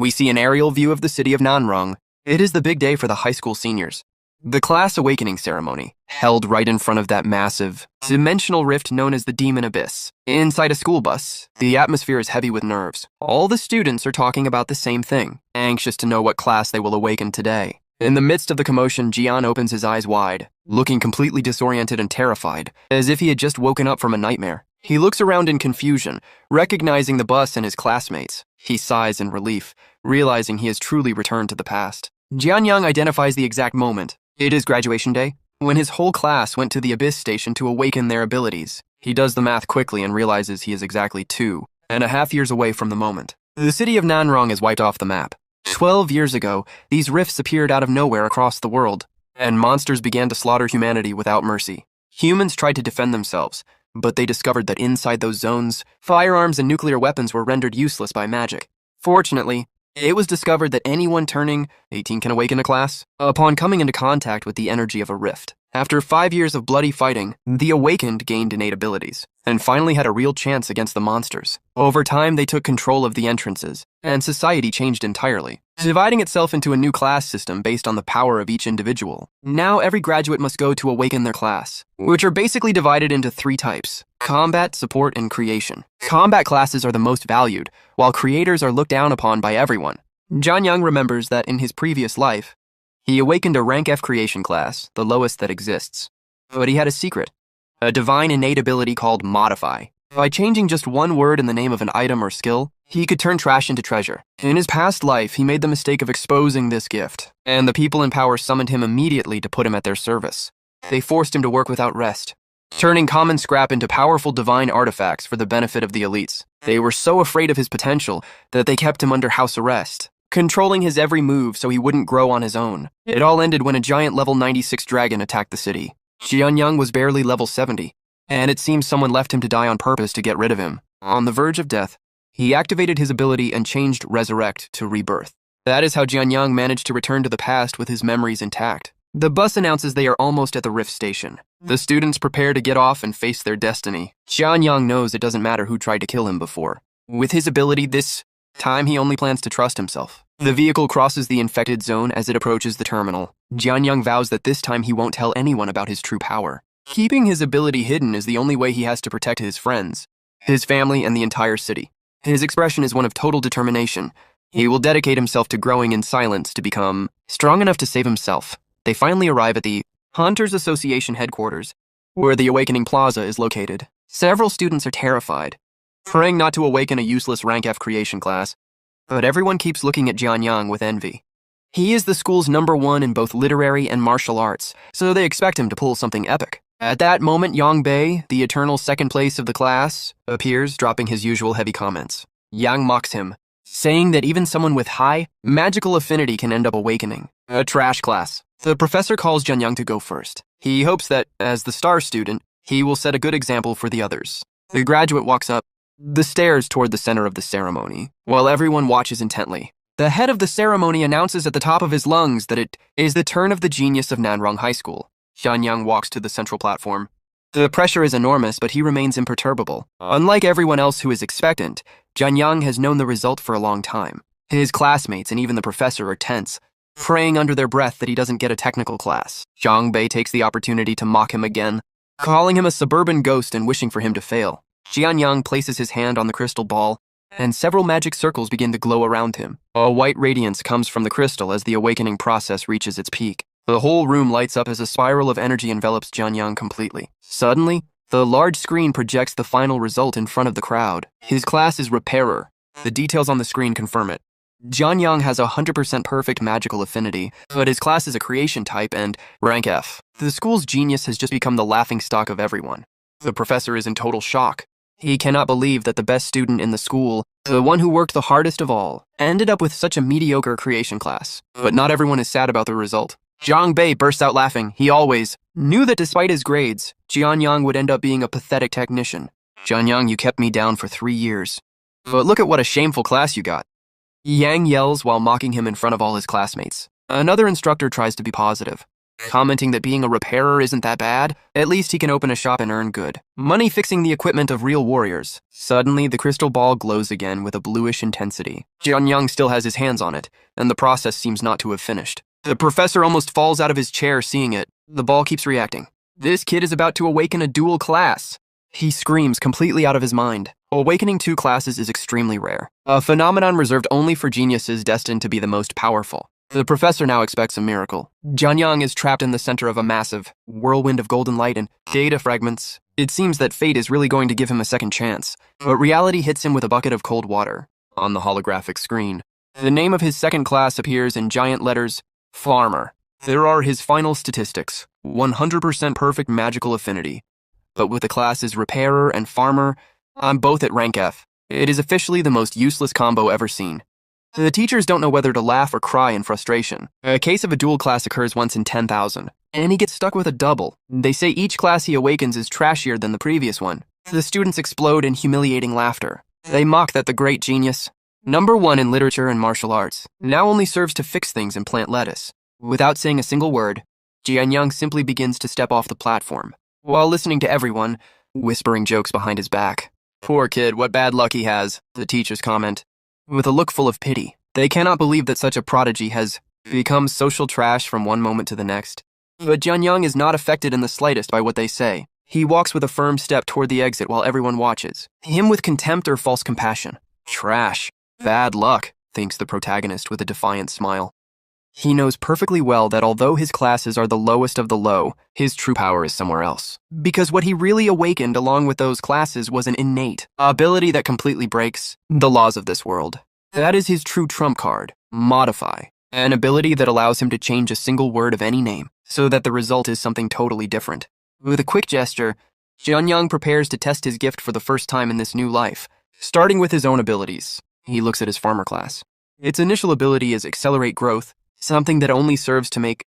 We see an aerial view of the city of Nanrong. It is the big day for the high school seniors. The class awakening ceremony, held right in front of that massive, dimensional rift known as the Demon Abyss. Inside a school bus, the atmosphere is heavy with nerves. All the students are talking about the same thing, anxious to know what class they will awaken today. In the midst of the commotion, Jian opens his eyes wide, looking completely disoriented and terrified, as if he had just woken up from a nightmare. He looks around in confusion, recognizing the bus and his classmates. He sighs in relief, realizing he has truly returned to the past. Jianyang identifies the exact moment. It is graduation day, when his whole class went to the Abyss Station to awaken their abilities. He does the math quickly and realizes he is exactly 2.5 years away from the moment. The city of Nanrong is wiped off the map. 12 years ago, these rifts appeared out of nowhere across the world, and monsters began to slaughter humanity without mercy. Humans tried to defend themselves, but they discovered that inside those zones, firearms and nuclear weapons were rendered useless by magic. Fortunately, it was discovered that anyone turning 18 can awaken a class upon coming into contact with the energy of a rift. After 5 years of bloody fighting, the awakened gained innate abilities, and finally had a real chance against the monsters. Over time, they took control of the entrances, and society changed entirely, dividing itself into a new class system based on the power of each individual. Now every graduate must go to awaken their class, which are basically divided into 3 types: combat, support, and creation. Combat classes are the most valued, while creators are looked down upon by everyone. Jianyang remembers that in his previous life, he awakened a rank F creation class, the lowest that exists. But he had a secret, a divine innate ability called Modify. By changing just one word in the name of an item or skill, he could turn trash into treasure. In his past life, he made the mistake of exposing this gift, and the people in power summoned him immediately to put him at their service. They forced him to work without rest, turning common scrap into powerful divine artifacts for the benefit of the elites. They were so afraid of his potential that they kept him under house arrest, controlling his every move so he wouldn't grow on his own. It all ended when a giant level 96 dragon attacked the city. Jianyang was barely level 70, and it seems someone left him to die on purpose to get rid of him. On the verge of death, he activated his ability and changed Resurrect to Rebirth. That is how Jianyang managed to return to the past with his memories intact. The bus announces they are almost at the Rift Station. The students prepare to get off and face their destiny. Jianyang knows it doesn't matter who tried to kill him before. With his ability this time, he only plans to trust himself. The vehicle crosses the infected zone as it approaches the terminal. Jianyang vows that this time he won't tell anyone about his true power. Keeping his ability hidden is the only way he has to protect his friends, his family, and the entire city. His expression is one of total determination. He will dedicate himself to growing in silence to become strong enough to save himself. They finally arrive at the Hunters Association headquarters, where the Awakening Plaza is located. Several students are terrified, praying not to awaken a useless rank F creation class, but everyone keeps looking at Jianyang with envy. He is the school's #1 in both literary and martial arts, so they expect him to pull something epic. At that moment, Yang Bei, the eternal second place of the class, appears, dropping his usual heavy comments. Yang mocks him, saying that even someone with high magical affinity can end up awakening. A trash class. The professor calls Jianyang to go first. He hopes that, as the star student, he will set a good example for the others. The graduate walks up the stairs toward the center of the ceremony, while everyone watches intently. The head of the ceremony announces at the top of his lungs that it is the turn of the genius of Nanrong High School. Jianyang walks to the central platform. The pressure is enormous, but he remains imperturbable. Unlike everyone else who is expectant, Jianyang has known the result for a long time. His classmates and even the professor are tense, praying under their breath that he doesn't get a technical class. Yang Bei takes the opportunity to mock him again, calling him a suburban ghost and wishing for him to fail. Jianyang places his hand on the crystal ball, and several magic circles begin to glow around him. A white radiance comes from the crystal as the awakening process reaches its peak. The whole room lights up as a spiral of energy envelops Jianyang completely. Suddenly, the large screen projects the final result in front of the crowd. His class is Repairer. The details on the screen confirm it. Jianyang has 100% perfect magical affinity, but his class is a creation type and rank F. The school's genius has just become the laughingstock of everyone. The professor is in total shock. He cannot believe that the best student in the school, the one who worked the hardest of all, ended up with such a mediocre creation class. But not everyone is sad about the result. Yang Bei bursts out laughing. He always knew that despite his grades, Jianyang would end up being a pathetic technician. Jianyang, you kept me down for 3 years. But look at what a shameful class you got. Yang yells while mocking him in front of all his classmates. Another instructor tries to be positive. commenting that being a repairer isn't that bad. At least he can open a shop and earn good money fixing the equipment of real warriors. Suddenly, the crystal ball glows again with a bluish intensity. Jianyang still has his hands on it, and the process seems not to have finished. The professor almost falls out of his chair seeing it. The ball keeps reacting. This kid is about to awaken a dual class. He screams, completely out of his mind. Awakening two classes is extremely rare, a phenomenon reserved only for geniuses destined to be the most powerful. The professor now expects a miracle. Jianyang is trapped in the center of a massive whirlwind of golden light and data fragments. It seems that fate is really going to give him a second chance, but reality hits him with a bucket of cold water. On the holographic screen, the name of his second class appears in giant letters, Farmer. There are his final statistics, 100% perfect magical affinity. But with the classes Repairer and Farmer, I'm both at rank F. It is officially the most useless combo ever seen. The teachers don't know whether to laugh or cry in frustration. A case of a dual class occurs once in 10,000, and he gets stuck with a double. They say each class he awakens is trashier than the previous one. The students explode in humiliating laughter. They mock that the great genius, #1 in literature and martial arts, now only serves to fix things and plant lettuce. Without saying a single word, Jianyang simply begins to step off the platform, while listening to everyone, whispering jokes behind his back. Poor kid, what bad luck he has, the teachers comment, with a look full of pity. They cannot believe that such a prodigy has become social trash from one moment to the next. But Jianyang is not affected in the slightest by what they say. He walks with a firm step toward the exit while everyone watches, him with contempt or false compassion. Trash. Bad luck, thinks the protagonist with a defiant smile. He knows perfectly well that although his classes are the lowest of the low, his true power is somewhere else. Because what he really awakened along with those classes was an innate ability that completely breaks the laws of this world. That is his true trump card, Modify, an ability that allows him to change a single word of any name, so that the result is something totally different. With a quick gesture, Jianyang prepares to test his gift for the first time in this new life, starting with his own abilities. He looks at his farmer class. Its initial ability is Accelerate Growth, something that only serves to make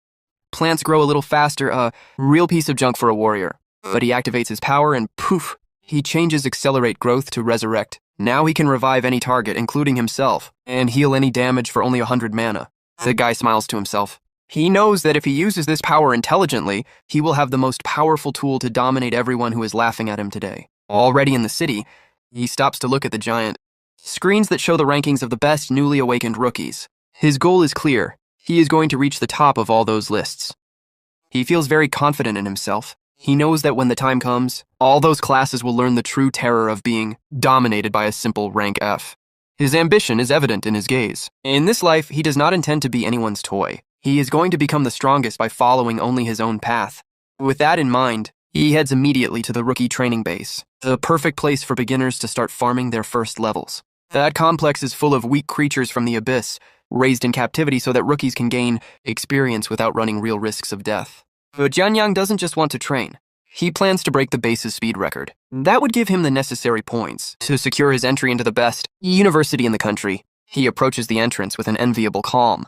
plants grow a little faster, a real piece of junk for a warrior. But he activates his power and poof, he changes Accelerate Growth to Resurrect. Now he can revive any target, including himself, and heal any damage for only 100 mana. The guy smiles to himself. He knows that if he uses this power intelligently, he will have the most powerful tool to dominate everyone who is laughing at him today. Already in the city, he stops to look at the giant screens that show the rankings of the best newly awakened rookies. His goal is clear. He is going to reach the top of all those lists. He feels very confident in himself. He knows that when the time comes, all those classes will learn the true terror of being dominated by a simple rank F. His ambition is evident in his gaze. In this life, he does not intend to be anyone's toy. He is going to become the strongest by following only his own path. With that in mind, he heads immediately to the rookie training base, the perfect place for beginners to start farming their first levels. That complex is full of weak creatures from the abyss, raised in captivity so that rookies can gain experience without running real risks of death. But Jianyang doesn't just want to train. He plans to break the base's speed record. That would give him the necessary points to secure his entry into the best university in the country. He approaches the entrance with an enviable calm.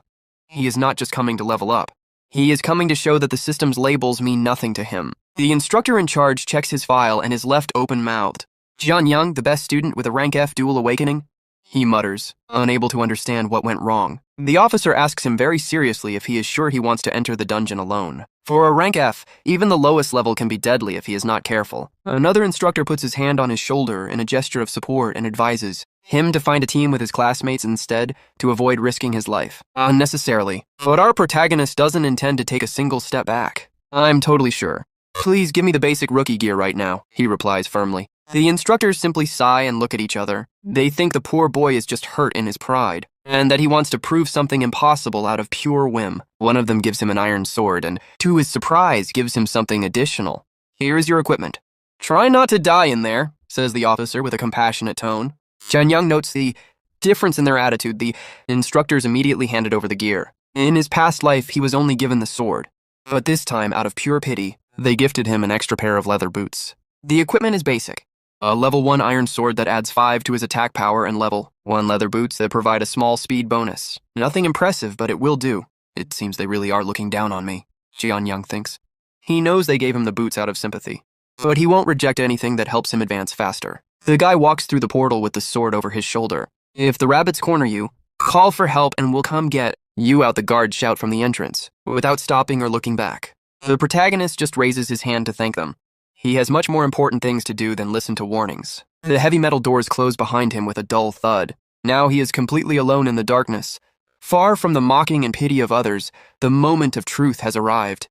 He is not just coming to level up. He is coming to show that the system's labels mean nothing to him. The instructor in charge checks his file and is left open-mouthed. Jianyang, the best student with a rank F dual awakening? He mutters, unable to understand what went wrong. The officer asks him very seriously if he is sure he wants to enter the dungeon alone. For a rank F, even the lowest level can be deadly if he is not careful. Another instructor puts his hand on his shoulder in a gesture of support and advises him to find a team with his classmates instead to avoid risking his life unnecessarily. But our protagonist doesn't intend to take a single step back. I'm totally sure. Please give me the basic rookie gear right now, he replies firmly. The instructors simply sigh and look at each other. They think the poor boy is just hurt in his pride, and that he wants to prove something impossible out of pure whim. One of them gives him an iron sword, and to his surprise, gives him something additional. Here is your equipment. Try not to die in there, says the officer with a compassionate tone. Jianyang notes the difference in their attitude. The instructors immediately handed over the gear. In his past life, he was only given the sword, but this time, out of pure pity, they gifted him an extra pair of leather boots. The equipment is basic. A level 1 iron sword that adds 5 to his attack power and level 1 leather boots that provide a small speed bonus. Nothing impressive, but it will do. It seems they really are looking down on me, Jianyang thinks. He knows they gave him the boots out of sympathy, but he won't reject anything that helps him advance faster. The guy walks through the portal with the sword over his shoulder. If the rabbits corner you, call for help and we'll come get you out, the guards shout from the entrance, without stopping or looking back. The protagonist just raises his hand to thank them. He has much more important things to do than listen to warnings. The heavy metal doors close behind him with a dull thud. Now he is completely alone in the darkness. Far from the mocking and pity of others, the moment of truth has arrived.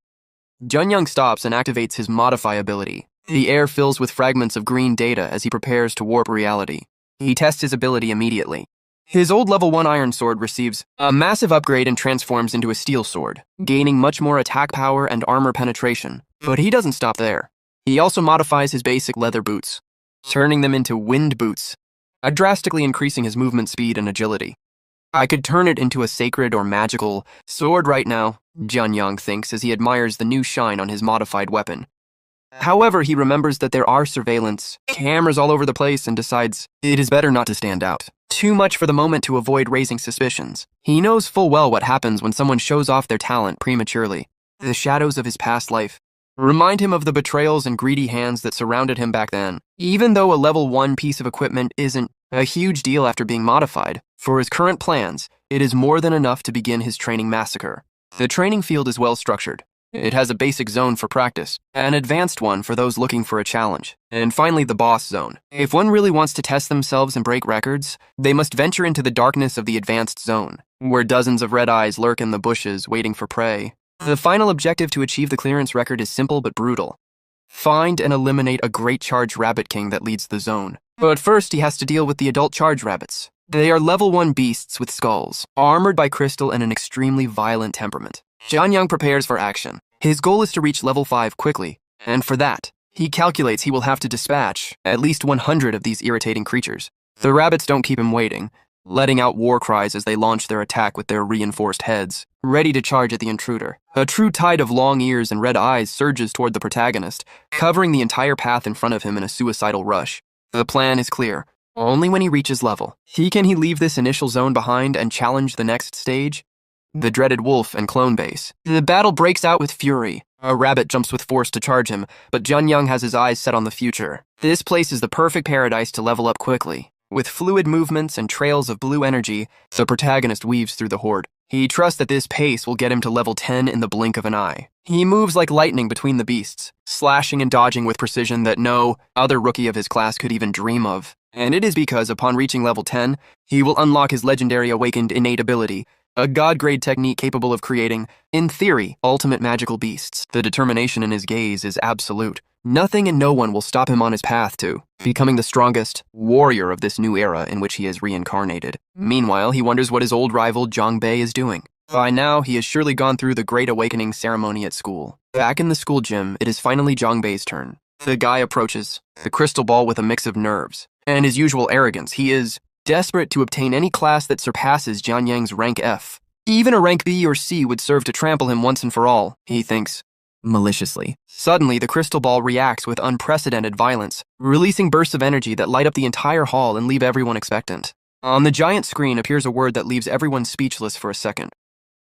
Junyoung stops and activates his Modify ability. The air fills with fragments of green data as he prepares to warp reality. He tests his ability immediately. His old level 1 iron sword receives a massive upgrade and transforms into a steel sword, gaining much more attack power and armor penetration. But he doesn't stop there. He also modifies his basic leather boots, turning them into wind boots, drastically increasing his movement speed and agility. I could turn it into a sacred or magical sword right now, Junyoung thinks as he admires the new shine on his modified weapon. However, he remembers that there are surveillance cameras all over the place and decides it is better not to stand out. Too much for the moment to avoid raising suspicions. He knows full well what happens when someone shows off their talent prematurely. The shadows of his past life remind him of the betrayals and greedy hands that surrounded him back then. Even though a level 1 piece of equipment isn't a huge deal after being modified, for his current plans, it is more than enough to begin his training massacre. The training field is well structured. It has a basic zone for practice, an advanced one for those looking for a challenge, and finally the boss zone. If one really wants to test themselves and break records, they must venture into the darkness of the advanced zone, where dozens of red eyes lurk in the bushes waiting for prey. The final objective to achieve the clearance record is simple but brutal. Find and eliminate a great charge rabbit king that leads the zone. But first he has to deal with the adult charge rabbits. They are level 1 beasts with skulls, armored by crystal and an extremely violent temperament. Junyoung prepares for action. His goal is to reach level 5 quickly, and for that, he calculates he will have to dispatch at least 100 of these irritating creatures. The rabbits don't keep him waiting, letting out war cries as they launch their attack with their reinforced heads, ready to charge at the intruder. A true tide of long ears and red eyes surges toward the protagonist, covering the entire path in front of him in a suicidal rush. The plan is clear. Only when he reaches level, can he leave this initial zone behind and challenge the next stage? The dreaded wolf and clone base. The battle breaks out with fury. A rabbit jumps with force to charge him, but Junyoung has his eyes set on the future. This place is the perfect paradise to level up quickly. With fluid movements and trails of blue energy, the protagonist weaves through the horde. He trusts that this pace will get him to level 10 in the blink of an eye. He moves like lightning between the beasts, slashing and dodging with precision that no other rookie of his class could even dream of. And it is because, upon reaching level 10, he will unlock his legendary awakened innate ability, a god-grade technique capable of creating, in theory, ultimate magical beasts. The determination in his gaze is absolute. Nothing and no one will stop him on his path to becoming the strongest warrior of this new era in which he is reincarnated. Meanwhile, he wonders what his old rival Jongbei is doing. By now, he has surely gone through the Great Awakening ceremony at school. Back in the school gym, it is finally Jongbei's turn. The guy approaches, the crystal ball with a mix of nerves and his usual arrogance. He is desperate to obtain any class that surpasses Junyoung's rank F. Even a rank B or C would serve to trample him once and for all, he thinks maliciously. Suddenly, the crystal ball reacts with unprecedented violence, releasing bursts of energy that light up the entire hall and leave everyone expectant. On the giant screen appears a word that leaves everyone speechless for a second.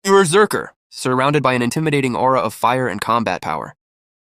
Berserker, surrounded by an intimidating aura of fire and combat power.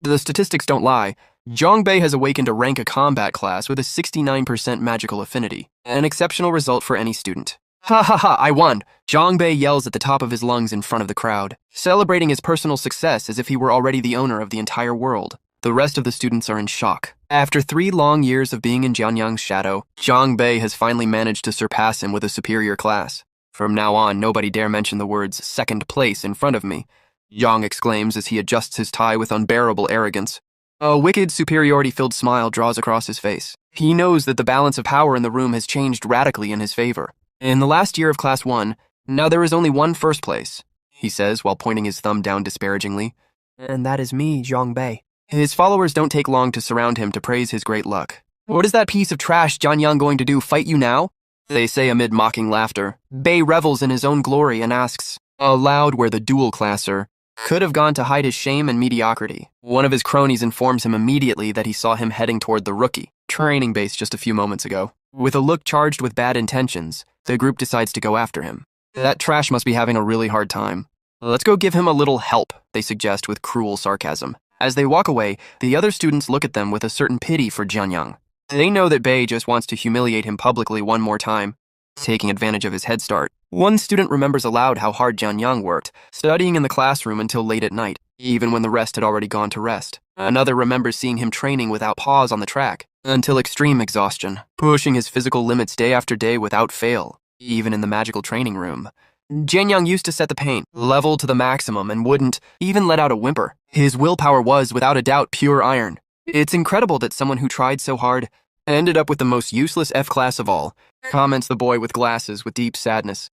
The statistics don't lie. Jongbei has awakened a rank A combat class with a 69% magical affinity, an exceptional result for any student. Ha ha ha, I won! Jongbei yells at the top of his lungs in front of the crowd, celebrating his personal success as if he were already the owner of the entire world. The rest of the students are in shock. After 3 long years of being in Junyoung's shadow, Jongbei has finally managed to surpass him with a superior class. From now on, nobody dare mention the words second place in front of me, Yang exclaims as he adjusts his tie with unbearable arrogance. A wicked, superiority-filled smile draws across his face. He knows that the balance of power in the room has changed radically in his favor. In the last year of Class 1, now there is only one first place, he says while pointing his thumb down disparagingly. And that is me, Jongbei. His followers don't take long to surround him to praise his great luck. What is that piece of trash Junyoung going to do, fight you now? They say amid mocking laughter. Bei revels in his own glory and asks, aloud where the dual classer could have gone to hide his shame and mediocrity. One of his cronies informs him immediately that he saw him heading toward the rookie training base just a few moments ago. With a look charged with bad intentions, the group decides to go after him. That trash must be having a really hard time. Let's go give him a little help, they suggest with cruel sarcasm. As they walk away, the other students look at them with a certain pity for Junyoung. They know that Bei just wants to humiliate him publicly one more time, taking advantage of his head start. One student remembers aloud how hard Junyoung worked, studying in the classroom until late at night. even when the rest had already gone to rest. Another remembers seeing him training without pause on the track, until extreme exhaustion, pushing his physical limits day after day without fail, even in the magical training room. Jianyang used to set the pain level to the maximum and wouldn't even let out a whimper. His willpower was, without a doubt, pure iron. It's incredible that someone who tried so hard ended up with the most useless F-class of all, comments the boy with glasses with deep sadness.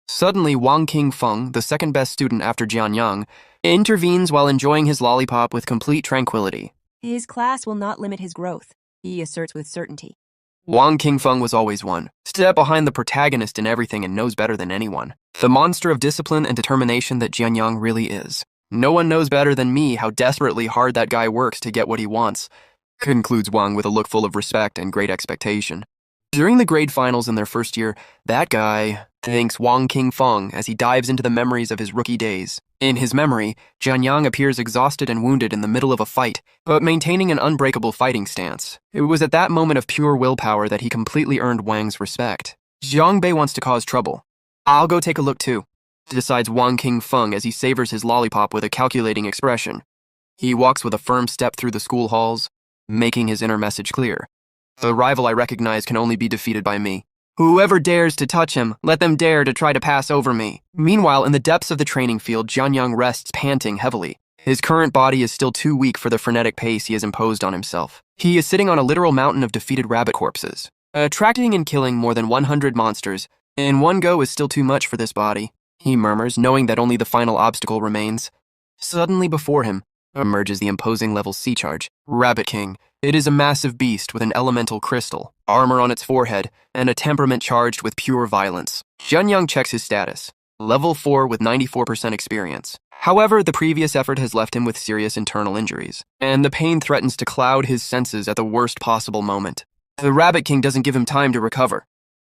Suddenly, Wang Qingfeng, the second best student after Jianyang, intervenes while enjoying his lollipop with complete tranquility. His class will not limit his growth, he asserts with certainty. Wang Qingfeng was always one step behind the protagonist in everything and knows better than anyone. The monster of discipline and determination that Jianyang really is. No one knows better than me how desperately hard that guy works to get what he wants, concludes Wang with a look full of respect and great expectation. During the grade finals in their first year, that guy thanks Wang Qingfeng as he dives into the memories of his rookie days. In his memory, Jianyang appears exhausted and wounded in the middle of a fight, but maintaining an unbreakable fighting stance. It was at that moment of pure willpower that he completely earned Wang's respect. Zhongbei wants to cause trouble. I'll go take a look too, decides Wang Qingfeng as he savors his lollipop with a calculating expression. He walks with a firm step through the school halls, making his inner message clear. The rival I recognize can only be defeated by me. Whoever dares to touch him, let them dare to try to pass over me. Meanwhile, in the depths of the training field, Jianyang rests panting heavily. His current body is still too weak for the frenetic pace he has imposed on himself. He is sitting on a literal mountain of defeated rabbit corpses. Attracting and killing more than 100 monsters in one go is still too much for this body, he murmurs, knowing that only the final obstacle remains. Suddenly before him emerges the imposing level C charge, Rabbit King. It is a massive beast with an elemental crystal, armor on its forehead, and a temperament charged with pure violence. Jianyang checks his status. Level 4 with 94% experience. However, the previous effort has left him with serious internal injuries, and the pain threatens to cloud his senses at the worst possible moment. The Rabbit King doesn't give him time to recover.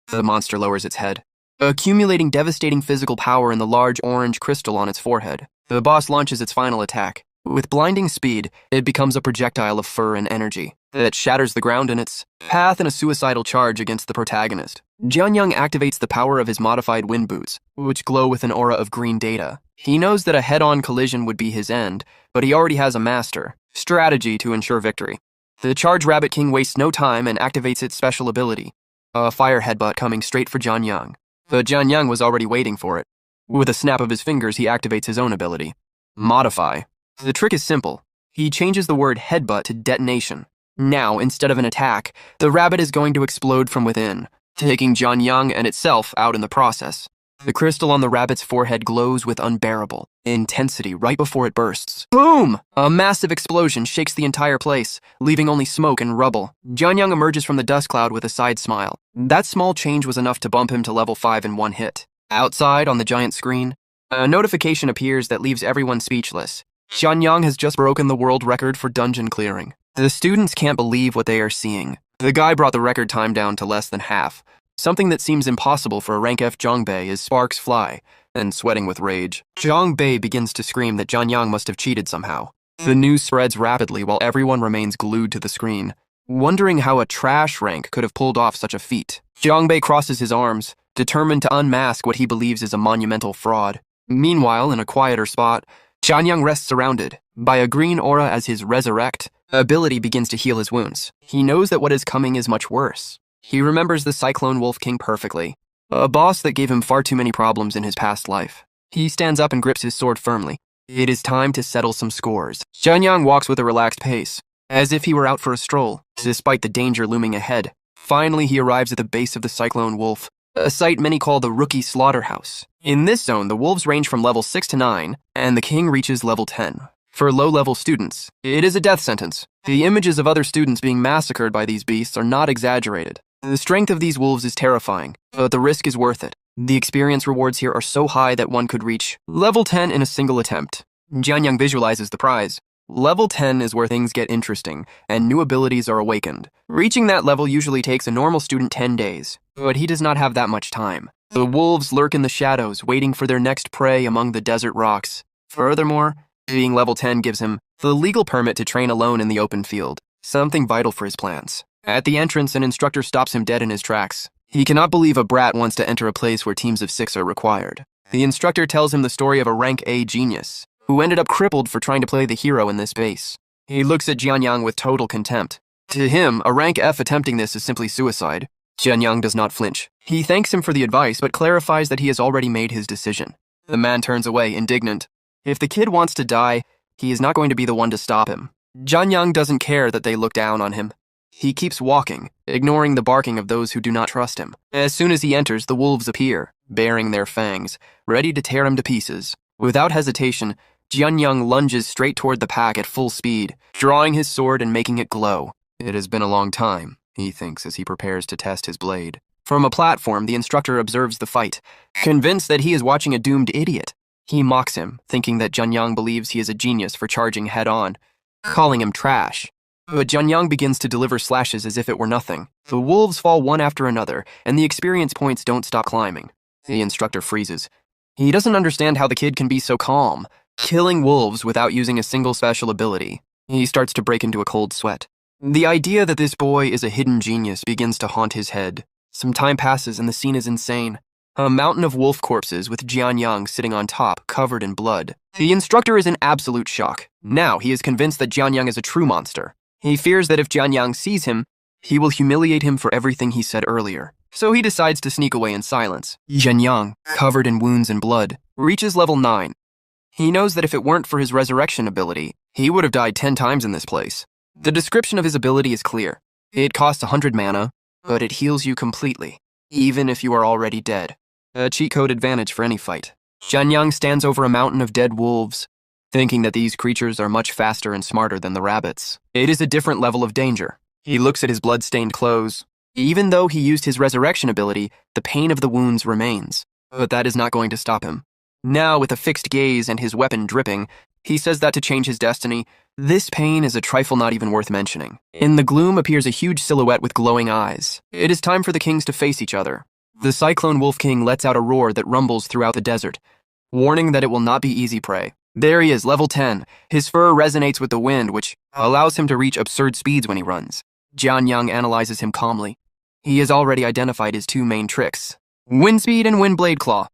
The monster lowers its head, accumulating devastating physical power in the large orange crystal on its forehead. The boss launches its final attack. With blinding speed, it becomes a projectile of fur and energy that shatters the ground in its path in a suicidal charge against the protagonist. Jianyang activates the power of his modified wind boots, which glow with an aura of green data. He knows that a head-on collision would be his end, but he already has a master strategy to ensure victory. The charged Rabbit King wastes no time and activates its special ability, a fire headbutt coming straight for Jianyang. But Jianyang was already waiting for it. With a snap of his fingers, he activates his own ability, Modify. The trick is simple. He changes the word headbutt to detonation. Now, instead of an attack, the rabbit is going to explode from within, taking Jianyang and itself out in the process. The crystal on the rabbit's forehead glows with unbearable intensity right before it bursts. Boom! A massive explosion shakes the entire place, leaving only smoke and rubble. Jianyang emerges from the dust cloud with a side smile. That small change was enough to bump him to level 5 in one hit. Outside, on the giant screen, a notification appears that leaves everyone speechless. Jianyang has just broken the world record for dungeon clearing. The students can't believe what they are seeing. The guy brought the record time down to less than half. Something that seems impossible for a rank F Zhongbei as sparks fly, and sweating with rage. Zhongbei begins to scream that Jianyang must have cheated somehow. The news spreads rapidly while everyone remains glued to the screen, wondering how a trash rank could have pulled off such a feat. Zhongbei crosses his arms, determined to unmask what he believes is a monumental fraud. Meanwhile, in a quieter spot, Jianyang rests surrounded by a green aura as his resurrect ability begins to heal his wounds. He knows that what is coming is much worse. He remembers the Cyclone Wolf King perfectly, a boss that gave him far too many problems in his past life. He stands up and grips his sword firmly. It is time to settle some scores. Jianyang walks with a relaxed pace, as if he were out for a stroll, despite the danger looming ahead. Finally, he arrives at the base of the Cyclone Wolf, a site many call the Rookie Slaughterhouse. In this zone, the wolves range from level 6 to 9, and the king reaches level 10. For low-level students, it is a death sentence. The images of other students being massacred by these beasts are not exaggerated. The strength of these wolves is terrifying, but the risk is worth it. The experience rewards here are so high that one could reach level 10 in a single attempt. Jianyang visualizes the prize. Level 10 is where things get interesting, and new abilities are awakened. Reaching that level usually takes a normal student 10 days, but he does not have that much time. The wolves lurk in the shadows, waiting for their next prey among the desert rocks. Furthermore, being level 10 gives him the legal permit to train alone in the open field, something vital for his plans. At the entrance, an instructor stops him dead in his tracks. He cannot believe a brat wants to enter a place where teams of 6 are required. The instructor tells him the story of a rank A genius, who ended up crippled for trying to play the hero in this base. He looks at Jianyang with total contempt. To him, a rank F attempting this is simply suicide. Jianyang does not flinch. He thanks him for the advice, but clarifies that he has already made his decision. The man turns away, indignant. If the kid wants to die, he is not going to be the one to stop him. Jianyang doesn't care that they look down on him. He keeps walking, ignoring the barking of those who do not trust him. As soon as he enters, the wolves appear, baring their fangs, ready to tear him to pieces. Without hesitation, Jianyang lunges straight toward the pack at full speed, drawing his sword and making it glow. It has been a long time, he thinks as he prepares to test his blade. From a platform, the instructor observes the fight, convinced that he is watching a doomed idiot. He mocks him, thinking that Jianyang believes he is a genius for charging head-on, calling him trash. But Jianyang begins to deliver slashes as if it were nothing. The wolves fall one after another, and the experience points don't stop climbing. The instructor freezes. He doesn't understand how the kid can be so calm, killing wolves without using a single special ability. He starts to break into a cold sweat. The idea that this boy is a hidden genius begins to haunt his head. Some time passes and the scene is insane. A mountain of wolf corpses with Jianyang sitting on top, covered in blood. The instructor is in absolute shock. Now he is convinced that Jianyang is a true monster. He fears that if Jianyang sees him, he will humiliate him for everything he said earlier. So he decides to sneak away in silence. Jianyang, covered in wounds and blood, reaches level 9. He knows that if it weren't for his resurrection ability, he would have died 10 times in this place. The description of his ability is clear. It costs 100 mana, but it heals you completely, even if you are already dead. A cheat code advantage for any fight. Jianyang stands over a mountain of dead wolves, thinking that these creatures are much faster and smarter than the rabbits. It is a different level of danger. He looks at his blood-stained clothes. Even though he used his resurrection ability, the pain of the wounds remains. But that is not going to stop him. Now, with a fixed gaze and his weapon dripping, he says that to change his destiny, this pain is a trifle not even worth mentioning. In the gloom appears a huge silhouette with glowing eyes. It is time for the kings to face each other. The Cyclone Wolf King lets out a roar that rumbles throughout the desert, warning that it will not be easy prey. There he is, level 10. His fur resonates with the wind, which allows him to reach absurd speeds when he runs. Jianyang analyzes him calmly. He has already identified his two main tricks, Wind Speed and Wind Blade Claw.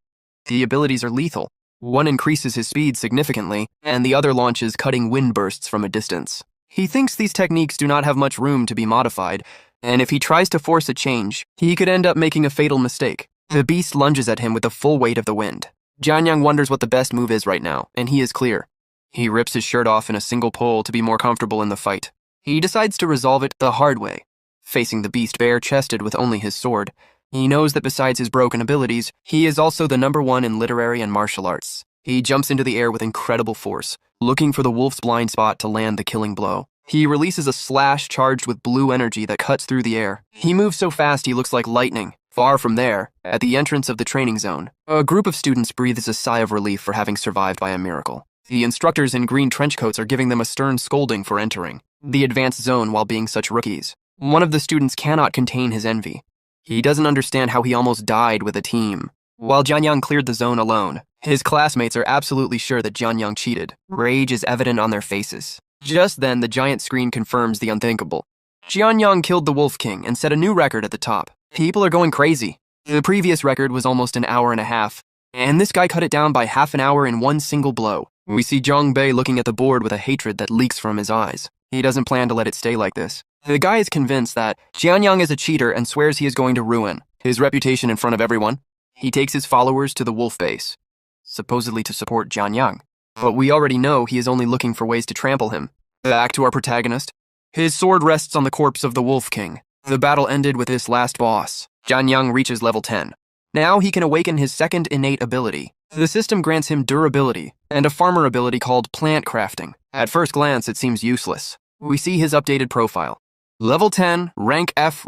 The abilities are lethal. One increases his speed significantly, and the other launches cutting wind bursts from a distance. He thinks these techniques do not have much room to be modified, and if he tries to force a change, he could end up making a fatal mistake. The beast lunges at him with the full weight of the wind. Jianyang wonders what the best move is right now, and he is clear. He rips his shirt off in a single pull to be more comfortable in the fight. He decides to resolve it the hard way, facing the beast bare-chested with only his sword. He knows that besides his broken abilities, he is also the #1 in literary and martial arts. He jumps into the air with incredible force, looking for the wolf's blind spot to land the killing blow. He releases a slash charged with blue energy that cuts through the air. He moves so fast he looks like lightning. Far from there, at the entrance of the training zone, a group of students breathes a sigh of relief for having survived by a miracle. The instructors in green trench coats are giving them a stern scolding for entering the advanced zone while being such rookies. One of the students cannot contain his envy. He doesn't understand how he almost died with a team. While Jianyang cleared the zone alone, his classmates are absolutely sure that Jianyang cheated. Rage is evident on their faces. Just then, the giant screen confirms the unthinkable. Jianyang killed the Wolf King and set a new record at the top. People are going crazy. The previous record was almost an hour and a half, and this guy cut it down by half an hour in one single blow. We see Zhang Bei looking at the board with a hatred that leaks from his eyes. He doesn't plan to let it stay like this. The guy is convinced that Jianyang is a cheater and swears he is going to ruin his reputation in front of everyone. He takes his followers to the wolf base, supposedly to support Jianyang. But we already know he is only looking for ways to trample him. Back to our protagonist. His sword rests on the corpse of the Wolf King. The battle ended with this last boss. Jianyang reaches level 10. Now he can awaken his second innate ability. The system grants him durability and a farmer ability called plant crafting. At first glance, it seems useless. We see his updated profile. Level 10, rank F,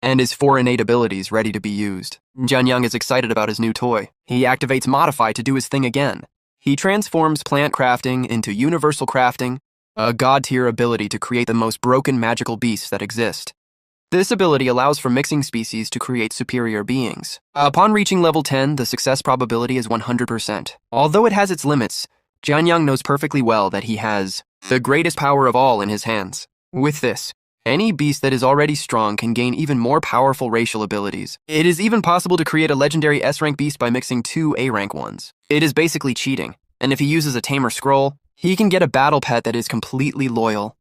and his 4 innate abilities ready to be used. Jianyang is excited about his new toy. He activates Modify to do his thing again. He transforms plant crafting into universal crafting, a god-tier ability to create the most broken magical beasts that exist. This ability allows for mixing species to create superior beings. Upon reaching level 10, the success probability is 100%. Although it has its limits, Jianyang knows perfectly well that he has the greatest power of all in his hands. With this, any beast that is already strong can gain even more powerful racial abilities. It is even possible to create a legendary S-rank beast by mixing 2 A-rank ones. It is basically cheating. and if he uses a tamer scroll, he can get a battle pet that is completely loyal.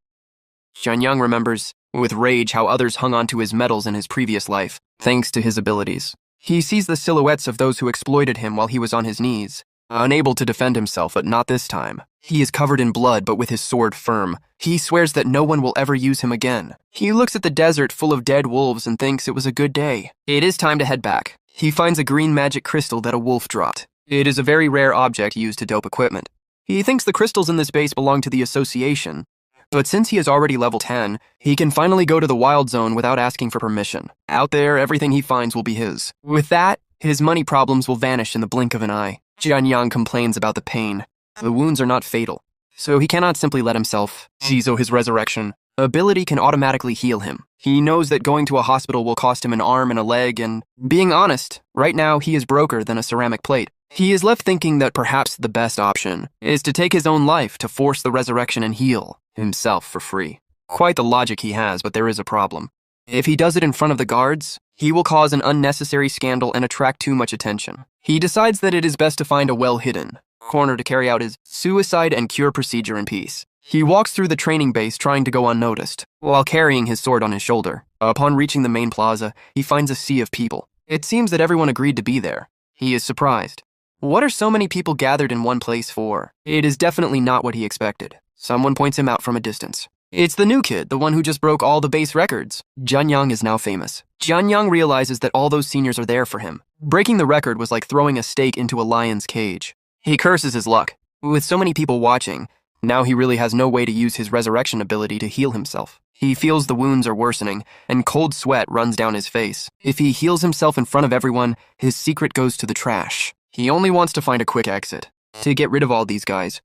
Jianyang remembers with rage how others hung onto his medals in his previous life, thanks to his abilities. He sees the silhouettes of those who exploited him while he was on his knees, unable to defend himself, but not this time. He is covered in blood, but with his sword firm. He swears that no one will ever use him again. He looks at the desert full of dead wolves and thinks it was a good day. It is time to head back. He finds a green magic crystal that a wolf dropped. It is a very rare object used to dope equipment. He thinks the crystals in this base belong to the association, but since he is already level 10, he can finally go to the wild zone without asking for permission. Out there, everything he finds will be his. With that, his money problems will vanish in the blink of an eye. Jianyang complains about the pain. The wounds are not fatal, so he cannot simply let himself. Zizo, his resurrection ability, can automatically heal him. He knows that going to a hospital will cost him an arm and a leg, and being honest, right now he is broker than a ceramic plate. He is left thinking that perhaps the best option is to take his own life to force the resurrection and heal himself for free. Quite the logic he has, but there is a problem. If he does it in front of the guards, he will cause an unnecessary scandal and attract too much attention. He decides that it is best to find a well-hidden corner to carry out his suicide and cure procedure in peace. He walks through the training base trying to go unnoticed, while carrying his sword on his shoulder. Upon reaching the main plaza, he finds a sea of people. It seems that everyone agreed to be there. He is surprised. What are so many people gathered in one place for? It is definitely not what he expected. Someone points him out from a distance. It's the new kid, the one who just broke all the base records. Jianyang is now famous. Jianyang realizes that all those seniors are there for him. Breaking the record was like throwing a stake into a lion's cage. He curses his luck. With so many people watching, now he really has no way to use his resurrection ability to heal himself. He feels the wounds are worsening, and cold sweat runs down his face. If he heals himself in front of everyone, his secret goes to the trash. He only wants to find a quick exit, to get rid of all these guys,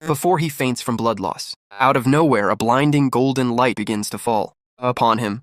before he faints from blood loss. Out of nowhere, a blinding golden light begins to fall upon him.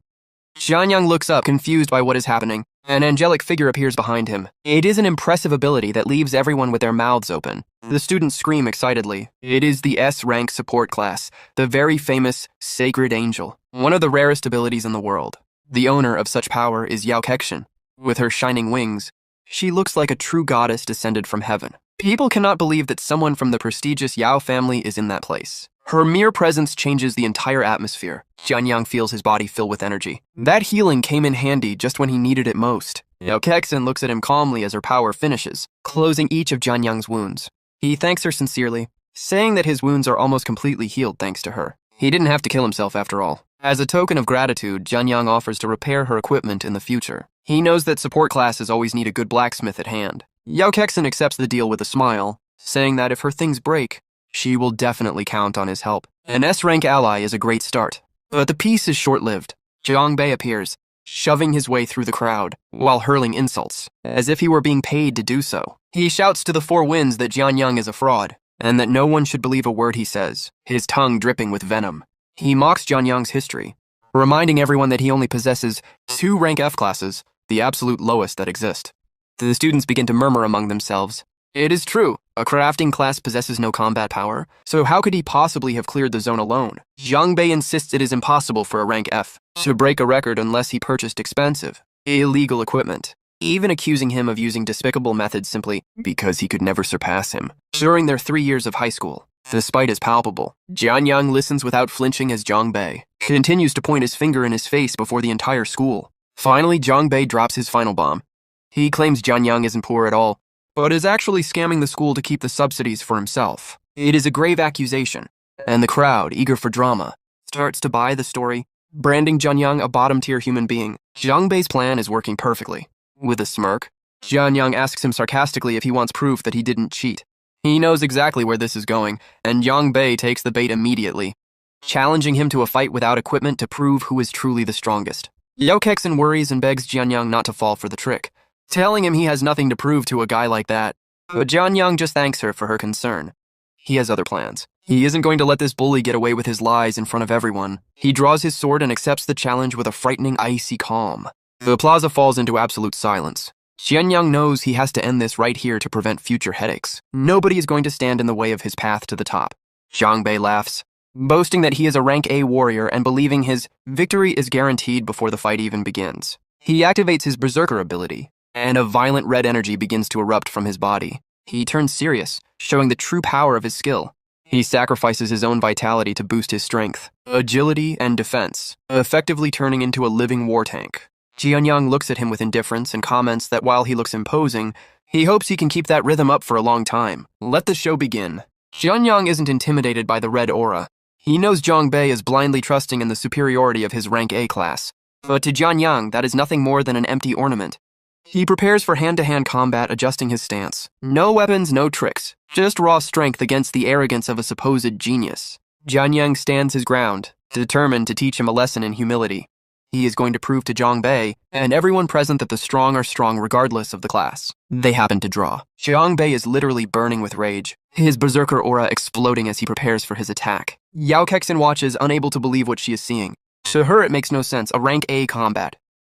Jianyang looks up, confused by what is happening. An angelic figure appears behind him. It is an impressive ability that leaves everyone with their mouths open. The students scream excitedly. It is the S-rank support class, the very famous Sacred Angel, one of the rarest abilities in the world. The owner of such power is Yao Kexin. With her shining wings, she looks like a true goddess descended from heaven. People cannot believe that someone from the prestigious Yao family is in that place. Her mere presence changes the entire atmosphere. Jianyang feels his body fill with energy. That healing came in handy just when he needed it most. Yao Kexin looks at him calmly as her power finishes, closing each of Jianyang's wounds. He thanks her sincerely, saying that his wounds are almost completely healed thanks to her. He didn't have to kill himself after all. As a token of gratitude, Jianyang offers to repair her equipment in the future. He knows that support classes always need a good blacksmith at hand. Yao Kexin accepts the deal with a smile, saying that if her things break, she will definitely count on his help. An S-rank ally is a great start, but the peace is short-lived. Zhang Bei appears, shoving his way through the crowd, while hurling insults, as if he were being paid to do so. He shouts to the four winds that Jianyang is a fraud, and that no one should believe a word he says, his tongue dripping with venom. He mocks Jianyang's history, reminding everyone that he only possesses 2 rank F classes, the absolute lowest that exist. The students begin to murmur among themselves. It is true, a crafting class possesses no combat power, so how could he possibly have cleared the zone alone? Zhang Bei insists it is impossible for a rank F to break a record unless he purchased expensive, illegal equipment, even accusing him of using despicable methods simply because he could never surpass him. During their 3 years of high school, the spite is palpable. Jianyang listens without flinching as Zhang Bei continues to point his finger in his face before the entire school. Finally, Zhang Bei drops his final bomb. He claims Jianyang isn't poor at all, but is actually scamming the school to keep the subsidies for himself. It is a grave accusation, and the crowd, eager for drama, starts to buy the story, branding Jianyang a bottom-tier human being. Zhang Bei's plan is working perfectly. With a smirk, Jianyang asks him sarcastically if he wants proof that he didn't cheat. He knows exactly where this is going, and Zhang Bei takes the bait immediately, challenging him to a fight without equipment to prove who is truly the strongest. Yao Kexin worries and begs Jianyang not to fall for the trick, telling him he has nothing to prove to a guy like that. But Jianyang just thanks her for her concern. He has other plans. He isn't going to let this bully get away with his lies in front of everyone. He draws his sword and accepts the challenge with a frightening, icy calm. The plaza falls into absolute silence. Jianyang knows he has to end this right here to prevent future headaches. Nobody is going to stand in the way of his path to the top. Zhang Bei laughs, boasting that he is a rank A warrior and believing his victory is guaranteed before the fight even begins. He activates his berserker ability, and a violent red energy begins to erupt from his body. He turns serious, showing the true power of his skill. He sacrifices his own vitality to boost his strength, agility, and defense, effectively turning into a living war tank. Jianyang looks at him with indifference and comments that while he looks imposing, he hopes he can keep that rhythm up for a long time. Let the show begin. Jianyang isn't intimidated by the red aura. He knows Zhang Bei is blindly trusting in the superiority of his rank A class. But to Jianyang, that is nothing more than an empty ornament. He prepares for hand-to-hand combat, adjusting his stance. No weapons, no tricks. Just raw strength against the arrogance of a supposed genius. Jianyang stands his ground, determined to teach him a lesson in humility. He is going to prove to Zhang Bei and everyone present that the strong are strong regardless of the class. They happen to draw. Zhang Bei is literally burning with rage, his berserker aura exploding as he prepares for his attack. Yao Kexin watches, unable to believe what she is seeing. To her, it makes no sense. A rank A combat.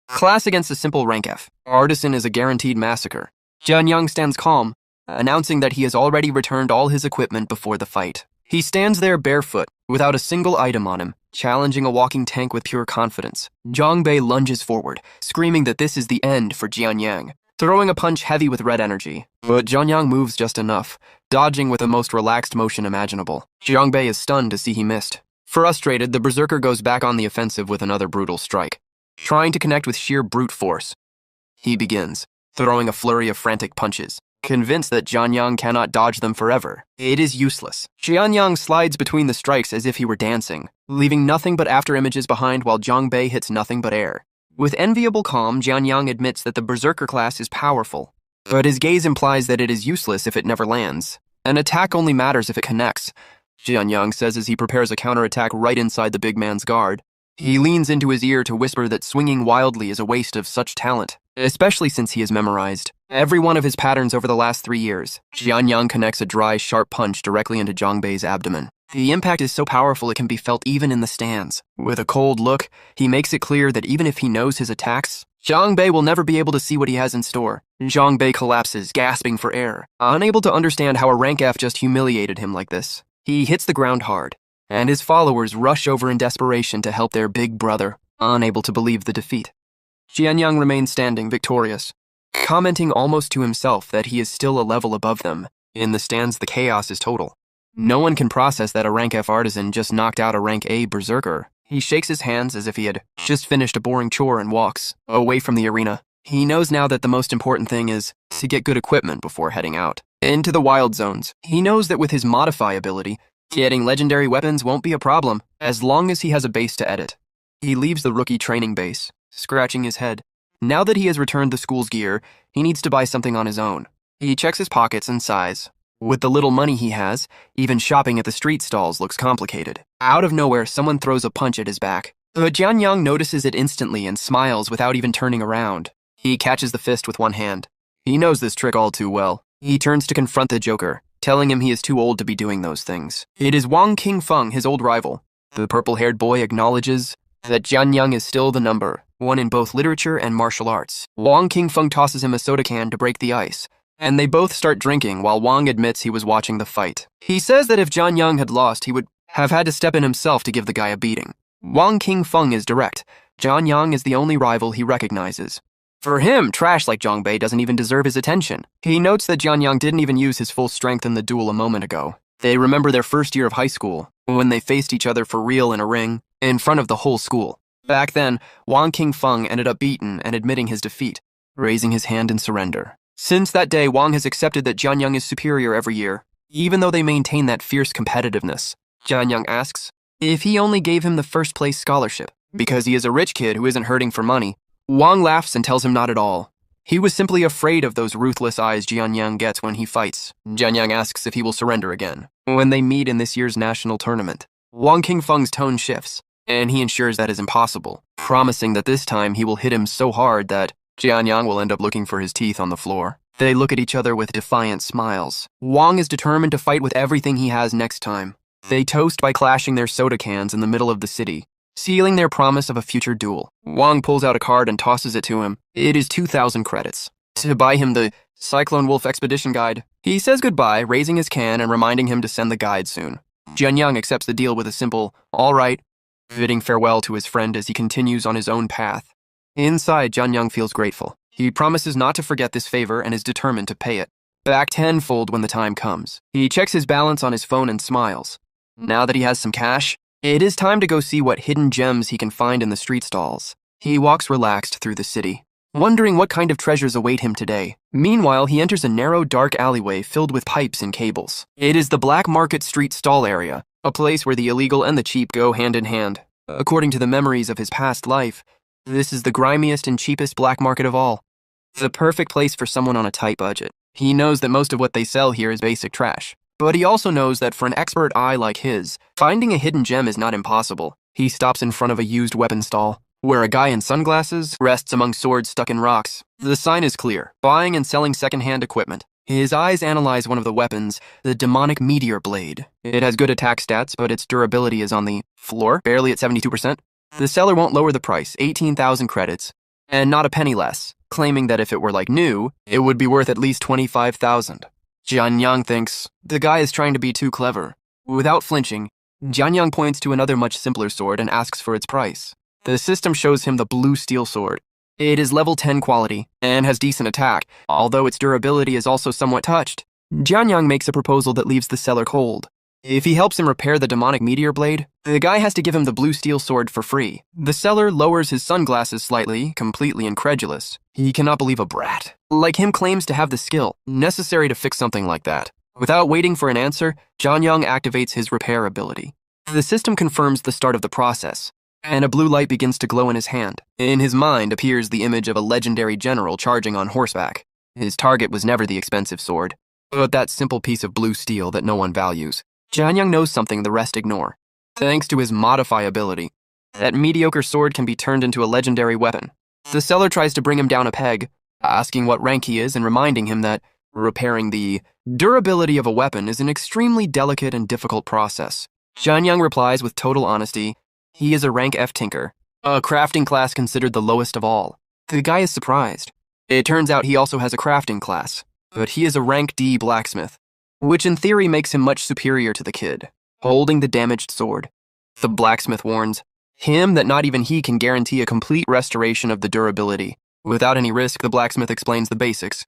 Class against a simple rank F. Artisan is a guaranteed massacre. Jianyang stands calm, announcing that he has already returned all his equipment before the fight. He stands there barefoot, without a single item on him, challenging a walking tank with pure confidence. Zhang Bei lunges forward, screaming that this is the end for Jianyang, throwing a punch heavy with red energy. But Jianyang moves just enough, dodging with the most relaxed motion imaginable. Zhang Bei is stunned to see he missed. Frustrated, the berserker goes back on the offensive with another brutal strike. Trying to connect with sheer brute force, he begins, throwing a flurry of frantic punches, convinced that Jianyang cannot dodge them forever. It is useless. Jianyang slides between the strikes as if he were dancing, leaving nothing but after images behind while Zhang Bei hits nothing but air. With enviable calm, Jianyang admits that the berserker class is powerful, but his gaze implies that it is useless if it never lands. An attack only matters if it connects, Jianyang says as he prepares a counterattack right inside the big man's guard. He leans into his ear to whisper that swinging wildly is a waste of such talent, especially since he has memorized every one of his patterns over the last 3 years. Jianyang connects a dry, sharp punch directly into Zhang Bei's abdomen. The impact is so powerful it can be felt even in the stands. With a cold look, he makes it clear that even if he knows his attacks, Zhang Bei will never be able to see what he has in store. Zhang Bei collapses, gasping for air, unable to understand how a rank F just humiliated him like this. He hits the ground hard, and his followers rush over in desperation to help their big brother, unable to believe the defeat. Jianyang remains standing, victorious, commenting almost to himself that he is still a level above them. In the stands, the chaos is total. No one can process that a rank F artisan just knocked out a rank A berserker. He shakes his hands as if he had just finished a boring chore and walks away from the arena. He knows now that the most important thing is to get good equipment before heading out into the wild zones. He knows that with his modify ability, getting legendary weapons won't be a problem, as long as he has a base to edit. He leaves the rookie training base, scratching his head. Now that he has returned the school's gear, he needs to buy something on his own. He checks his pockets and sighs. With the little money he has, even shopping at the street stalls looks complicated. Out of nowhere, someone throws a punch at his back. But Jianyang notices it instantly and smiles without even turning around. He catches the fist with one hand. He knows this trick all too well. He turns to confront the Joker, telling him he is too old to be doing those things. It is Wang Qingfeng, his old rival. The purple-haired boy acknowledges that Jianyang is still the number one in both literature and martial arts. Wang Qingfeng tosses him a soda can to break the ice, and they both start drinking while Wang admits he was watching the fight. He says that if Jianyang had lost, he would have had to step in himself to give the guy a beating. Wang Qingfeng is direct. Jianyang is the only rival he recognizes. For him, trash like Zhang Bei doesn't even deserve his attention. He notes that Jianyang didn't even use his full strength in the duel a moment ago. They remember their first year of high school, when they faced each other for real in a ring, in front of the whole school. Back then, Wang Qingfeng ended up beaten and admitting his defeat, raising his hand in surrender. Since that day, Wang has accepted that Jianyang is superior every year, even though they maintain that fierce competitiveness. Jianyang asks if he only gave him the first-place scholarship because he is a rich kid who isn't hurting for money. Wang laughs and tells him not at all. He was simply afraid of those ruthless eyes Jianyang gets when he fights. Jianyang asks if he will surrender again when they meet in this year's national tournament. Wang Qingfeng's tone shifts, and he ensures that is impossible, promising that this time he will hit him so hard that Jianyang will end up looking for his teeth on the floor. They look at each other with defiant smiles. Wang is determined to fight with everything he has next time. They toast by clashing their soda cans in the middle of the city, sealing their promise of a future duel. Wang pulls out a card and tosses it to him. It is 2,000 credits to buy him the Cyclone Wolf Expedition Guide. He says goodbye, raising his can and reminding him to send the guide soon. Jianyang accepts the deal with a simple, all right, bidding farewell to his friend as he continues on his own path. Inside, Jianyang feels grateful. He promises not to forget this favor and is determined to pay it. back tenfold when the time comes. He checks his balance on his phone and smiles. Now that he has some cash, it is time to go see what hidden gems he can find in the street stalls. He walks relaxed through the city, wondering what kind of treasures await him today. Meanwhile, he enters a narrow, dark alleyway filled with pipes and cables. It is the Black Market Street stall area, a place where the illegal and the cheap go hand in hand. According to the memories of his past life, this is the grimiest and cheapest black market of all. The perfect place for someone on a tight budget. He knows that most of what they sell here is basic trash, but he also knows that for an expert eye like his, finding a hidden gem is not impossible. He stops in front of a used weapon stall, where a guy in sunglasses rests among swords stuck in rocks. The sign is clear: buying and selling secondhand equipment. His eyes analyze one of the weapons, the demonic meteor blade. It has good attack stats, but its durability is on the floor, barely at 72%. The seller won't lower the price, 18,000 credits, and not a penny less, claiming that if it were like new, it would be worth at least 25,000. Jianyang thinks the guy is trying to be too clever. Without flinching, Jianyang points to another much simpler sword and asks for its price. The system shows him the blue steel sword. It is level 10 quality and has decent attack, although its durability is also somewhat touched. Jianyang makes a proposal that leaves the seller cold. If he helps him repair the demonic meteor blade, the guy has to give him the blue steel sword for free. The seller lowers his sunglasses slightly, completely incredulous. He cannot believe a brat like him claims to have the skill necessary to fix something like that. Without waiting for an answer, Jianyang activates his repair ability. The system confirms the start of the process, and a blue light begins to glow in his hand. In his mind appears the image of a legendary general charging on horseback. His target was never the expensive sword, but that simple piece of blue steel that no one values. Jianyang knows something the rest ignore. Thanks to his modify ability, that mediocre sword can be turned into a legendary weapon. The seller tries to bring him down a peg, asking what rank he is and reminding him that repairing the durability of a weapon is an extremely delicate and difficult process. Jianyang replies with total honesty, he is a rank F tinker, a crafting class considered the lowest of all. The guy is surprised. It turns out he also has a crafting class, but he is a rank D blacksmith, which in theory makes him much superior to the kid, holding the damaged sword. The blacksmith warns him that not even he can guarantee a complete restoration of the durability. Without any risk, the blacksmith explains the basics.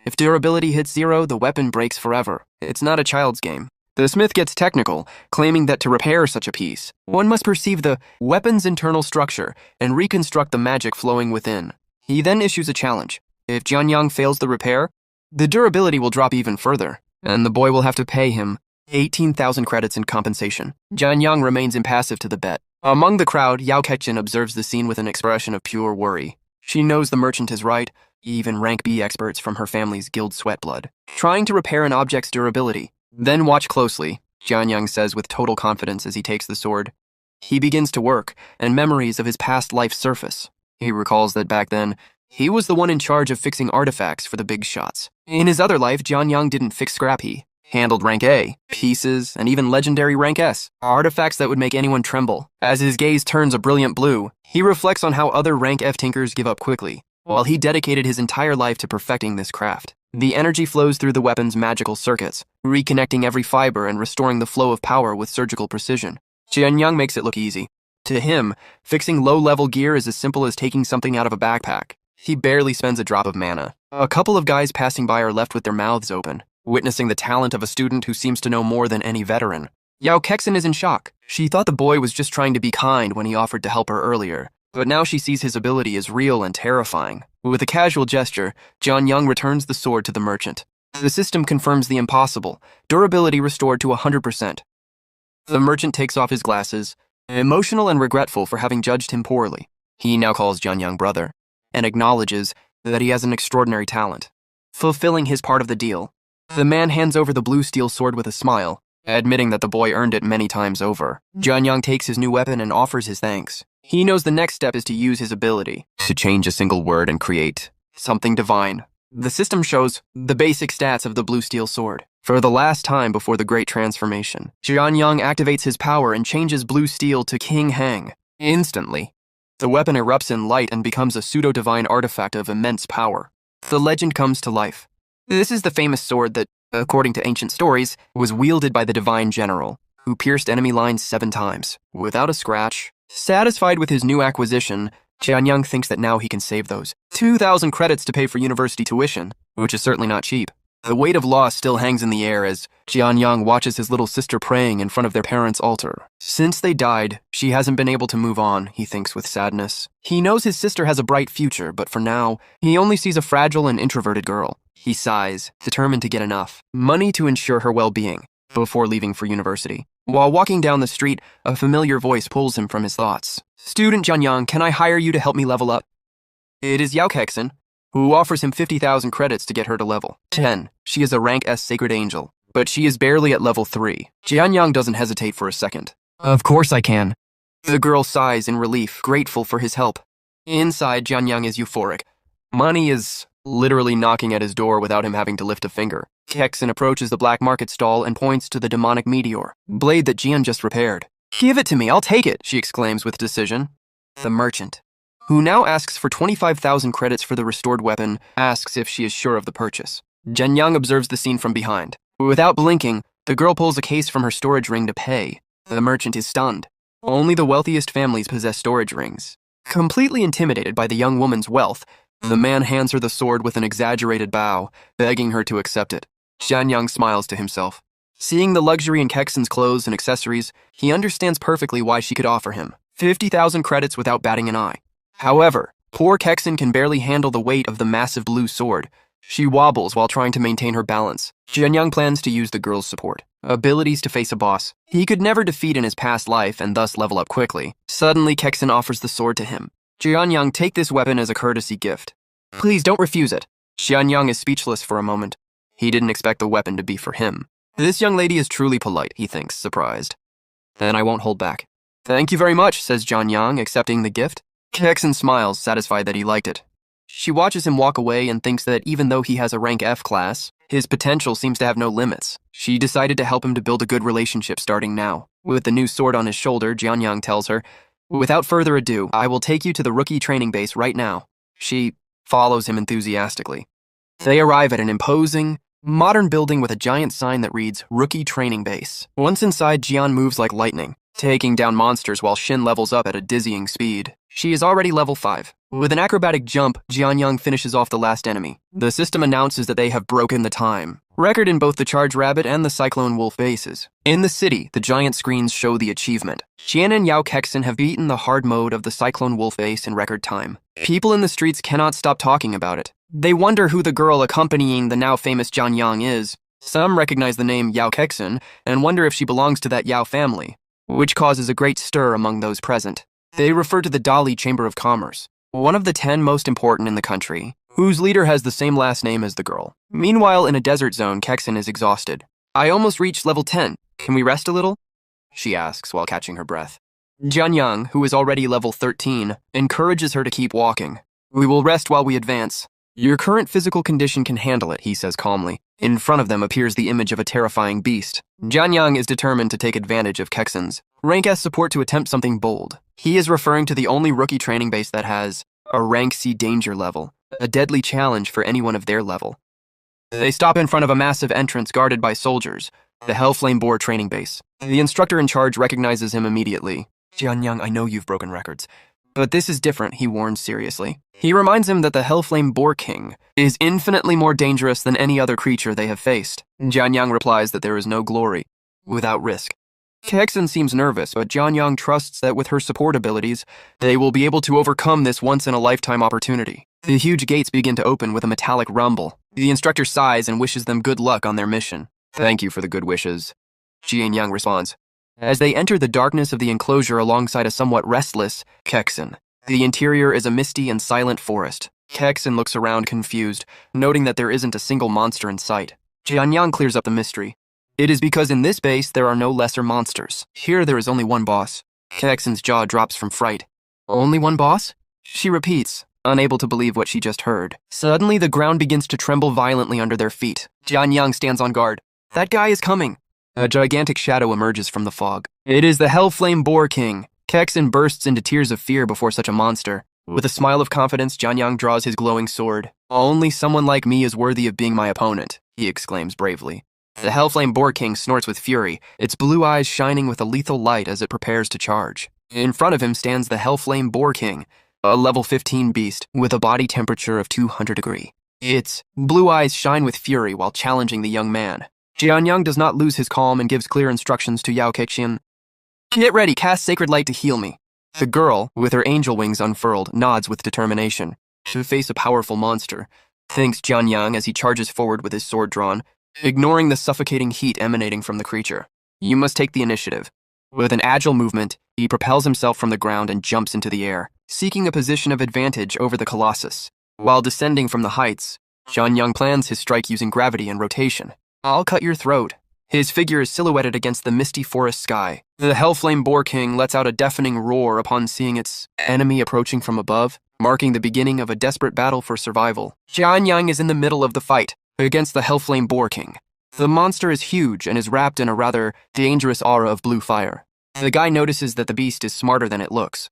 If durability hits 0, the weapon breaks forever. It's not a child's game. The smith gets technical, claiming that to repair such a piece, one must perceive the weapon's internal structure and reconstruct the magic flowing within. He then issues a challenge. If Jianyang fails the repair, the durability will drop even further, and the boy will have to pay him 18,000 credits in compensation. Jianyang remains impassive to the bet. Among the crowd, Yao Kechin observes the scene with an expression of pure worry. She knows the merchant is right, even rank B experts from her family's guild sweat blood, trying to repair an object's durability. Then watch closely, Jianyang says with total confidence as he takes the sword. He begins to work, and memories of his past life surface. He recalls that back then, he was the one in charge of fixing artifacts for the big shots. In his other life, Jianyang didn't fix scrap, he handled rank A, pieces, and even legendary rank S, artifacts that would make anyone tremble. As his gaze turns a brilliant blue, he reflects on how other rank F tinkers give up quickly, while he dedicated his entire life to perfecting this craft. The energy flows through the weapon's magical circuits, reconnecting every fiber and restoring the flow of power with surgical precision. Jianyang makes it look easy. To him, fixing low-level gear is as simple as taking something out of a backpack. He barely spends a drop of mana. A couple of guys passing by are left with their mouths open, witnessing the talent of a student who seems to know more than any veteran. Yao Kechin is in shock. She thought the boy was just trying to be kind when he offered to help her earlier, but now she sees his ability as real and terrifying. With a casual gesture, Jianyang returns the sword to the merchant. The system confirms the impossible, durability restored to 100%. The merchant takes off his glasses, emotional and regretful for having judged him poorly. He now calls Jianyang brother, and acknowledges that he has an extraordinary talent. Fulfilling his part of the deal, the man hands over the blue steel sword with a smile, admitting that the boy earned it many times over. Jianyang takes his new weapon and offers his thanks. He knows the next step is to use his ability to change a single word and create something divine. The system shows the basic stats of the blue steel sword. For the last time before the great transformation, Jianyang activates his power and changes blue steel to King Hang. Instantly, the weapon erupts in light and becomes a pseudo-divine artifact of immense power. The legend comes to life. This is the famous sword that, according to ancient stories, was wielded by the divine general, who pierced enemy lines 7 times, without a scratch. Satisfied with his new acquisition, Jianyang thinks that now he can save those 2,000 credits to pay for university tuition, which is certainly not cheap. The weight of loss still hangs in the air as Jianyang watches his little sister praying in front of their parents' altar. Since they died, she hasn't been able to move on, he thinks with sadness. He knows his sister has a bright future, but for now, he only sees a fragile and introverted girl. He sighs, determined to get enough money to ensure her well-being before leaving for university. While walking down the street, a familiar voice pulls him from his thoughts. "Student Jianyang, can I hire you to help me level up?" It is Yao Kexin, who offers him 50,000 credits to get her to level 10. She is a rank S sacred angel, but she is barely at level 3. Jianyang doesn't hesitate for a second. "Of course I can." The girl sighs in relief, grateful for his help. Inside, Jianyang is euphoric. Money is literally knocking at his door without him having to lift a finger. Kexin approaches the black market stall and points to the demonic meteor blade that Jian just repaired. "Give it to me, I'll take it," she exclaims with decision. The merchant, who now asks for 25,000 credits for the restored weapon, asks if she is sure of the purchase. Jianyang observes the scene from behind. Without blinking, the girl pulls a case from her storage ring to pay. The merchant is stunned. Only the wealthiest families possess storage rings. Completely intimidated by the young woman's wealth, the man hands her the sword with an exaggerated bow, begging her to accept it. Jianyang smiles to himself. Seeing the luxury in Kexin's clothes and accessories, he understands perfectly why she could offer him 50,000 credits without batting an eye. However, poor Kexin can barely handle the weight of the massive blue sword. She wobbles while trying to maintain her balance. Jianyang plans to use the girl's support, abilities to face a boss he could never defeat in his past life and thus level up quickly. Suddenly, Kexin offers the sword to him. "Jianyang, take this weapon as a courtesy gift. Please don't refuse it." Jianyang is speechless for a moment. He didn't expect the weapon to be for him. This young lady is truly polite, he thinks, surprised. "Then I won't hold back." "Thank you very much," says Jianyang, accepting the gift. Kexin smiles, satisfied that he liked it. She watches him walk away and thinks that even though he has a rank F class, his potential seems to have no limits. She decided to help him to build a good relationship starting now. With the new sword on his shoulder, Jianyang tells her, "Without further ado, I will take you to the rookie training base right now." She follows him enthusiastically. They arrive at an imposing, modern building with a giant sign that reads Rookie Training Base. Once inside, Jian moves like lightning, taking down monsters while Shin levels up at a dizzying speed. She is already level 5. With an acrobatic jump, Jianyang finishes off the last enemy. The system announces that they have broken the time record in both the Charge Rabbit and the Cyclone Wolf bases. In the city, the giant screens show the achievement. Jian and Yao Kexin have beaten the hard mode of the Cyclone Wolf base in record time. People in the streets cannot stop talking about it. They wonder who the girl accompanying the now famous Jianyang is. Some recognize the name Yao Kexin and wonder if she belongs to that Yao family, which causes a great stir among those present. They refer to the Dali Chamber of Commerce, one of the 10 most important in the country, whose leader has the same last name as the girl. Meanwhile, in a desert zone, Kexin is exhausted. "I almost reached level 10. Can we rest a little?" she asks while catching her breath. Jianyang, who is already level 13, encourages her to keep walking. "We will rest while we advance. Your current physical condition can handle it," he says calmly. In front of them appears the image of a terrifying beast. Jianyang is determined to take advantage of Kexin's rank S support to attempt something bold. He is referring to the only rookie training base that has a rank C danger level, a deadly challenge for anyone of their level. They stop in front of a massive entrance guarded by soldiers, the Hellflame Boar training base. The instructor in charge recognizes him immediately. "Jianyang, I know you've broken records, but this is different," he warns seriously. He reminds him that the Hellflame Boar King is infinitely more dangerous than any other creature they have faced. Jianyang replies that there is no glory without risk. Kexin seems nervous, but Jianyang trusts that with her support abilities, they will be able to overcome this once-in-a-lifetime opportunity. The huge gates begin to open with a metallic rumble. The instructor sighs and wishes them good luck on their mission. "Thank you for the good wishes," Jianyang responds. As they enter the darkness of the enclosure alongside a somewhat restless Kexin, the interior is a misty and silent forest. Kexin looks around confused, noting that there isn't a single monster in sight. Jianyang clears up the mystery. It is because in this base there are no lesser monsters. Here there is only one boss. Kexin's jaw drops from fright. "Only one boss?" she repeats, unable to believe what she just heard. Suddenly the ground begins to tremble violently under their feet. Jianyang stands on guard. "That guy is coming." A gigantic shadow emerges from the fog. It is the Hellflame Boar King. Kexin bursts into tears of fear before such a monster. With a smile of confidence, Jianyang draws his glowing sword. "Only someone like me is worthy of being my opponent," he exclaims bravely. The Hellflame Boar King snorts with fury, its blue eyes shining with a lethal light as it prepares to charge. In front of him stands the Hellflame Boar King, a level 15 beast with a body temperature of 200 degrees. Its blue eyes shine with fury while challenging the young man. Jianyang does not lose his calm and gives clear instructions to Yao Kexin. Get ready, cast Sacred Light to heal me. The girl, with her angel wings unfurled, nods with determination. To face a powerful monster, thinks Jianyang as he charges forward with his sword drawn, ignoring the suffocating heat emanating from the creature. You must take the initiative. With an agile movement, he propels himself from the ground and jumps into the air, seeking a position of advantage over the Colossus. While descending from the heights, Jianyang plans his strike using gravity and rotation. I'll cut your throat. His figure is silhouetted against the misty forest sky. The Hellflame Boar King lets out a deafening roar upon seeing its enemy approaching from above, marking the beginning of a desperate battle for survival. Jianyang is in the middle of the fight against the Hellflame Boar King. The monster is huge and is wrapped in a rather dangerous aura of blue fire. The guy notices that the beast is smarter than it looks.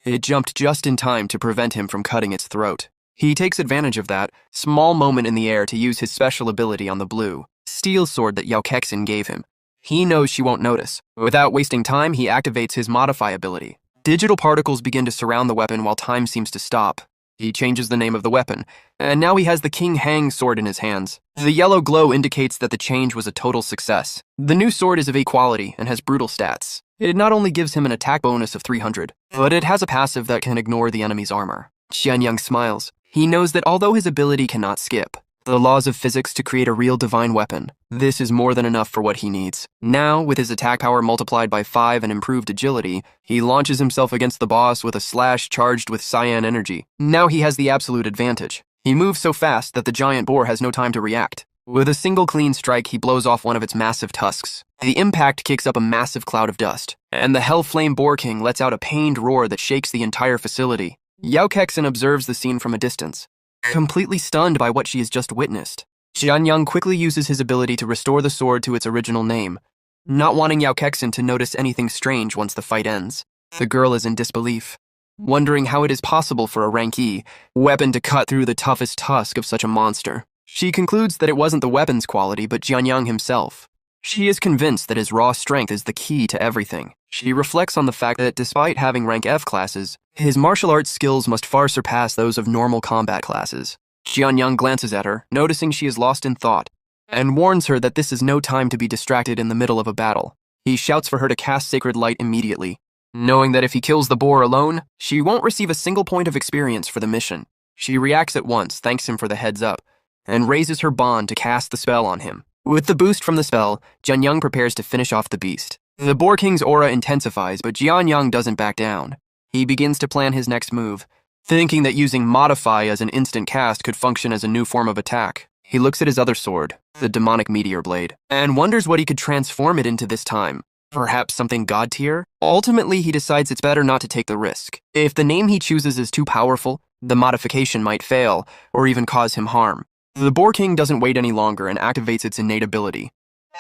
It jumped just in time to prevent him from cutting its throat. He takes advantage of that small moment in the air to use his special ability on the blue steel sword that Yao Kexin gave him. He knows she won't notice. Without wasting time, he activates his Modify ability. Digital particles begin to surround the weapon while time seems to stop. He changes the name of the weapon, and now he has the King Hang sword in his hands. The yellow glow indicates that the change was a total success. The new sword is of A quality and has brutal stats. It not only gives him an attack bonus of 300, but it has a passive that can ignore the enemy's armor. Jianyang smiles. He knows that although his ability cannot skip the laws of physics to create a real divine weapon, this is more than enough for what he needs. Now, with his attack power multiplied by 5 and improved agility, he launches himself against the boss with a slash charged with cyan energy. Now he has the absolute advantage. He moves so fast that the giant boar has no time to react. With a single clean strike, he blows off one of its massive tusks. The impact kicks up a massive cloud of dust, and the Hellflame Boar King lets out a pained roar that shakes the entire facility. Yao Kexin observes the scene from a distance, completely stunned by what she has just witnessed. Jianyang quickly uses his ability to restore the sword to its original name, not wanting Yao Kexin to notice anything strange once the fight ends. The girl is in disbelief, wondering how it is possible for a rank E weapon to cut through the toughest tusk of such a monster. She concludes that it wasn't the weapon's quality, but Jianyang himself. She is convinced that his raw strength is the key to everything. She reflects on the fact that despite having rank F classes, his martial arts skills must far surpass those of normal combat classes. Jianyang glances at her, noticing she is lost in thought, and warns her that this is no time to be distracted in the middle of a battle. He shouts for her to cast Sacred Light immediately, knowing that if he kills the boar alone, she won't receive a single point of experience for the mission. She reacts at once, thanks him for the heads up, and raises her bond to cast the spell on him. With the boost from the spell, Jianyang prepares to finish off the beast. The Boar King's aura intensifies, but Jianyang doesn't back down. He begins to plan his next move, thinking that using Modify as an instant cast could function as a new form of attack. He looks at his other sword, the demonic meteor blade, and wonders what he could transform it into this time. Perhaps something god tier? Ultimately, he decides it's better not to take the risk. If the name he chooses is too powerful, the modification might fail, or even cause him harm. The Boar King doesn't wait any longer and activates its innate ability.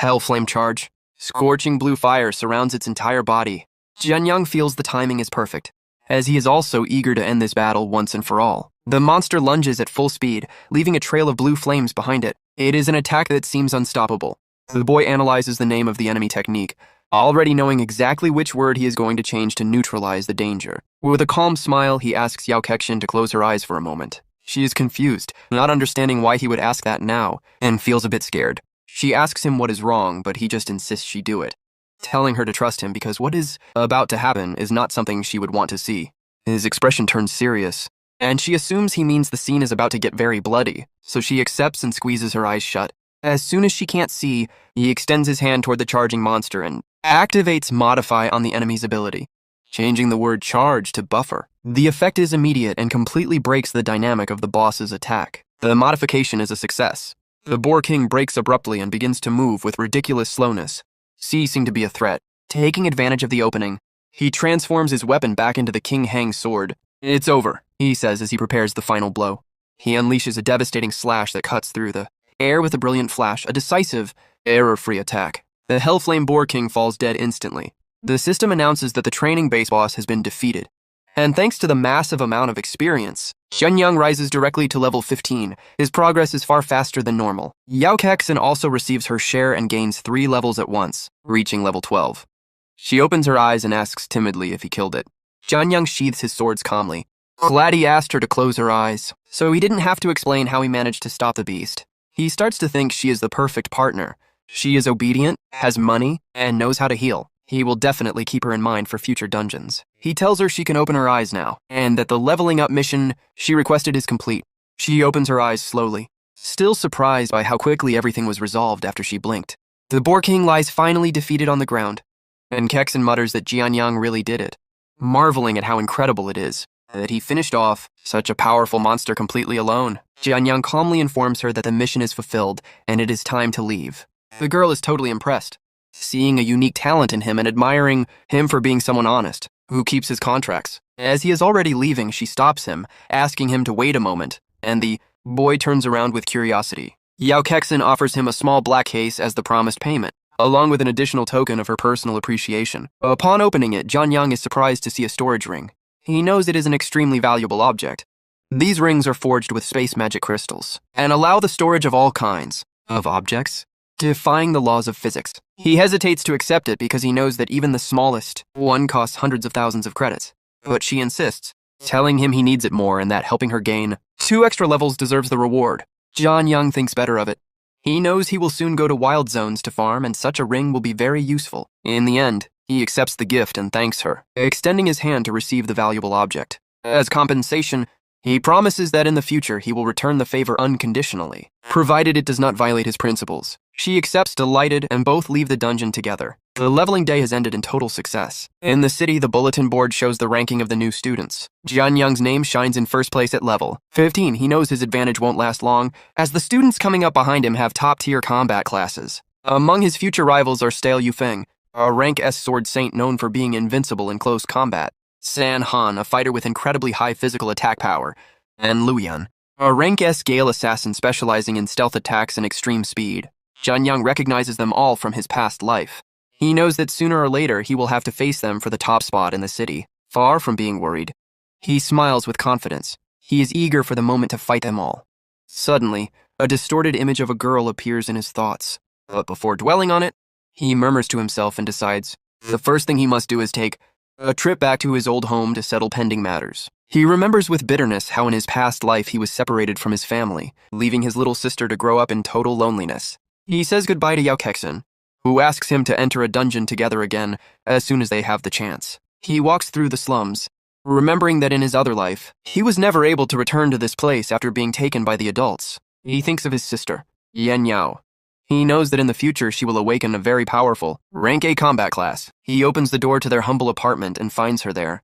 Hellflame Charge. Scorching blue fire surrounds its entire body. Jianyang feels the timing is perfect, as he is also eager to end this battle once and for all. The monster lunges at full speed, leaving a trail of blue flames behind it. It is an attack that seems unstoppable. The boy analyzes the name of the enemy technique, already knowing exactly which word he is going to change to neutralize the danger. With a calm smile, he asks Yao Kexin to close her eyes for a moment. She is confused, not understanding why he would ask that now, and feels a bit scared. She asks him what is wrong, but he just insists she do it, telling her to trust him because what is about to happen is not something she would want to see. His expression turns serious, and she assumes he means the scene is about to get very bloody, so she accepts and squeezes her eyes shut. As soon as she can't see, he extends his hand toward the charging monster and activates Modify on the enemy's ability, changing the word charge to buffer. The effect is immediate and completely breaks the dynamic of the boss's attack. The modification is a success. The Boar King breaks abruptly and begins to move with ridiculous slowness, ceasing to be a threat. Taking advantage of the opening, he transforms his weapon back into the King Hang sword. It's over, he says as he prepares the final blow. He unleashes a devastating slash that cuts through the air with a brilliant flash, a decisive, error-free attack. The Hellflame Boar King falls dead instantly. The system announces that the training base boss has been defeated. And thanks to the massive amount of experience, Jianyang rises directly to level 15. His progress is far faster than normal. Yao Kexin also receives her share and gains 3 levels at once, reaching level 12. She opens her eyes and asks timidly if he killed it. Jianyang sheathes his swords calmly. Glad he asked her to close her eyes, so he didn't have to explain how he managed to stop the beast. He starts to think she is the perfect partner. She is obedient, has money, and knows how to heal. He will definitely keep her in mind for future dungeons. He tells her she can open her eyes now, and that the leveling up mission she requested is complete. She opens her eyes slowly, still surprised by how quickly everything was resolved after she blinked. The Boar King lies finally defeated on the ground, and Kexen mutters that Jianyang really did it, marveling at how incredible it is that he finished off such a powerful monster completely alone. Jianyang calmly informs her that the mission is fulfilled and it is time to leave. The girl is totally impressed, seeing a unique talent in him and admiring him for being someone honest, who keeps his contracts. As he is already leaving, she stops him, asking him to wait a moment, and the boy turns around with curiosity. Yao Kexen offers him a small black case as the promised payment, along with an additional token of her personal appreciation. Upon opening it, Jianyang is surprised to see a storage ring. He knows it is an extremely valuable object. These rings are forged with space magic crystals and allow the storage of all kinds of objects, defying the laws of physics. He hesitates to accept it because he knows that even the smallest one costs hundreds of thousands of credits. But she insists, telling him he needs it more and that helping her gain 2 extra levels deserves the reward. Jianyang thinks better of it. He knows he will soon go to wild zones to farm and such a ring will be very useful. In the end, he accepts the gift and thanks her, extending his hand to receive the valuable object. As compensation, he promises that in the future he will return the favor unconditionally, provided it does not violate his principles. She accepts delighted and both leave the dungeon together. The leveling day has ended in total success. In the city, the bulletin board shows the ranking of the new students. Jianyang's name shines in first place at level 15. He knows his advantage won't last long, as the students coming up behind him have top-tier combat classes. Among his future rivals are Stale Yufeng, a rank S sword saint known for being invincible in close combat, San Han, a fighter with incredibly high physical attack power, and Luyan, a rank S Gale assassin specializing in stealth attacks and extreme speed. Jianyang recognizes them all from his past life. He knows that sooner or later he will have to face them for the top spot in the city. Far from being worried, he smiles with confidence. He is eager for the moment to fight them all. Suddenly, a distorted image of a girl appears in his thoughts. But before dwelling on it, he murmurs to himself and decides the first thing he must do is take a trip back to his old home to settle pending matters. He remembers with bitterness how in his past life he was separated from his family, leaving his little sister to grow up in total loneliness. He says goodbye to Yao Kexen, who asks him to enter a dungeon together again as soon as they have the chance. He walks through the slums, remembering that in his other life, he was never able to return to this place after being taken by the adults. He thinks of his sister, Yan Yao. He knows that in the future she will awaken a very powerful, rank A combat class. He opens the door to their humble apartment and finds her there.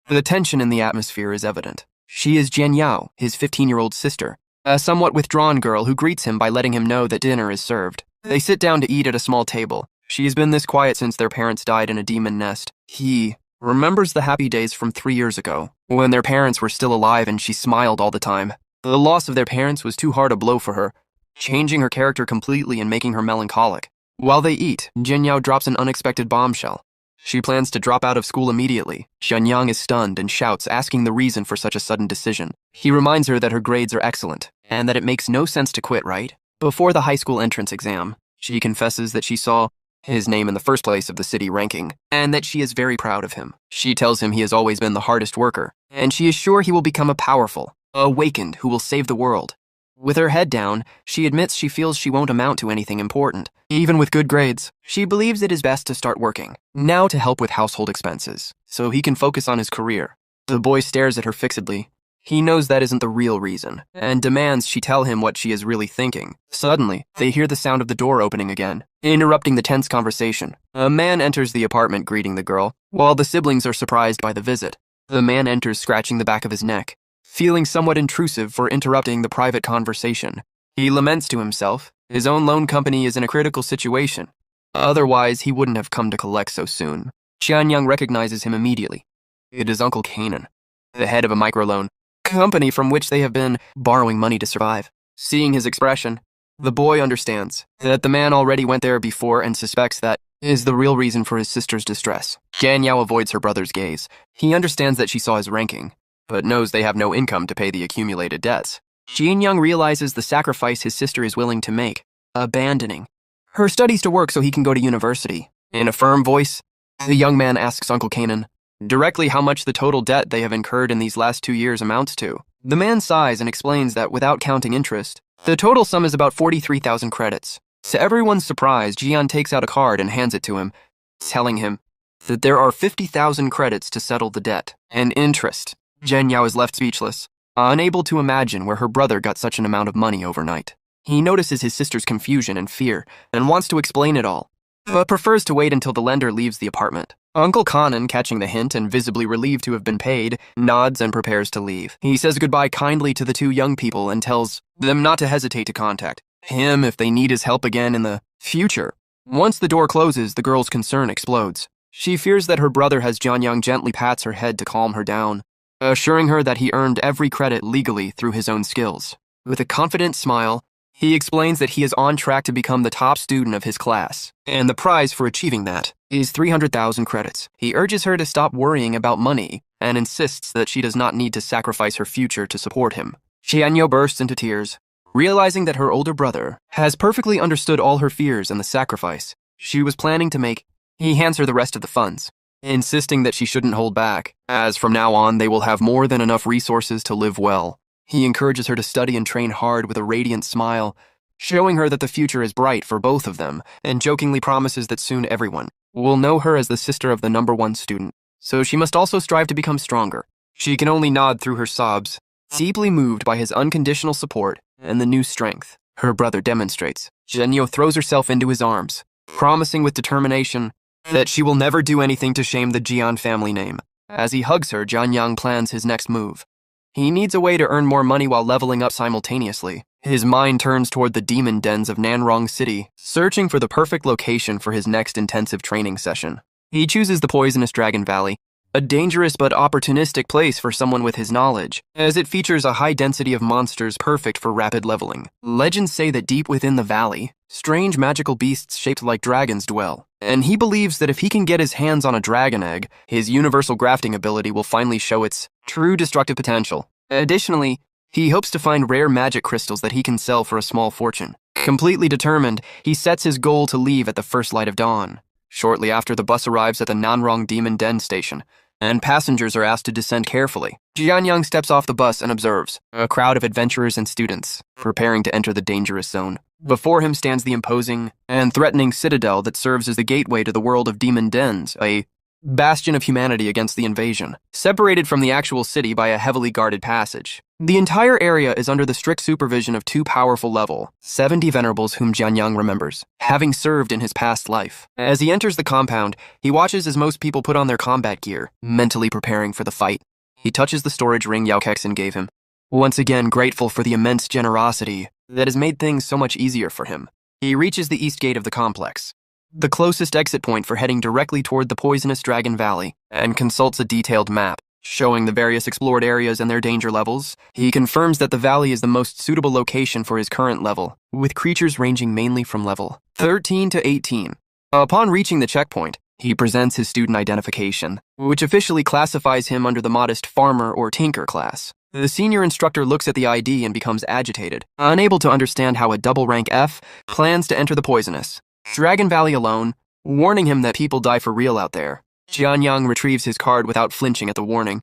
The tension in the atmosphere is evident. She is Jian Yao, his 15-year-old sister, a somewhat withdrawn girl who greets him by letting him know that dinner is served. They sit down to eat at a small table. She has been this quiet since their parents died in a demon nest. He remembers the happy days from 3 years ago, when their parents were still alive and she smiled all the time. The loss of their parents was too hard a blow for her, changing her character completely and making her melancholic. While they eat, Jian Yao drops an unexpected bombshell. She plans to drop out of school immediately. Jianyang is stunned and shouts, asking the reason for such a sudden decision. He reminds her that her grades are excellent, and that it makes no sense to quit, right? Before the high school entrance exam, she confesses that she saw his name in the first place of the city ranking, and that she is very proud of him. She tells him he has always been the hardest worker, and she is sure he will become a powerful, awakened who will save the world. With her head down, she admits she feels she won't amount to anything important. Even with good grades, she believes it is best to start working, now to help with household expenses, so he can focus on his career. The boy stares at her fixedly. He knows that isn't the real reason, and demands she tell him what she is really thinking. Suddenly, they hear the sound of the door opening again, interrupting the tense conversation. A man enters the apartment greeting the girl, while the siblings are surprised by the visit. The man enters scratching the back of his neck, feeling somewhat intrusive for interrupting the private conversation. He laments to himself, his own loan company is in a critical situation. Otherwise, he wouldn't have come to collect so soon. Jianyang recognizes him immediately. It is Uncle Kanan, the head of a microloan company from which they have been borrowing money to survive. Seeing his expression, the boy understands that the man already went there before and suspects that is the real reason for his sister's distress. Jian Yao avoids her brother's gaze. He understands that she saw his ranking, but knows they have no income to pay the accumulated debts. Jianyang realizes the sacrifice his sister is willing to make, abandoning her studies to work so he can go to university. In a firm voice, the young man asks Uncle Kanan, directly how much the total debt they have incurred in these last 2 years amounts to. The man sighs and explains that without counting interest, the total sum is about 43,000 credits. To everyone's surprise, Jian takes out a card and hands it to him, telling him that there are 50,000 credits to settle the debt and interest. Zhen Yao is left speechless, unable to imagine where her brother got such an amount of money overnight. He notices his sister's confusion and fear and wants to explain it all, but prefers to wait until the lender leaves the apartment. Uncle Kanan, catching the hint and visibly relieved to have been paid, nods and prepares to leave. He says goodbye kindly to the two young people and tells them not to hesitate to contact him if they need his help again in the future. Once the door closes, the girl's concern explodes. She fears that her brother has Jianyang gently pats her head to calm her down, assuring her that he earned every credit legally through his own skills. With a confident smile, he explains that he is on track to become the top student of his class, and the prize for achieving that is 300,000 credits. He urges her to stop worrying about money and insists that she does not need to sacrifice her future to support him. Xianyo bursts into tears, realizing that her older brother has perfectly understood all her fears and the sacrifice she was planning to make. He hands her the rest of the funds, insisting that she shouldn't hold back, as from now on they will have more than enough resources to live well. He encourages her to study and train hard with a radiant smile, showing her that the future is bright for both of them, and jokingly promises that soon everyone will know her as the sister of the #1 student, so she must also strive to become stronger. She can only nod through her sobs, deeply moved by his unconditional support and the new strength her brother demonstrates. Zhenyo throws herself into his arms, promising with determination that she will never do anything to shame the Jian family name. As he hugs her, Jianyang plans his next move. He needs a way to earn more money while leveling up simultaneously. His mind turns toward the demon dens of Nanrong City, searching for the perfect location for his next intensive training session. He chooses the poisonous Dragon Valley, a dangerous but opportunistic place for someone with his knowledge, as it features a high density of monsters perfect for rapid leveling. Legends say that deep within the valley, strange magical beasts shaped like dragons dwell, and he believes that if he can get his hands on a dragon egg, his universal grafting ability will finally show its true destructive potential. Additionally, he hopes to find rare magic crystals that he can sell for a small fortune. Completely determined, he sets his goal to leave at the first light of dawn. Shortly after, the bus arrives at the Nanrong Demon Den station, and passengers are asked to descend carefully. Jianyang steps off the bus and observes a crowd of adventurers and students preparing to enter the dangerous zone. Before him stands the imposing and threatening citadel that serves as the gateway to the world of demon dens, a bastion of humanity against the invasion, separated from the actual city by a heavily guarded passage. The entire area is under the strict supervision of two powerful level 70 venerables whom Jianyang remembers, having served in his past life. As he enters the compound, he watches as most people put on their combat gear, mentally preparing for the fight. He touches the storage ring Yao Kexin gave him, once again grateful for the immense generosity that has made things so much easier for him. He reaches the east gate of the complex, the closest exit point for heading directly toward the poisonous Dragon Valley, and consults a detailed map showing the various explored areas and their danger levels. He confirms that the valley is the most suitable location for his current level, with creatures ranging mainly from level 13 to 18. Upon reaching the checkpoint, he presents his student identification, which officially classifies him under the modest farmer or tinker class. The senior instructor looks at the ID and becomes agitated, unable to understand how a double rank F plans to enter the poisonous Dragon Valley alone, warning him that people die for real out there. Jianyang retrieves his card without flinching at the warning,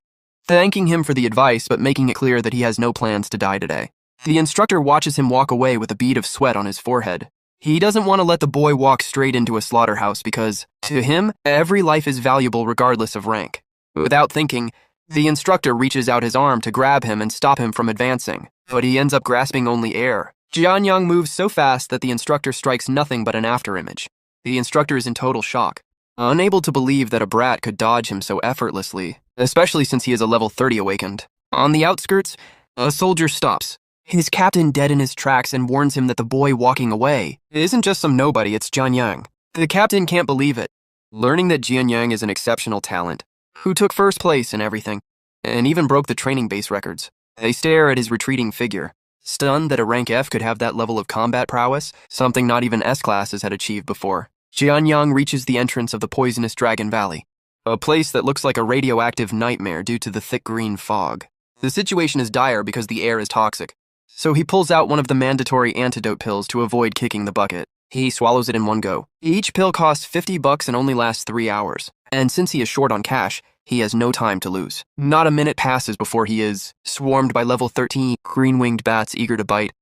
thanking him for the advice but making it clear that he has no plans to die today. The instructor watches him walk away with a bead of sweat on his forehead. He doesn't want to let the boy walk straight into a slaughterhouse because, to him, every life is valuable regardless of rank. Without thinking, the instructor reaches out his arm to grab him and stop him from advancing, but he ends up grasping only air. Jianyang moves so fast that the instructor strikes nothing but an afterimage. The instructor is in total shock, unable to believe that a brat could dodge him so effortlessly, especially since he is a level 30 awakened. On the outskirts, a soldier stops, his captain dead in his tracks, and warns him that the boy walking away isn't just some nobody, it's Jianyang. The captain can't believe it, learning that Jianyang is an exceptional talent, who took first place in everything, and even broke the training base records. They stare at his retreating figure, stunned that a rank F could have that level of combat prowess, something not even S-classes had achieved before. Jianyang reaches the entrance of the poisonous Dragon Valley, a place that looks like a radioactive nightmare due to the thick green fog. The situation is dire because the air is toxic, so he pulls out one of the mandatory antidote pills to avoid kicking the bucket. He swallows it in one go. Each pill costs $50 and only lasts 3 hours, and since he is short on cash, He has no time to lose. Not a minute passes before he is swarmed by level 13 green-winged bats eager to bite.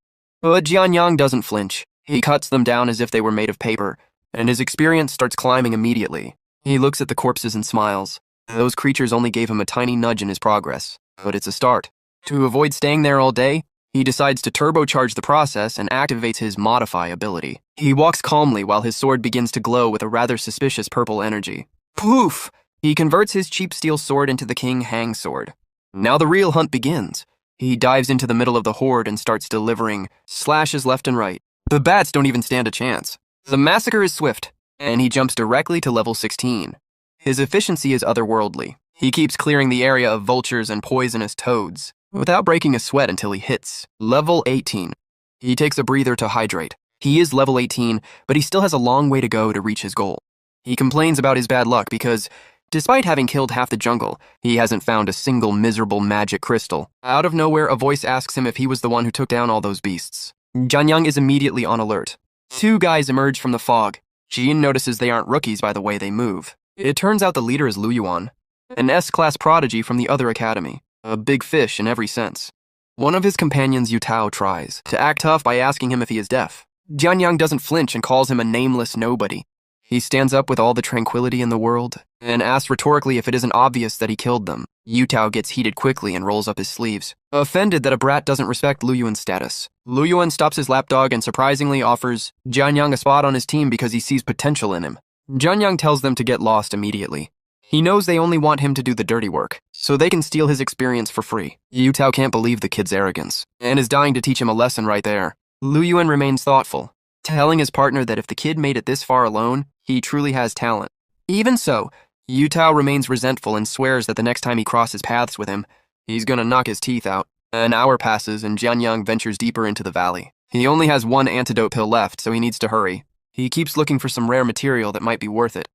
But Jianyang doesn't flinch. He cuts them down as if they were made of paper, and his experience starts climbing immediately. He looks at the corpses and smiles. Those creatures only gave him a tiny nudge in his progress, but it's a start. To avoid staying there all day, he decides to turbocharge the process and activates his Modify ability. He walks calmly while his sword begins to glow with a rather suspicious purple energy. Poof! He converts his cheap steel sword into the King Hang sword. Now the real hunt begins. He dives into the middle of the horde and starts delivering slashes left and right. The bats don't even stand a chance. The massacre is swift, and he jumps directly to level 16. His efficiency is otherworldly. He keeps clearing the area of vultures and poisonous toads, without breaking a sweat until he hits level 18. He takes a breather to hydrate. He is level 18, but he still has a long way to go to reach his goal. He complains about his bad luck because, despite having killed half the jungle, he hasn't found a single miserable magic crystal. Out of nowhere, a voice asks him if he was the one who took down all those beasts. Jianyang is immediately on alert. Two guys emerge from the fog. Jin notices they aren't rookies by the way they move. It turns out the leader is Lu Yuan, an S-class prodigy from the other academy, a big fish in every sense. One of his companions, Yutao, tries to act tough by asking him if he is deaf. Jianyang doesn't flinch and calls him a nameless nobody. He stands up with all the tranquility in the world and asks rhetorically if it isn't obvious that he killed them. Yutao gets heated quickly and rolls up his sleeves, offended that a brat doesn't respect Lu Yuan's status. Lu Yuan stops his lapdog and surprisingly offers Jianyang a spot on his team because he sees potential in him. Jianyang tells them to get lost immediately. He knows they only want him to do the dirty work, so they can steal his experience for free. Yutao can't believe the kid's arrogance, and is dying to teach him a lesson right there. Lu Yuan remains thoughtful, telling his partner that if the kid made it this far alone, he truly has talent. Even so, Yutao remains resentful and swears that the next time he crosses paths with him, he's gonna knock his teeth out. An hour passes and Jianyang ventures deeper into the valley. He only has one antidote pill left, so he needs to hurry. He keeps looking for some rare material that might be worth it.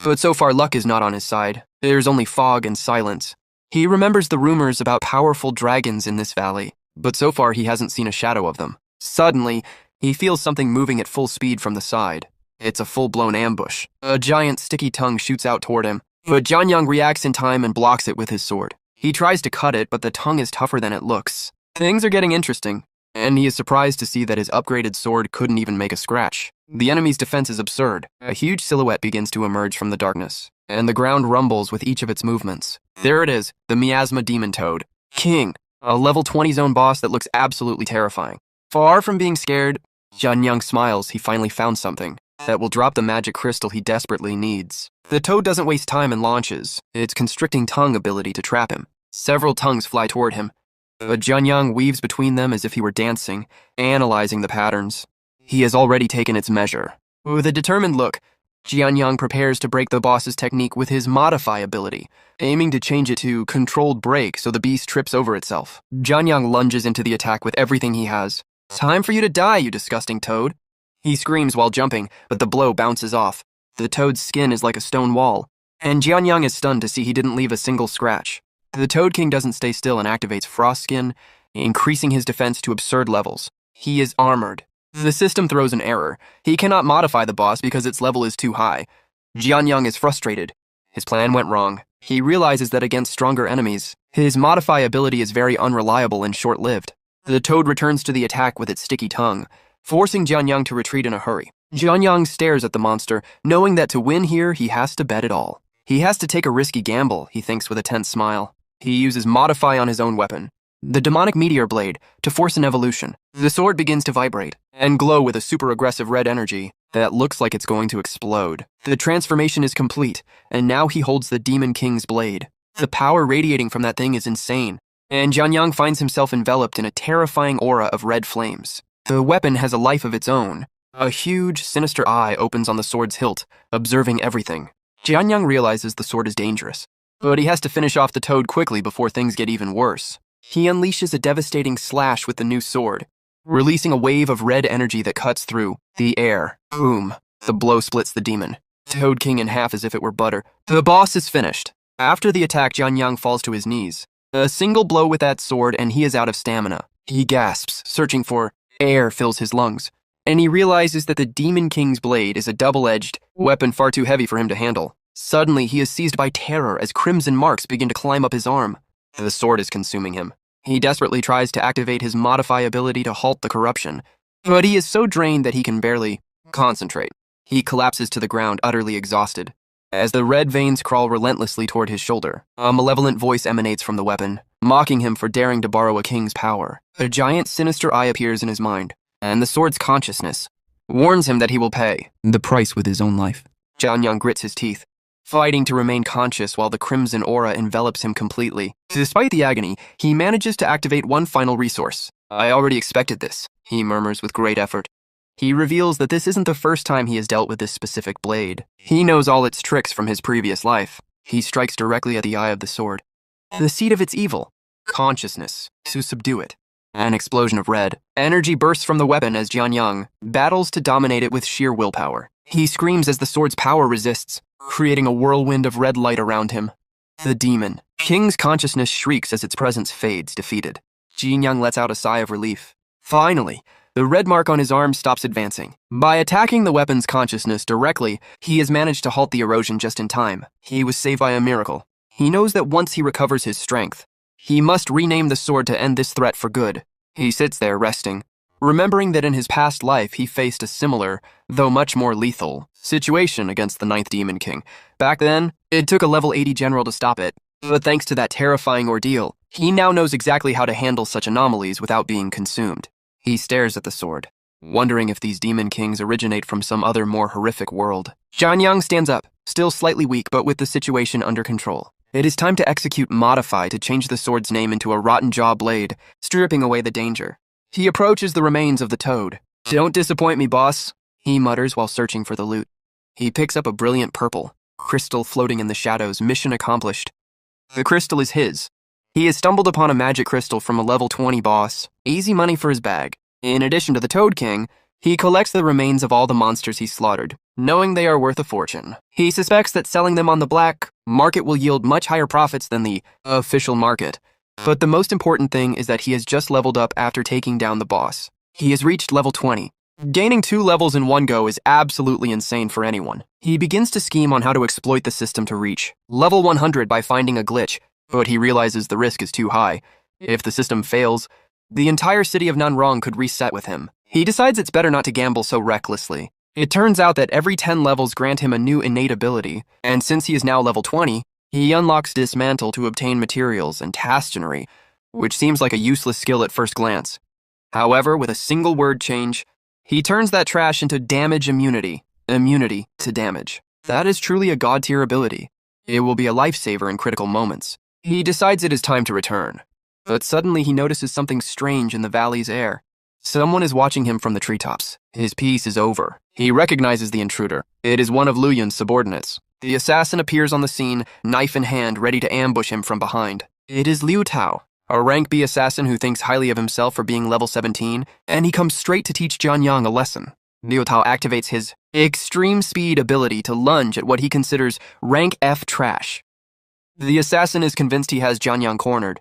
But so far luck is not on his side. There's only fog and silence. He remembers the rumors about powerful dragons in this valley, but so far he hasn't seen a shadow of them. Suddenly, he feels something moving at full speed from the side. It's a full-blown ambush. A giant sticky tongue shoots out toward him, but Jianyang reacts in time and blocks it with his sword. He tries to cut it, but the tongue is tougher than it looks. Things are getting interesting, and he is surprised to see that his upgraded sword couldn't even make a scratch. The enemy's defense is absurd. A huge silhouette begins to emerge from the darkness, and the ground rumbles with each of its movements. There it is, the Miasma Demon Toad. King, a level 20 zone boss that looks absolutely terrifying. Far from being scared, Jianyang smiles. He finally found something that will drop the magic crystal he desperately needs. The toad doesn't waste time and launches its constricting tongue ability to trap him. Several tongues fly toward him, but Jianyang weaves between them as if he were dancing, analyzing the patterns. He has already taken its measure. With a determined look, Jianyang prepares to break the boss's technique with his Modify ability, aiming to change it to Controlled Break so the beast trips over itself. Jianyang lunges into the attack with everything he has. "Time for you to die, you disgusting toad." He screams while jumping, but the blow bounces off. The toad's skin is like a stone wall, and Jianyang is stunned to see he didn't leave a single scratch. The Toad King doesn't stay still and activates Frost Skin, increasing his defense to absurd levels. He is armored. The system throws an error. He cannot modify the boss because its level is too high. Jianyang is frustrated. His plan went wrong. He realizes that against stronger enemies, his Modify ability is very unreliable and short-lived. The toad returns to the attack with its sticky tongue, forcing Jianyang to retreat in a hurry. Jianyang stares at the monster, knowing that to win here, he has to bet it all. He has to take a risky gamble, he thinks with a tense smile. He uses Modify on his own weapon, the demonic meteor blade, to force an evolution. The sword begins to vibrate and glow with a super aggressive red energy that looks like it's going to explode. The transformation is complete, and now he holds the Demon King's blade. The power radiating from that thing is insane, and Jianyang finds himself enveloped in a terrifying aura of red flames. The weapon has a life of its own. A huge, sinister eye opens on the sword's hilt, observing everything. Jianyang realizes the sword is dangerous, but he has to finish off the toad quickly before things get even worse. He unleashes a devastating slash with the new sword, releasing a wave of red energy that cuts through the air. Boom. The blow splits the demon, Toad King in half as if it were butter. The boss is finished. After the attack, Jianyang falls to his knees. A single blow with that sword and he is out of stamina. He gasps, searching for air fills his lungs, and he realizes that the Demon King's blade is a double-edged weapon far too heavy for him to handle. Suddenly, he is seized by terror as crimson marks begin to climb up his arm. The sword is consuming him. He desperately tries to activate his modify ability to halt the corruption, but he is so drained that he can barely concentrate. He collapses to the ground, utterly exhausted. As the red veins crawl relentlessly toward his shoulder, a malevolent voice emanates from the weapon, mocking him for daring to borrow a king's power. A giant, sinister eye appears in his mind, and the sword's consciousness warns him that he will pay the price with his own life. Jianyang grits his teeth, fighting to remain conscious while the crimson aura envelops him completely. Despite the agony, he manages to activate one final resource. I already expected this, he murmurs with great effort. He reveals that this isn't the first time he has dealt with this specific blade. He knows all its tricks from his previous life. He strikes directly at the eye of the sword, the seat of its evil, consciousness, to subdue it. An explosion of red energy bursts from the weapon as Jianyang battles to dominate it with sheer willpower. He screams as the sword's power resists, creating a whirlwind of red light around him. The demon king's consciousness shrieks as its presence fades, defeated. Jianyang lets out a sigh of relief. Finally, the red mark on his arm stops advancing. By attacking the weapon's consciousness directly, he has managed to halt the erosion just in time. He was saved by a miracle. He knows that once he recovers his strength, he must rename the sword to end this threat for good. He sits there resting, remembering that in his past life he faced a similar, though much more lethal, situation against the 9th Demon King. Back then, it took a level 80 general to stop it, but thanks to that terrifying ordeal, he now knows exactly how to handle such anomalies without being consumed. He stares at the sword, wondering if these demon kings originate from some other more horrific world. Jianyang stands up, still slightly weak but with the situation under control. It is time to execute Modify to change the sword's name into a rotten jaw blade, stripping away the danger. He approaches the remains of the toad. "Don't disappoint me, boss," he mutters while searching for the loot. He picks up a brilliant purple crystal floating in the shadows. Mission accomplished. The crystal is his. He has stumbled upon a magic crystal from a level 20 boss. Easy money for his bag. In addition to the Toad King, he collects the remains of all the monsters he slaughtered, knowing they are worth a fortune. He suspects that selling them on the black market will yield much higher profits than the official market. But the most important thing is that he has just leveled up after taking down the boss. He has reached level 20. Gaining 2 levels in one go is absolutely insane for anyone. He begins to scheme on how to exploit the system to reach level 100 by finding a glitch, but he realizes the risk is too high. If the system fails, the entire city of Nanrong could reset with him. He decides it's better not to gamble so recklessly. It turns out that every 10 levels grant him a new innate ability, and since he is now level 20, he unlocks Dismantle to obtain materials and Tastionery, which seems like a useless skill at first glance. However, with a single word change, he turns that trash into Damage Immunity. Immunity to damage. That is truly a god-tier ability. It will be a lifesaver in critical moments. He decides it is time to return. But suddenly he notices something strange in the valley's air. Someone is watching him from the treetops. His piece is over. He recognizes the intruder. It is one of Lu Yun's subordinates. The assassin appears on the scene, knife in hand, ready to ambush him from behind. It is Liu Tao, a rank B assassin who thinks highly of himself for being level 17, and he comes straight to teach Jianyang a lesson. Liu Tao activates his extreme speed ability to lunge at what he considers rank F trash. The assassin is convinced he has Jianyang cornered,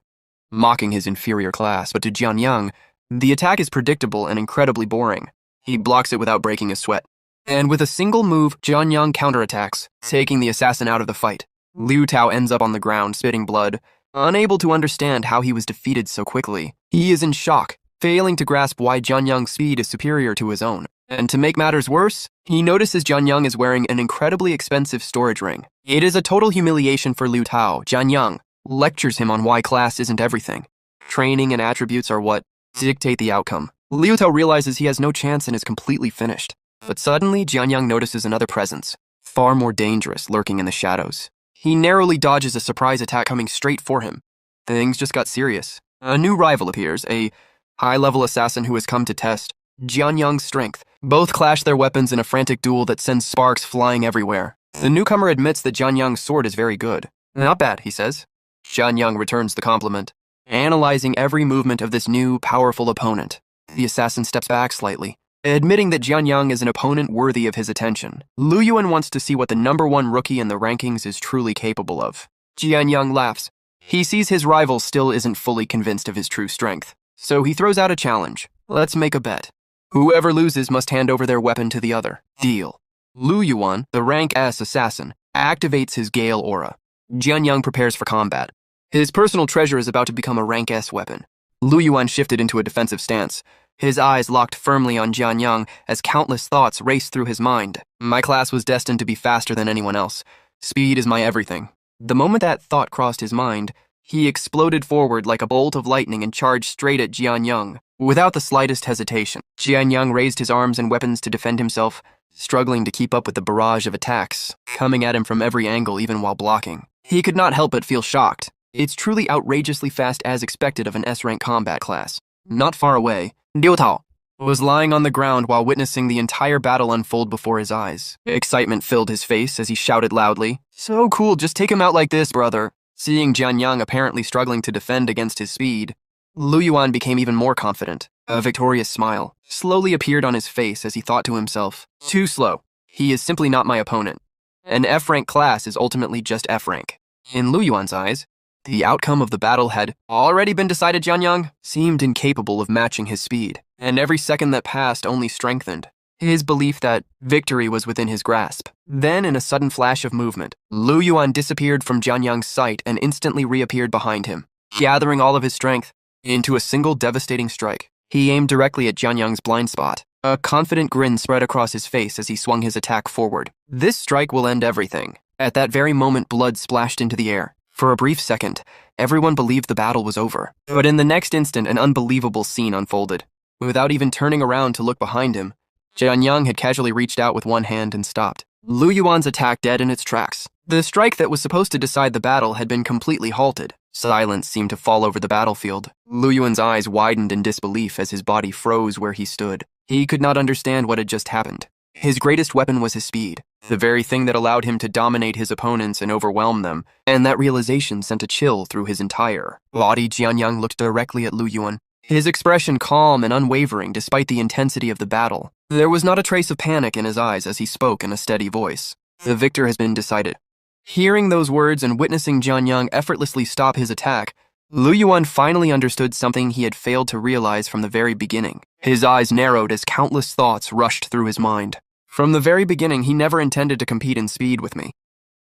mocking his inferior class, but to Jianyang, the attack is predictable and incredibly boring. He blocks it without breaking a sweat. And with a single move, Jianyang counterattacks, taking the assassin out of the fight. Liu Tao ends up on the ground, spitting blood, unable to understand how he was defeated so quickly. He is in shock, failing to grasp why Jianyang's speed is superior to his own. And to make matters worse, he notices Jianyang is wearing an incredibly expensive storage ring. It is a total humiliation for Liu Tao. Jianyang lectures him on why class isn't everything. Training and attributes are what dictate the outcome. Liu Tao realizes he has no chance and is completely finished. But suddenly, Jianyang notices another presence, far more dangerous, lurking in the shadows. He narrowly dodges a surprise attack coming straight for him. Things just got serious. A new rival appears, a high-level assassin who has come to test Jianyang's strength. Both clash their weapons in a frantic duel that sends sparks flying everywhere. The newcomer admits that Jianyang's sword is very good. "Not bad," he says. Jianyang returns the compliment, analyzing every movement of this new, powerful opponent. The assassin steps back slightly, admitting that Jianyang is an opponent worthy of his attention. Lu Yuan wants to see what the #1 rookie in the rankings is truly capable of. Jianyang laughs. He sees his rival still isn't fully convinced of his true strength, so he throws out a challenge. "Let's make a bet. Whoever loses must hand over their weapon to the other. Deal." Lu Yuan, the rank S assassin, activates his Gale aura. Jianyang prepares for combat. His personal treasure is about to become a rank S weapon. Lu Yuan shifted into a defensive stance. His eyes locked firmly on Jianyang as countless thoughts raced through his mind. My class was destined to be faster than anyone else. Speed is my everything. The moment that thought crossed his mind, he exploded forward like a bolt of lightning and charged straight at Jianyang. Without the slightest hesitation, Jianyang raised his arms and weapons to defend himself, struggling to keep up with the barrage of attacks, coming at him from every angle even while blocking. He could not help but feel shocked. It's truly outrageously fast as expected of an S-rank combat class. Not far away, Liu Tao was lying on the ground while witnessing the entire battle unfold before his eyes. Excitement filled his face as he shouted loudly, "So cool, just take him out like this, brother." Seeing Jianyang apparently struggling to defend against his speed, Lu Yuan became even more confident. A victorious smile slowly appeared on his face as he thought to himself, "Too slow. He is simply not my opponent. An F-rank class is ultimately just F-rank." In Lu Yuan's eyes, the outcome of the battle had already been decided. Jianyang seemed incapable of matching his speed, and every second that passed only strengthened his belief that victory was within his grasp. Then, in a sudden flash of movement, Lu Yuan disappeared from Jianyang's sight and instantly reappeared behind him, gathering all of his strength into a single devastating strike. He aimed directly at Jianyang's blind spot. A confident grin spread across his face as he swung his attack forward. This strike will end everything. At that very moment, blood splashed into the air. For a brief second, everyone believed the battle was over. But in the next instant, an unbelievable scene unfolded. Without even turning around to look behind him, Jianyang had casually reached out with one hand and stopped Lu Yuan's attack dead in its tracks. The strike that was supposed to decide the battle had been completely halted. Silence seemed to fall over the battlefield. Lu Yuan's eyes widened in disbelief as his body froze where he stood. He could not understand what had just happened. His greatest weapon was his speed, the very thing that allowed him to dominate his opponents and overwhelm them, and that realization sent a chill through his entire body. Jianyang looked directly at Lu Yuan, his expression calm and unwavering despite the intensity of the battle. There was not a trace of panic in his eyes as he spoke in a steady voice. "The victor has been decided." Hearing those words and witnessing Jianyang effortlessly stop his attack, Lu Yuan finally understood something he had failed to realize from the very beginning. His eyes narrowed as countless thoughts rushed through his mind. From the very beginning, he never intended to compete in speed with me.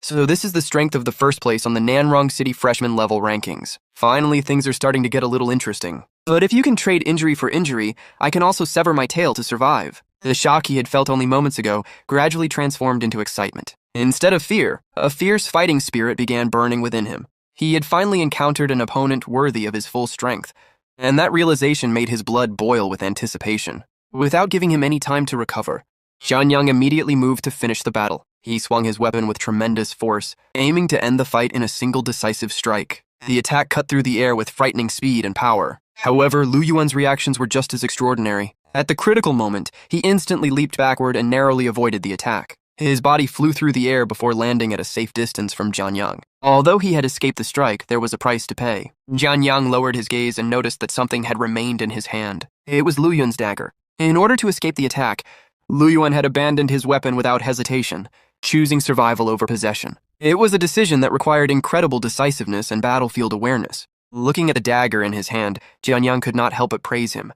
So this is the strength of the first place on the Nanrong City freshman level rankings. Finally, things are starting to get a little interesting. But if you can trade injury for injury, I can also sever my tail to survive. The shock he had felt only moments ago gradually transformed into excitement. Instead of fear, a fierce fighting spirit began burning within him. He had finally encountered an opponent worthy of his full strength, and that realization made his blood boil with anticipation. Without giving him any time to recover, Jianyang immediately moved to finish the battle. He swung his weapon with tremendous force, aiming to end the fight in a single decisive strike. The attack cut through the air with frightening speed and power. However, Lu Yuan's reactions were just as extraordinary. At the critical moment, he instantly leaped backward and narrowly avoided the attack. His body flew through the air before landing at a safe distance from Jianyang. Although he had escaped the strike, there was a price to pay. Jianyang lowered his gaze and noticed that something had remained in his hand. It was Lu Yuan's dagger. In order to escape the attack, Lu Yuan had abandoned his weapon without hesitation, choosing survival over possession. It was a decision that required incredible decisiveness and battlefield awareness. Looking at the dagger in his hand, Jianyang could not help but praise him.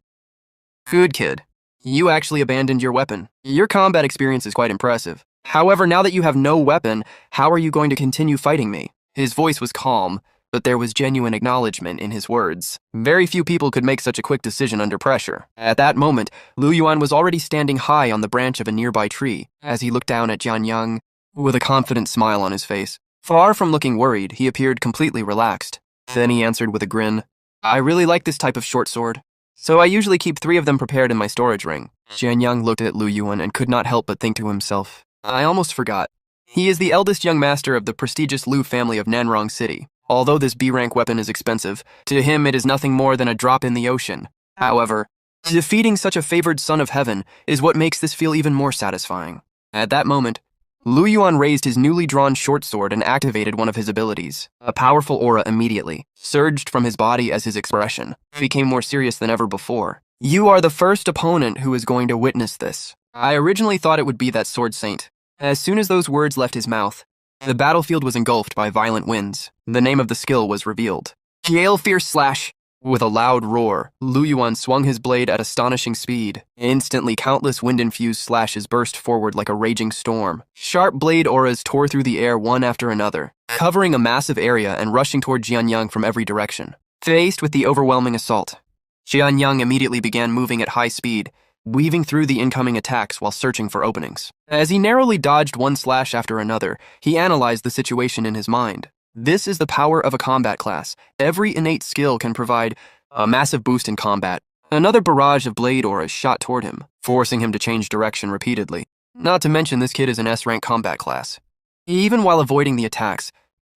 "Good kid. You actually abandoned your weapon. Your combat experience is quite impressive. However, now that you have no weapon, how are you going to continue fighting me?" His voice was calm, but there was genuine acknowledgement in his words. Very few people could make such a quick decision under pressure. At that moment, Lu Yuan was already standing high on the branch of a nearby tree as he looked down at Jianyang with a confident smile on his face. Far from looking worried, he appeared completely relaxed. Then he answered with a grin, "I really like this type of short sword, so I usually keep 3 of them prepared in my storage ring." Jianyang looked at Lu Yuan and could not help but think to himself, "I almost forgot. He is the eldest young master of the prestigious Lu family of Nanrong City. Although this B-rank weapon is expensive, to him it is nothing more than a drop in the ocean. However, defeating such a favored son of heaven is what makes this feel even more satisfying." At that moment, Lu Yuan raised his newly drawn short sword and activated one of his abilities. A powerful aura immediately surged from his body as his expression became more serious than ever before. "You are the first opponent who is going to witness this. I originally thought it would be that sword saint." As soon as those words left his mouth, the battlefield was engulfed by violent winds. The name of the skill was revealed. Gale Fierce Slash. With a loud roar, Lu Yuan swung his blade at astonishing speed. Instantly, countless wind-infused slashes burst forward like a raging storm. Sharp blade auras tore through the air one after another, covering a massive area and rushing toward Jianyang from every direction. Faced with the overwhelming assault, Jianyang immediately began moving at high speed, weaving through the incoming attacks while searching for openings. As he narrowly dodged one slash after another, he analyzed the situation in his mind. This is the power of a combat class. Every innate skill can provide a massive boost in combat. Another barrage of blade auras shot toward him, forcing him to change direction repeatedly. Not to mention this kid is an S-rank combat class. Even while avoiding the attacks,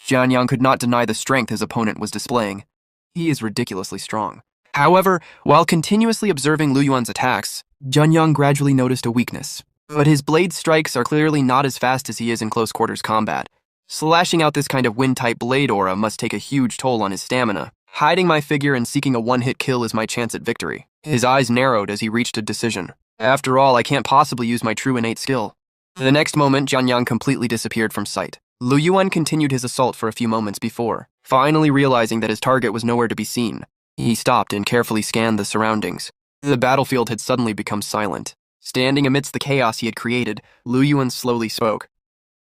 Jianyang could not deny the strength his opponent was displaying. He is ridiculously strong. However, while continuously observing Lu Yuan's attacks, Jianyang gradually noticed a weakness. But his blade strikes are clearly not as fast as he is in close quarters combat. Slashing out this kind of wind-type blade aura must take a huge toll on his stamina. Hiding my figure and seeking a one-hit kill is my chance at victory. His eyes narrowed as he reached a decision. After all, I can't possibly use my true innate skill. The next moment, Jianyang completely disappeared from sight. Lu Yuan continued his assault for a few moments before, finally realizing that his target was nowhere to be seen. He stopped and carefully scanned the surroundings. The battlefield had suddenly become silent. Standing amidst the chaos he had created, Lu Yuan slowly spoke.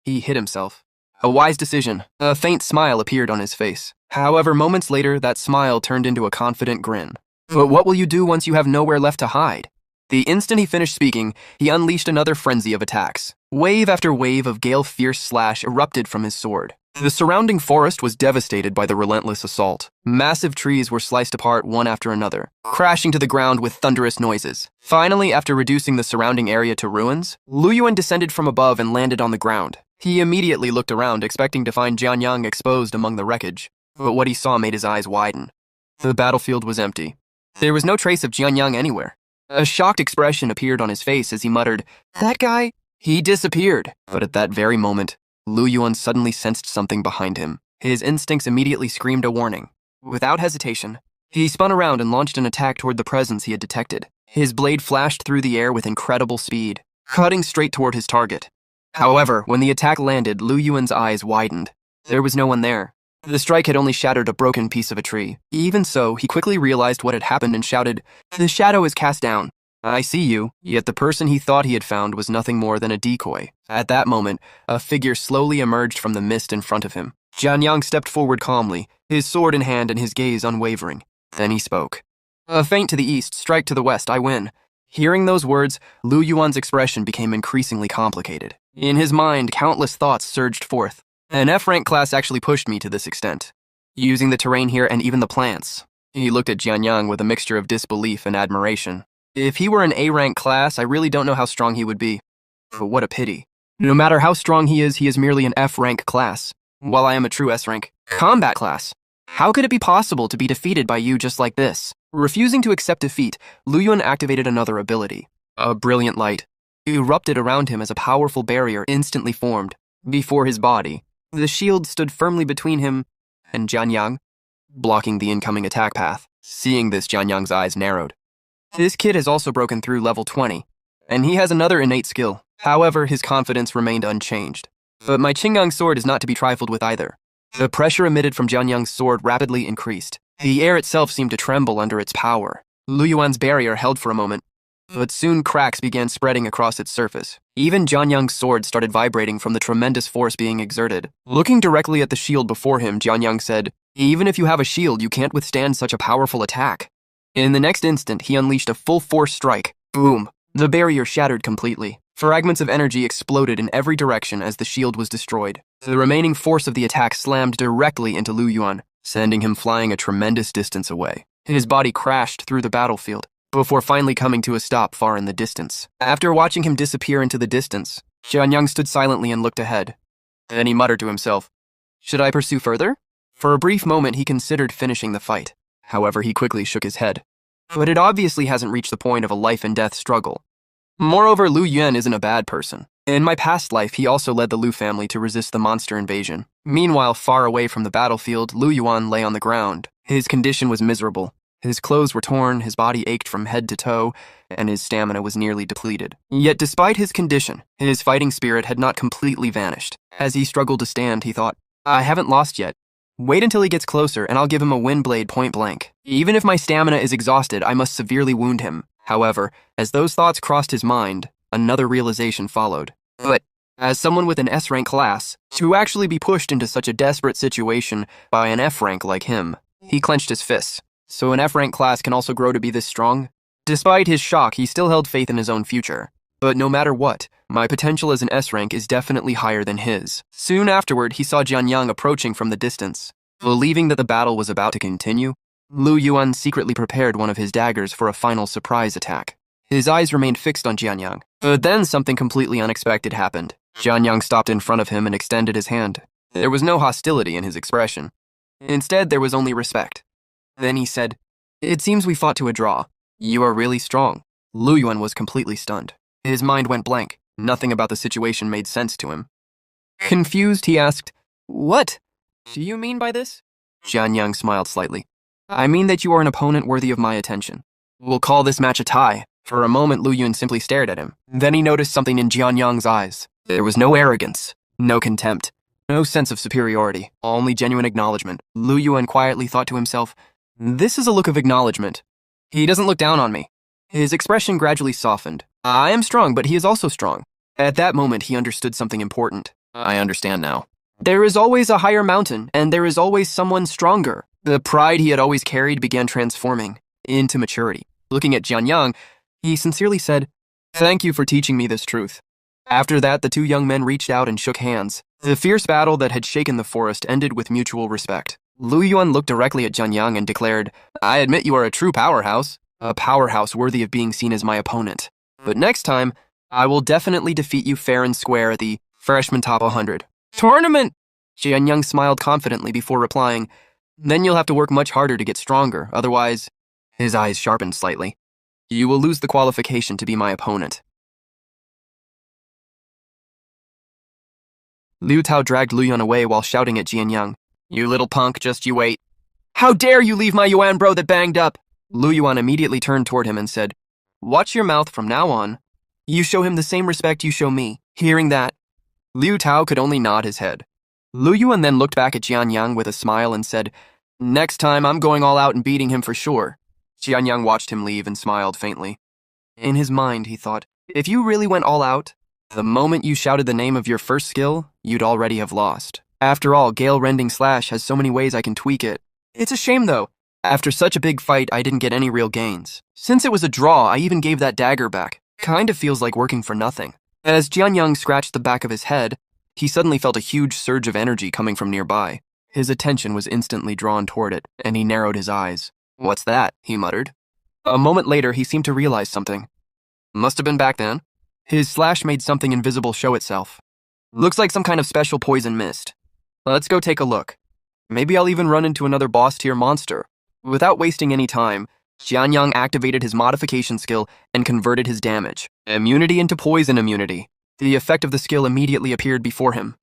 He hit himself. A wise decision. A faint smile appeared on his face. However, moments later, that smile turned into a confident grin. But what will you do once you have nowhere left to hide? The instant he finished speaking, he unleashed another frenzy of attacks. Wave after wave of gale-fierce slash erupted from his sword. The surrounding forest was devastated by the relentless assault. Massive trees were sliced apart one after another, crashing to the ground with thunderous noises. Finally, after reducing the surrounding area to ruins, Lu Yuan descended from above and landed on the ground. He immediately looked around, expecting to find Jianyang exposed among the wreckage. But what he saw made his eyes widen. The battlefield was empty. There was no trace of Jianyang anywhere. A shocked expression appeared on his face as he muttered, "That guy? He disappeared." But at that very moment, Lu Yuan suddenly sensed something behind him. His instincts immediately screamed a warning. Without hesitation, he spun around and launched an attack toward the presence he had detected. His blade flashed through the air with incredible speed, cutting straight toward his target. However, when the attack landed, Lu Yuan's eyes widened. There was no one there. The strike had only shattered a broken piece of a tree. Even so, he quickly realized what had happened and shouted, "The shadow is cast down. I see you." Yet the person he thought he had found was nothing more than a decoy. At that moment, a figure slowly emerged from the mist in front of him. Jianyang stepped forward calmly, his sword in hand and his gaze unwavering. Then he spoke. "A feint to the east, strike to the west, I win." Hearing those words, Lu Yuan's expression became increasingly complicated. In his mind, countless thoughts surged forth. An F-rank class actually pushed me to this extent, using the terrain here and even the plants. He looked at Jianyang with a mixture of disbelief and admiration. If he were an A-rank class, I really don't know how strong he would be. But what a pity. No matter how strong he is merely an F-rank class, while I am a true S-rank combat class. How could it be possible to be defeated by you just like this? Refusing to accept defeat, Lu Yuan activated another ability. A brilliant light erupted around him as a powerful barrier instantly formed. Before his body, the shield stood firmly between him and Jianyang, blocking the incoming attack path. Seeing this, Jianyang's eyes narrowed. This kid has also broken through level 20, and he has another innate skill. However, his confidence remained unchanged. But my Qingang sword is not to be trifled with either. The pressure emitted from Jianyang's sword rapidly increased. The air itself seemed to tremble under its power. Lu Yuan's barrier held for a moment, but soon cracks began spreading across its surface. Even Jianyang's sword started vibrating from the tremendous force being exerted. Looking directly at the shield before him, Jianyang said, "Even if you have a shield, you can't withstand such a powerful attack." In the next instant, he unleashed a full-force strike. Boom! The barrier shattered completely. Fragments of energy exploded in every direction as the shield was destroyed. The remaining force of the attack slammed directly into Lu Yuan, sending him flying a tremendous distance away. His body crashed through the battlefield, before finally coming to a stop far in the distance. After watching him disappear into the distance, Jianyang stood silently and looked ahead. Then he muttered to himself, "Should I pursue further?" For a brief moment, he considered finishing the fight. However, he quickly shook his head. But it obviously hasn't reached the point of a life-and-death struggle. Moreover, Lu Yuan isn't a bad person. In my past life, he also led the Lu family to resist the monster invasion. Meanwhile, far away from the battlefield, Lu Yuan lay on the ground. His condition was miserable. His clothes were torn, his body ached from head to toe, and his stamina was nearly depleted. Yet despite his condition, his fighting spirit had not completely vanished. As he struggled to stand, he thought, "I haven't lost yet. Wait until he gets closer and I'll give him a wind blade point blank. Even if my stamina is exhausted, I must severely wound him. However, as those thoughts crossed his mind, another realization followed. But as someone with an S-rank class, to actually be pushed into such a desperate situation by an F-rank like him, he clenched his fists. So an F-rank class can also grow to be this strong? Despite his shock, he still held faith in his own future. But no matter what, my potential as an S-rank is definitely higher than his. Soon afterward, he saw Jianyang approaching from the distance. Believing that the battle was about to continue, Lu Yuan secretly prepared one of his daggers for a final surprise attack. His eyes remained fixed on Jianyang. But then something completely unexpected happened. Jianyang stopped in front of him and extended his hand. There was no hostility in his expression. Instead, there was only respect. Then he said, "It seems we fought to a draw. You are really strong." Lu Yuan was completely stunned. His mind went blank. Nothing about the situation made sense to him. Confused, he asked, "What do you mean by this?" Jianyang smiled slightly. "I mean that you are an opponent worthy of my attention. We'll call this match a tie." For a moment, Lu Yuan simply stared at him. Then he noticed something in Jianyang's eyes. There was no arrogance, no contempt, no sense of superiority, only genuine acknowledgement. Lu Yuan quietly thought to himself, "This is a look of acknowledgement. He doesn't look down on me." His expression gradually softened. "I am strong, but he is also strong." At that moment, he understood something important. "I understand now. There is always a higher mountain, and there is always someone stronger." The pride he had always carried began transforming into maturity. Looking at Jianyang, he sincerely said, "Thank you for teaching me this truth." After that, the two young men reached out and shook hands. The fierce battle that had shaken the forest ended with mutual respect. Lu Yuan looked directly at Jianyang and declared, "I admit you are a true powerhouse, a powerhouse worthy of being seen as my opponent. But next time, I will definitely defeat you fair and square at the Freshman Top 100 tournament." Jianyang smiled confidently before replying, "Then you'll have to work much harder to get stronger, otherwise—" His eyes sharpened slightly. "You will lose the qualification to be my opponent." Liu Tao dragged Lu Yuan away while shouting at Jianyang, "You little punk, just you wait. How dare you leave my Yuan bro that banged up?" Lu Yuan immediately turned toward him and said, "Watch your mouth from now on. You show him the same respect you show me." Hearing that, Liu Tao could only nod his head. Lu Yuan then looked back at Jianyang with a smile and said, "Next time I'm going all out and beating him for sure." Jianyang watched him leave and smiled faintly. In his mind, he thought, if you really went all out, the moment you shouted the name of your first skill, you'd already have lost. After all, Gale Rending Slash has so many ways I can tweak it. It's a shame though. After such a big fight, I didn't get any real gains. Since it was a draw, I even gave that dagger back. Kind of feels like working for nothing. As Jianyang scratched the back of his head, he suddenly felt a huge surge of energy coming from nearby. His attention was instantly drawn toward it, and he narrowed his eyes. "What's that?" he muttered. A moment later, he seemed to realize something. Must have been back then. His slash made something invisible show itself. Looks like some kind of special poison mist. Let's go take a look. Maybe I'll even run into another boss-tier monster. Without wasting any time, Jianyang activated his modification skill and converted his damage. Immunity into poison immunity. The effect of the skill immediately appeared before him.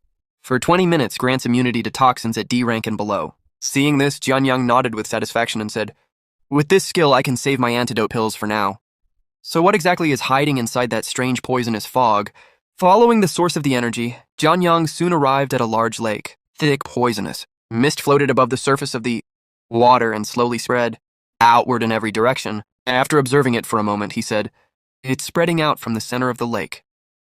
For 20 minutes, grants immunity to toxins at D rank and below. Seeing this, Jianyang nodded with satisfaction and said, "With this skill, I can save my antidote pills for now." So what exactly is hiding inside that strange poisonous fog? Following the source of the energy, Jianyang soon arrived at a large lake. Thick, poisonous. Mist floated above the surface of the water and slowly spread outward in every direction. After observing it for a moment, he said, "It's spreading out from the center of the lake.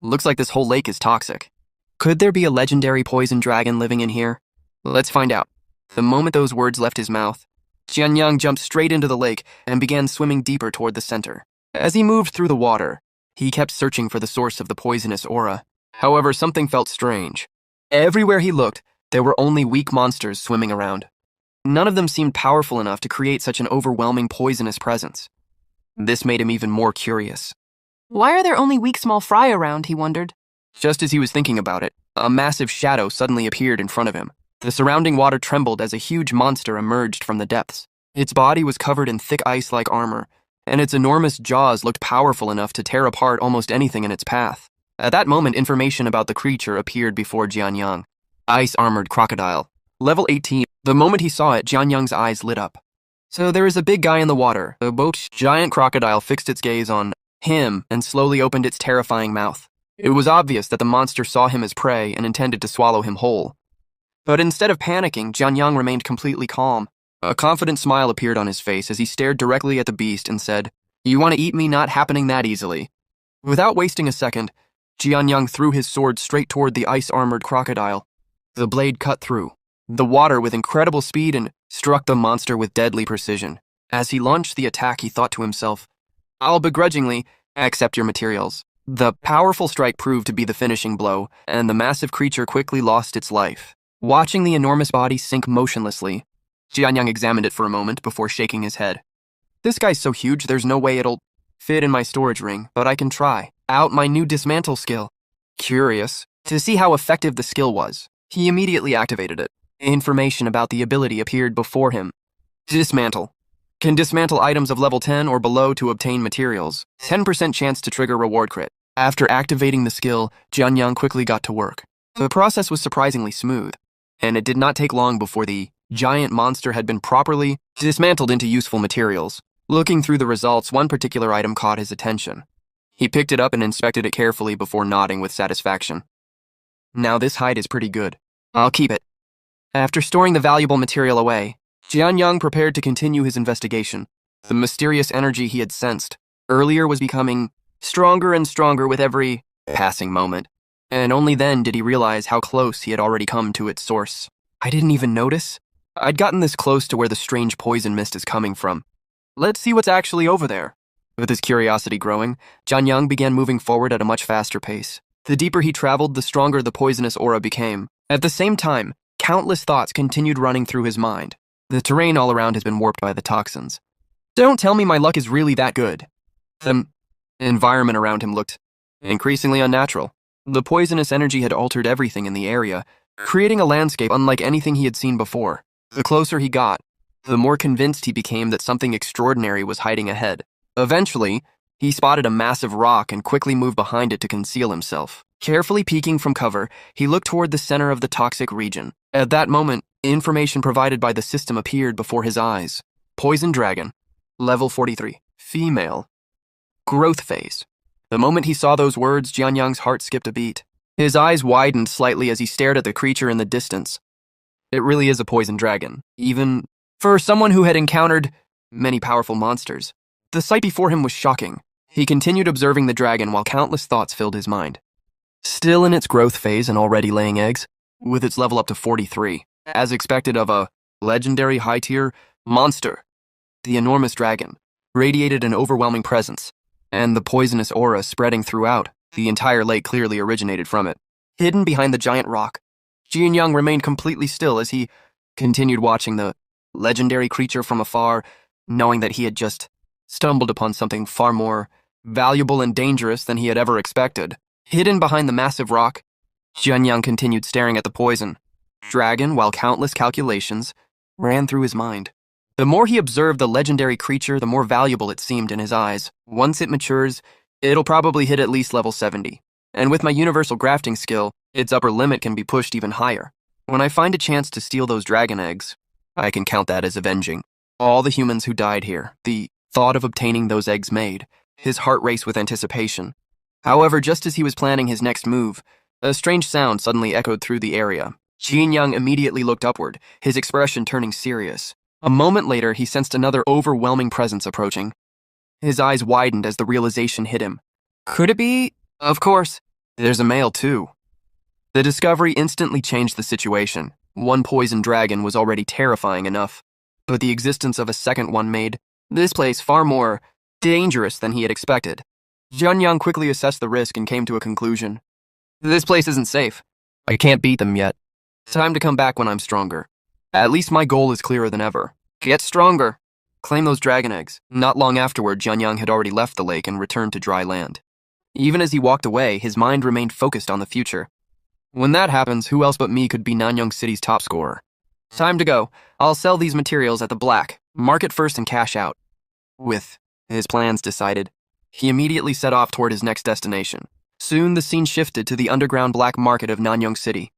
Looks like this whole lake is toxic. Could there be a legendary poison dragon living in here? Let's find out." The moment those words left his mouth, Jianyang jumped straight into the lake and began swimming deeper toward the center. As he moved through the water, he kept searching for the source of the poisonous aura. However, something felt strange. Everywhere he looked, there were only weak monsters swimming around. None of them seemed powerful enough to create such an overwhelming poisonous presence. This made him even more curious. Why are there only weak small fry around, he wondered. Just as he was thinking about it, a massive shadow suddenly appeared in front of him. The surrounding water trembled as a huge monster emerged from the depths. Its body was covered in thick ice-like armor, and its enormous jaws looked powerful enough to tear apart almost anything in its path. At that moment, information about the creature appeared before Jianyang. Ice-armored crocodile. Level 18. The moment he saw it, Jianyang's eyes lit up. So there is a big guy in the water. The boat's giant crocodile fixed its gaze on him and slowly opened its terrifying mouth. It was obvious that the monster saw him as prey and intended to swallow him whole. But instead of panicking, Jianyang remained completely calm. A confident smile appeared on his face as he stared directly at the beast and said, "You want to eat me? Not happening that easily." Without wasting a second, Jianyang threw his sword straight toward the ice-armored crocodile. The blade cut through the water with incredible speed and struck the monster with deadly precision. As he launched the attack, he thought to himself, "I'll begrudgingly accept your materials." The powerful strike proved to be the finishing blow, and the massive creature quickly lost its life. Watching the enormous body sink motionlessly, Jianyang examined it for a moment before shaking his head. "This guy's so huge, there's no way it'll fit in my storage ring, but I can try out my new dismantle skill." Curious to see how effective the skill was, he immediately activated it. Information about the ability appeared before him. Dismantle. Can dismantle items of level 10 or below to obtain materials. 10% chance to trigger reward crit. After activating the skill, Jianyang quickly got to work. The process was surprisingly smooth, and it did not take long before the giant monster had been properly dismantled into useful materials. Looking through the results, one particular item caught his attention. He picked it up and inspected it carefully before nodding with satisfaction. "Now this hide is pretty good. I'll keep it." After storing the valuable material away, Jianyang prepared to continue his investigation. The mysterious energy he had sensed earlier was becoming stronger and stronger with every passing moment, and only then did he realize how close he had already come to its source. "I didn't even notice. I'd gotten this close to where the strange poison mist is coming from. Let's see what's actually over there." With his curiosity growing, Jianyang began moving forward at a much faster pace. The deeper he traveled, the stronger the poisonous aura became. At the same time, countless thoughts continued running through his mind. The terrain all around has been warped by the toxins. Don't tell me my luck is really that good. The environment around him looked increasingly unnatural. The poisonous energy had altered everything in the area, creating a landscape unlike anything he had seen before. The closer he got, the more convinced he became that something extraordinary was hiding ahead. Eventually, he spotted a massive rock and quickly moved behind it to conceal himself. Carefully peeking from cover, he looked toward the center of the toxic region. At that moment, information provided by the system appeared before his eyes. Poison Dragon. Level 43. Female. Growth phase. The moment he saw those words, Jianyang's heart skipped a beat. His eyes widened slightly as he stared at the creature in the distance. It really is a poison dragon, even for someone who had encountered many powerful monsters. The sight before him was shocking. He continued observing the dragon while countless thoughts filled his mind. Still in its growth phase and already laying eggs, with its level up to 43, as expected of a legendary high-tier monster, the enormous dragon radiated an overwhelming presence, and the poisonous aura spreading throughout. The entire lake clearly originated from it. Hidden behind the giant rock, Jianyang remained completely still as he continued watching the legendary creature from afar, knowing that he had just stumbled upon something far more valuable and dangerous than he had ever expected. Hidden behind the massive rock, Jianyang continued staring at the poison dragon while countless calculations ran through his mind. The more he observed the legendary creature, the more valuable it seemed in his eyes. Once it matures, it'll probably hit at least level 70. And with my universal grafting skill, its upper limit can be pushed even higher. When I find a chance to steal those dragon eggs, I can count that as avenging all the humans who died here. The thought of obtaining those eggs made his heart race with anticipation. However, just as he was planning his next move, a strange sound suddenly echoed through the area. Jianyang immediately looked upward, his expression turning serious. A moment later, he sensed another overwhelming presence approaching. His eyes widened as the realization hit him. Could it be? Of course. There's a male, too. The discovery instantly changed the situation. One poison dragon was already terrifying enough, but the existence of a second one made this place far more dangerous than he had expected. Jianyang quickly assessed the risk and came to a conclusion. This place isn't safe. I can't beat them yet. Time to come back when I'm stronger. At least my goal is clearer than ever. Get stronger. Claim those dragon eggs. Not long afterward, Jianyang had already left the lake and returned to dry land. Even as he walked away, his mind remained focused on the future. When that happens, who else but me could be Nanyang City's top scorer? Time to go. I'll sell these materials at the black, market first and cash out. With his plans decided, he immediately set off toward his next destination. Soon the scene shifted to the underground black market of Nanyang City.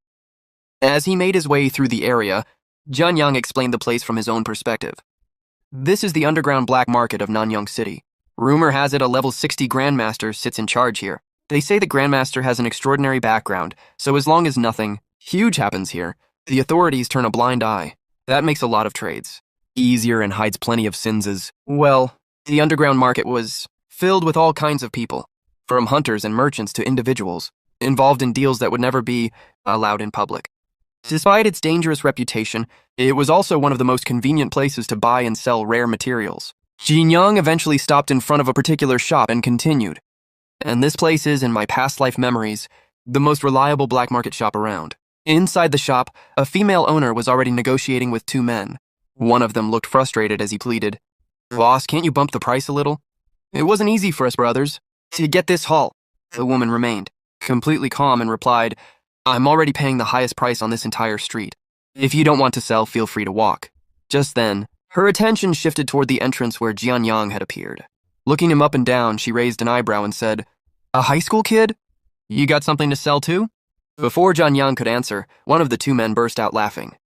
As he made his way through the area, Jianyang explained the place from his own perspective. This is the underground black market of Nanyang City. Rumor has it a level 60 Grandmaster sits in charge here. They say the Grandmaster has an extraordinary background, so as long as nothing huge happens here, The authorities turn a blind eye. That makes a lot of trades easier and hides plenty of sins as, well, the underground market was filled with all kinds of people, from hunters and merchants to individuals, involved in deals that would never be allowed in public. Despite its dangerous reputation, it was also one of the most convenient places to buy and sell rare materials. Jin Young eventually stopped in front of a particular shop and continued. And this place is, in my past life memories, the most reliable black market shop around. Inside the shop, a female owner was already negotiating with two men. One of them looked frustrated as he pleaded, "Boss, can't you bump the price a little? It wasn't easy for us brothers to get this haul." The woman remained completely calm and replied, "I'm already paying the highest price on this entire street. If you don't want to sell, feel free to walk." Just then, her attention shifted toward the entrance where Jian Yang had appeared. Looking him up and down, she raised an eyebrow and said, "A high school kid? You got something to sell too?" Before Jian Yang could answer, one of the two men burst out laughing.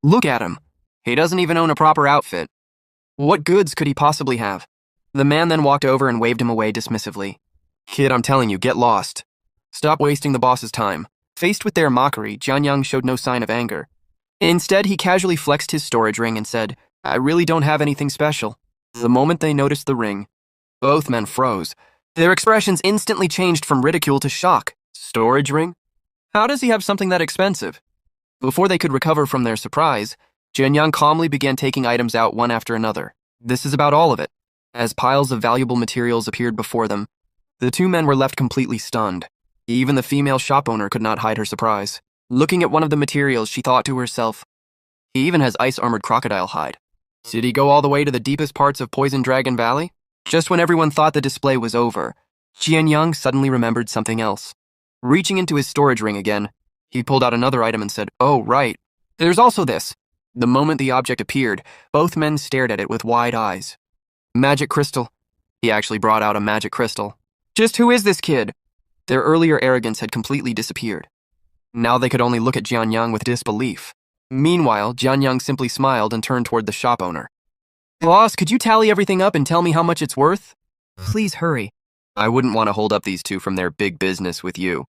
"Look at him. He doesn't even own a proper outfit. What goods could he possibly have?" The man then walked over and waved him away dismissively. "Kid, I'm telling you, get lost. Stop wasting the boss's time." Faced with their mockery, Jian Yang showed no sign of anger. Instead, he casually flexed his storage ring and said, "I really don't have anything special." The moment they noticed the ring, both men froze. Their expressions instantly changed from ridicule to shock. Storage ring? How does he have something that expensive? Before they could recover from their surprise, Jian Yang calmly began taking items out one after another. This is about all of it. As piles of valuable materials appeared before them, the two men were left completely stunned. Even the female shop owner could not hide her surprise. Looking at one of the materials, she thought to herself, "He even has ice-armored crocodile hide. Did he go all the way to the deepest parts of Poison Dragon Valley?" Just when everyone thought the display was over, Jian Yang suddenly remembered something else. Reaching into his storage ring again, he pulled out another item and said, "Oh, right. There's also this." The moment the object appeared, both men stared at it with wide eyes. "Magic crystal." He actually brought out a magic crystal. Just who is this kid? Their earlier arrogance had completely disappeared. Now they could only look at Jian Yang with disbelief. Meanwhile, Jian Yang simply smiled and turned toward the shop owner. "Boss, could you tally everything up and tell me how much it's worth?" Please hurry. "I wouldn't want to hold up these two from their big business with you."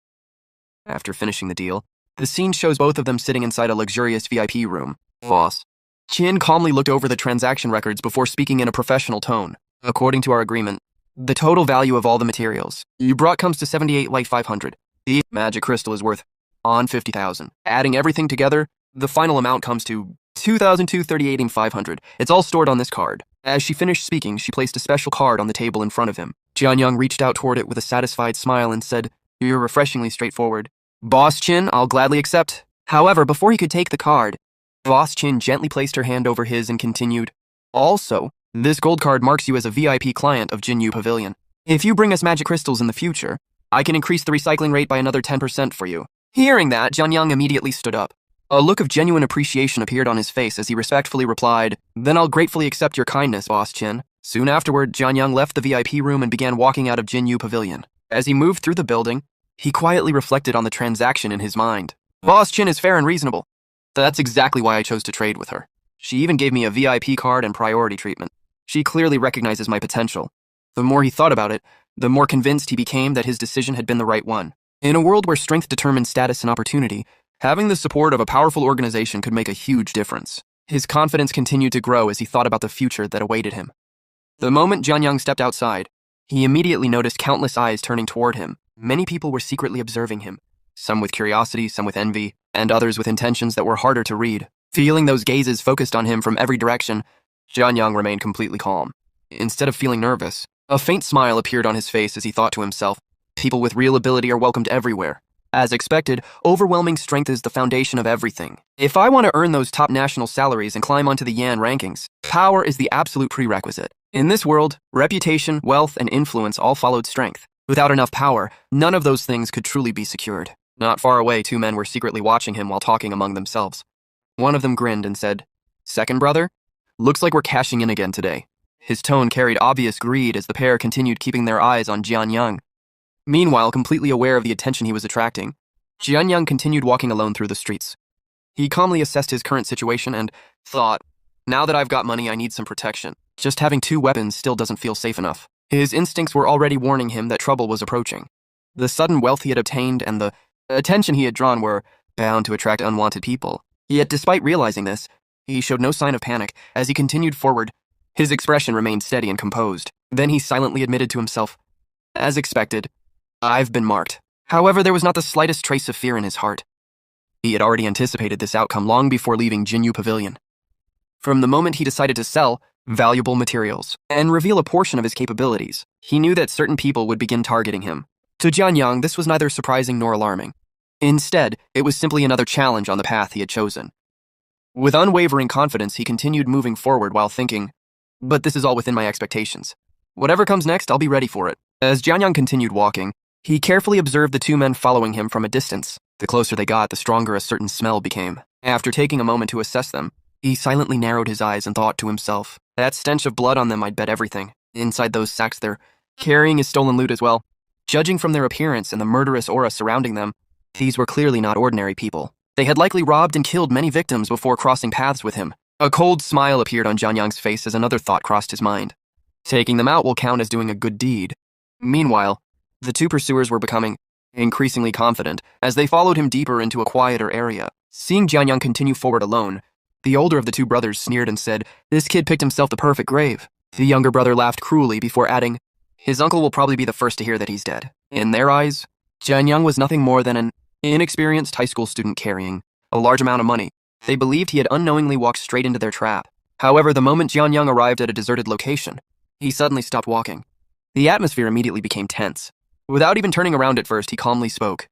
After finishing the deal, the scene shows both of them sitting inside a luxurious VIP room. "Boss." Qin calmly looked over the transaction records before speaking in a professional tone. "According to our agreement, the total value of all the materials you brought comes to 78,500. The magic crystal is worth on 50,000. Adding everything together, the final amount comes to 2,238,500. It's all stored on this card." As she finished speaking, she placed a special card on the table in front of him. Jian Yang reached out toward it with a satisfied smile and said, "You're refreshingly straightforward." "Boss Qin, I'll gladly accept." However, before he could take the card, Boss Qin gently placed her hand over his and continued, "Also, this gold card marks you as a VIP client of Jinyu Pavilion. If you bring us magic crystals in the future, I can increase the recycling rate by another 10% for you." Hearing that, Jian Yang immediately stood up. A look of genuine appreciation appeared on his face as he respectfully replied, "Then I'll gratefully accept your kindness, Boss Qin." Soon afterward, Jian Yang left the VIP room and began walking out of Jinyu Pavilion. As he moved through the building, he quietly reflected on the transaction in his mind. Boss Qin is fair and reasonable. That's exactly why I chose to trade with her. She even gave me a VIP card and priority treatment. She clearly recognizes my potential. The more he thought about it, the more convinced he became that his decision had been the right one. In a world where strength determines status and opportunity, having the support of a powerful organization could make a huge difference. His confidence continued to grow as he thought about the future that awaited him. The moment Jian Yang stepped outside, he immediately noticed countless eyes turning toward him. Many people were secretly observing him, some with curiosity, some with envy, and others with intentions that were harder to read. Feeling those gazes focused on him from every direction, Jian Yang remained completely calm. Instead of feeling nervous, a faint smile appeared on his face as he thought to himself, "People with real ability are welcomed everywhere." As expected, overwhelming strength is the foundation of everything. If I want to earn those top national salaries and climb onto the Yan rankings, power is the absolute prerequisite. In this world, reputation, wealth, and influence all followed strength. Without enough power, none of those things could truly be secured. Not far away, two men were secretly watching him while talking among themselves. One of them grinned and said, "Second brother? Looks like we're cashing in again today." His tone carried obvious greed as the pair continued keeping their eyes on Jian Yang. Meanwhile, completely aware of the attention he was attracting, Jian Yang continued walking alone through the streets. He calmly assessed his current situation and thought, "Now that I've got money, I need some protection. Just having two weapons still doesn't feel safe enough." His instincts were already warning him that trouble was approaching. The sudden wealth he had obtained and the attention he had drawn were bound to attract unwanted people. Yet despite realizing this, he showed no sign of panic as he continued forward. His expression remained steady and composed. Then he silently admitted to himself, "As expected, I've been marked." However, there was not the slightest trace of fear in his heart. He had already anticipated this outcome long before leaving Jinyu Pavilion. From the moment he decided to sell valuable materials and reveal a portion of his capabilities, he knew that certain people would begin targeting him. To Jianyang, this was neither surprising nor alarming. Instead, it was simply another challenge on the path he had chosen. With unwavering confidence, he continued moving forward while thinking, "But this is all within my expectations. Whatever comes next, I'll be ready for it." As Jianyang continued walking, he carefully observed the two men following him from a distance. The closer they got, the stronger a certain smell became. After taking a moment to assess them, he silently narrowed his eyes and thought to himself, "That stench of blood on them, I'd bet everything. Inside those sacks they're carrying is stolen loot as well." Judging from their appearance and the murderous aura surrounding them, these were clearly not ordinary people. They had likely robbed and killed many victims before crossing paths with him. A cold smile appeared on Jianyang's face as another thought crossed his mind. Taking them out will count as doing a good deed. Meanwhile, the two pursuers were becoming increasingly confident as they followed him deeper into a quieter area. Seeing Jianyang continue forward alone, the older of the two brothers sneered and said, "This kid picked himself the perfect grave." The younger brother laughed cruelly before adding, "His uncle will probably be the first to hear that he's dead." In their eyes, Jianyang was nothing more than an inexperienced high school student carrying a large amount of money. They believed he had unknowingly walked straight into their trap. However, the moment Jianyang arrived at a deserted location, he suddenly stopped walking. The atmosphere immediately became tense. Without even turning around at first, he calmly spoke.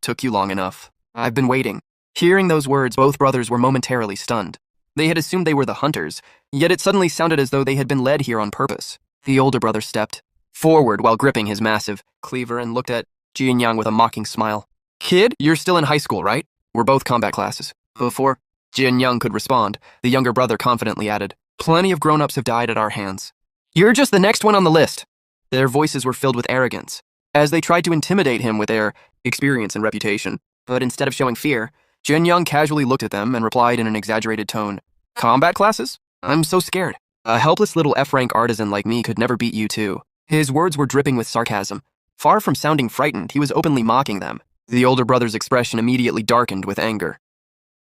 "Took you long enough. I've been waiting." Hearing those words, both brothers were momentarily stunned. They had assumed they were the hunters, yet it suddenly sounded as though they had been led here on purpose. The older brother stepped forward while gripping his massive cleaver and looked at Jianyang with a mocking smile. "Kid, you're still in high school, right? We're both combat classes." Before Jianyang could respond, the younger brother confidently added, "Plenty of grown-ups have died at our hands. You're just the next one on the list." Their voices were filled with arrogance, as they tried to intimidate him with their experience and reputation. But instead of showing fear, Jianyang casually looked at them and replied in an exaggerated tone, "Combat classes? I'm so scared. A helpless little F-rank artisan like me could never beat you two." His words were dripping with sarcasm. Far from sounding frightened, he was openly mocking them. The older brother's expression immediately darkened with anger.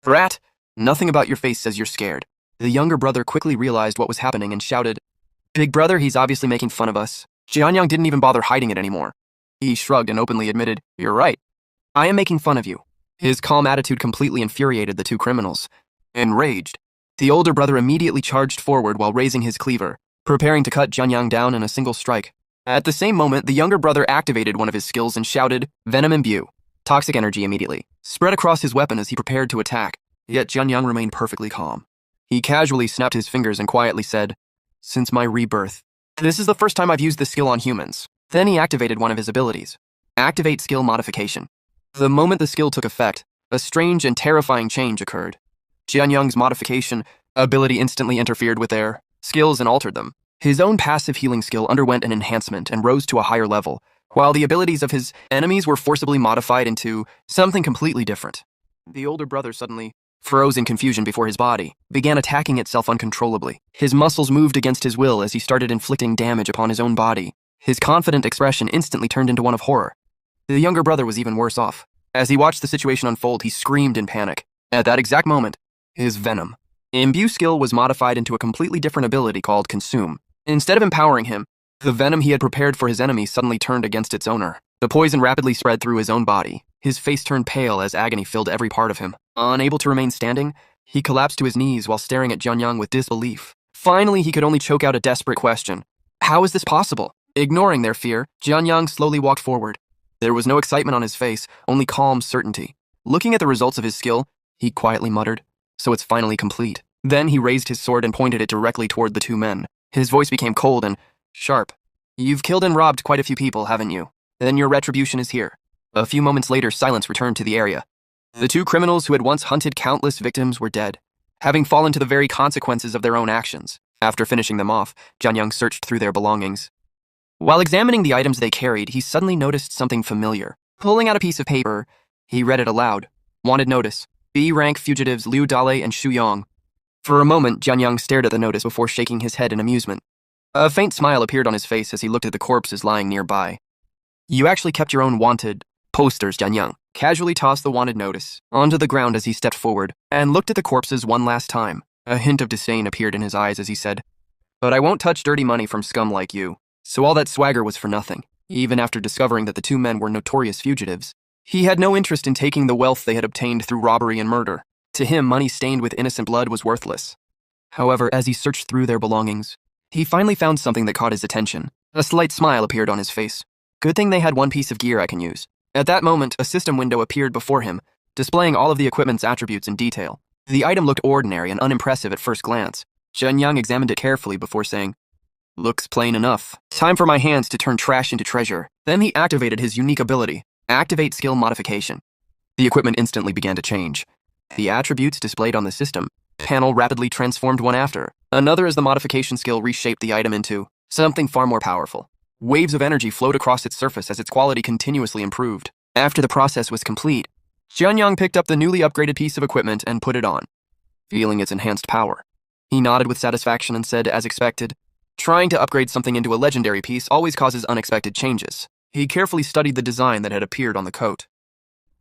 "Brat, nothing about your face says you're scared." The younger brother quickly realized what was happening and shouted, "Big brother, he's obviously making fun of us." Jianyang didn't even bother hiding it anymore. He shrugged and openly admitted, "You're right. I am making fun of you." His calm attitude completely infuriated the two criminals. Enraged, the older brother immediately charged forward while raising his cleaver, preparing to cut Jianyang down in a single strike. At the same moment, the younger brother activated one of his skills and shouted, "Venom Imbue." Toxic energy immediately spread across his weapon as he prepared to attack. Yet Jianyang remained perfectly calm. He casually snapped his fingers and quietly said, "Since my rebirth, this is the first time I've used this skill on humans." Then he activated one of his abilities. Activate skill modification. The moment the skill took effect, a strange and terrifying change occurred. Jianyang's modification ability instantly interfered with their skills and altered them. His own passive healing skill underwent an enhancement and rose to a higher level, while the abilities of his enemies were forcibly modified into something completely different. The older brother suddenly froze in confusion before his body began attacking itself uncontrollably. His muscles moved against his will as he started inflicting damage upon his own body. His confident expression instantly turned into one of horror. The younger brother was even worse off. As he watched the situation unfold, he screamed in panic. At that exact moment, his Venom Imbue skill was modified into a completely different ability called Consume. Instead of empowering him, the venom he had prepared for his enemy suddenly turned against its owner. The poison rapidly spread through his own body. His face turned pale as agony filled every part of him. Unable to remain standing, he collapsed to his knees while staring at Jianyang with disbelief. Finally, he could only choke out a desperate question. How is this possible? Ignoring their fear, Jianyang slowly walked forward. There was no excitement on his face, only calm certainty. Looking at the results of his skill, he quietly muttered, "So it's finally complete." Then he raised his sword and pointed it directly toward the two men. His voice became cold and sharp. "You've killed and robbed quite a few people, haven't you? Then your retribution is here." A few moments later, silence returned to the area. The two criminals who had once hunted countless victims were dead, having fallen to the very consequences of their own actions. After finishing them off, Jianyang searched through their belongings. While examining the items they carried, he suddenly noticed something familiar. Pulling out a piece of paper, he read it aloud. Wanted notice. B-rank fugitives Liu Dale and Shu Yong. For a moment, Jianyang stared at the notice before shaking his head in amusement. A faint smile appeared on his face as he looked at the corpses lying nearby. "You actually kept your own wanted posters, Jianyang." casually tossed the wanted notice onto the ground as he stepped forward and looked at the corpses one last time. A hint of disdain appeared in his eyes as he said, "But I won't touch dirty money from scum like you." So all that swagger was for nothing. Even after discovering that the two men were notorious fugitives, he had no interest in taking the wealth they had obtained through robbery and murder. To him, money stained with innocent blood was worthless. However, as he searched through their belongings, he finally found something that caught his attention. A slight smile appeared on his face. Good thing they had one piece of gear I can use. At that moment, a system window appeared before him, displaying all of the equipment's attributes in detail. The item looked ordinary and unimpressive at first glance. Jianyang examined it carefully before saying, "Looks plain enough. Time for my hands to turn trash into treasure." Then he activated his unique ability, Activate Skill Modification. The equipment instantly began to change. The attributes displayed on the system panel rapidly transformed one after another as the modification skill reshaped the item into something far more powerful. Waves of energy flowed across its surface as its quality continuously improved. After the process was complete, Jianyang picked up the newly upgraded piece of equipment and put it on, feeling its enhanced power. He nodded with satisfaction and said, as expected, "Trying to upgrade something into a legendary piece always causes unexpected changes." He carefully studied the design that had appeared on the coat.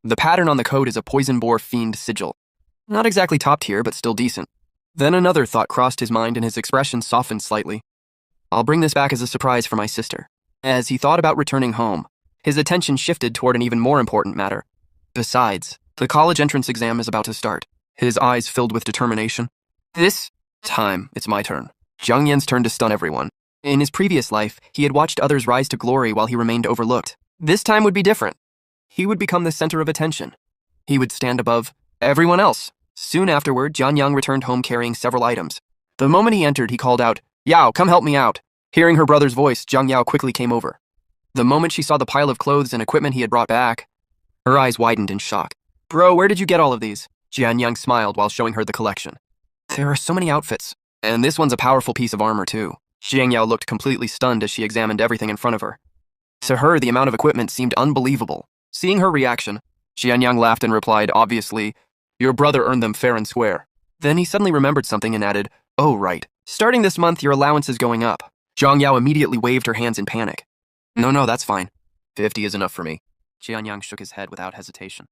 The pattern on the coat is a poison boar fiend sigil. Not exactly top tier, but still decent. Then another thought crossed his mind and his expression softened slightly. "I'll bring this back as a surprise for my sister." As he thought about returning home, his attention shifted toward an even more important matter. Besides, the college entrance exam is about to start. His eyes filled with determination. This time, it's my turn. Zhang Yan's turn to stun everyone. In his previous life, he had watched others rise to glory while he remained overlooked. This time would be different. He would become the center of attention. He would stand above everyone else. Soon afterward, Jian Yang returned home carrying several items. The moment he entered, he called out, "Yao, come help me out." Hearing her brother's voice, Zhang Yao quickly came over. The moment she saw the pile of clothes and equipment he had brought back, her eyes widened in shock. "Bro, where did you get all of these?" Jian Yang smiled while showing her the collection. "There are so many outfits, and this one's a powerful piece of armor too." Jiang Yao looked completely stunned as she examined everything in front of her. To her, the amount of equipment seemed unbelievable. Seeing her reaction, Jian Yang laughed and replied, "Obviously, your brother earned them fair and square." Then he suddenly remembered something and added, "Oh, right. Starting this month, your allowance is going up." Zhang Yao immediately waved her hands in panic. No, that's fine. 50 is enough for me." Jian Yang shook his head without hesitation.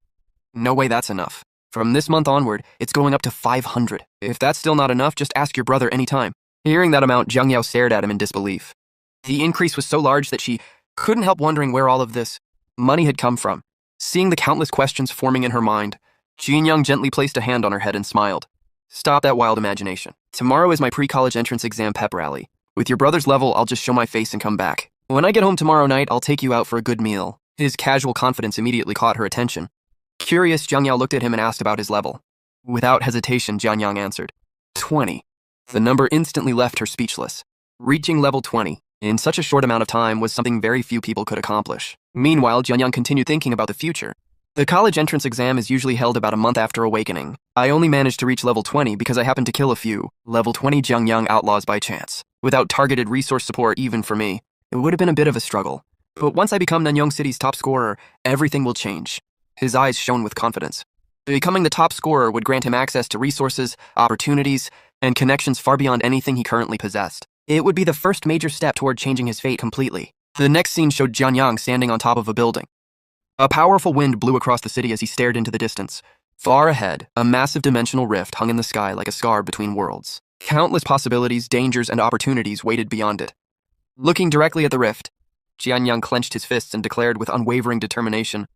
"No way that's enough. From this month onward, it's going up to 500. If that's still not enough, just ask your brother anytime." Hearing that amount, Zhang Yao stared at him in disbelief. The increase was so large that she couldn't help wondering where all of this money had come from. Seeing the countless questions forming in her mind, Jian Yang gently placed a hand on her head and smiled. "Stop that wild imagination. Tomorrow is my pre-college entrance exam pep rally. With your brother's level, I'll just show my face and come back. When I get home tomorrow night, I'll take you out for a good meal." His casual confidence immediately caught her attention. Curious, Zhang Yao looked at him and asked about his level. Without hesitation, Jian Yang answered, 20. The number instantly left her speechless. Reaching level 20 in such a short amount of time was something very few people could accomplish. Meanwhile, Jian Yang continued thinking about the future. The college entrance exam is usually held about a month after awakening. I only managed to reach level 20 because I happened to kill a few level 20 Jiang Yang outlaws by chance. Without targeted resource support even for me, it would have been a bit of a struggle. But once I become Nanyang City's top scorer, everything will change. His eyes shone with confidence. Becoming the top scorer would grant him access to resources, opportunities, and connections far beyond anything he currently possessed. It would be the first major step toward changing his fate completely. The next scene showed Jian Yang standing on top of a building. A powerful wind blew across the city as he stared into the distance. Far ahead, a massive dimensional rift hung in the sky like a scar between worlds. Countless possibilities, dangers, and opportunities waited beyond it. Looking directly at the rift, Jian Yang clenched his fists and declared with unwavering determination,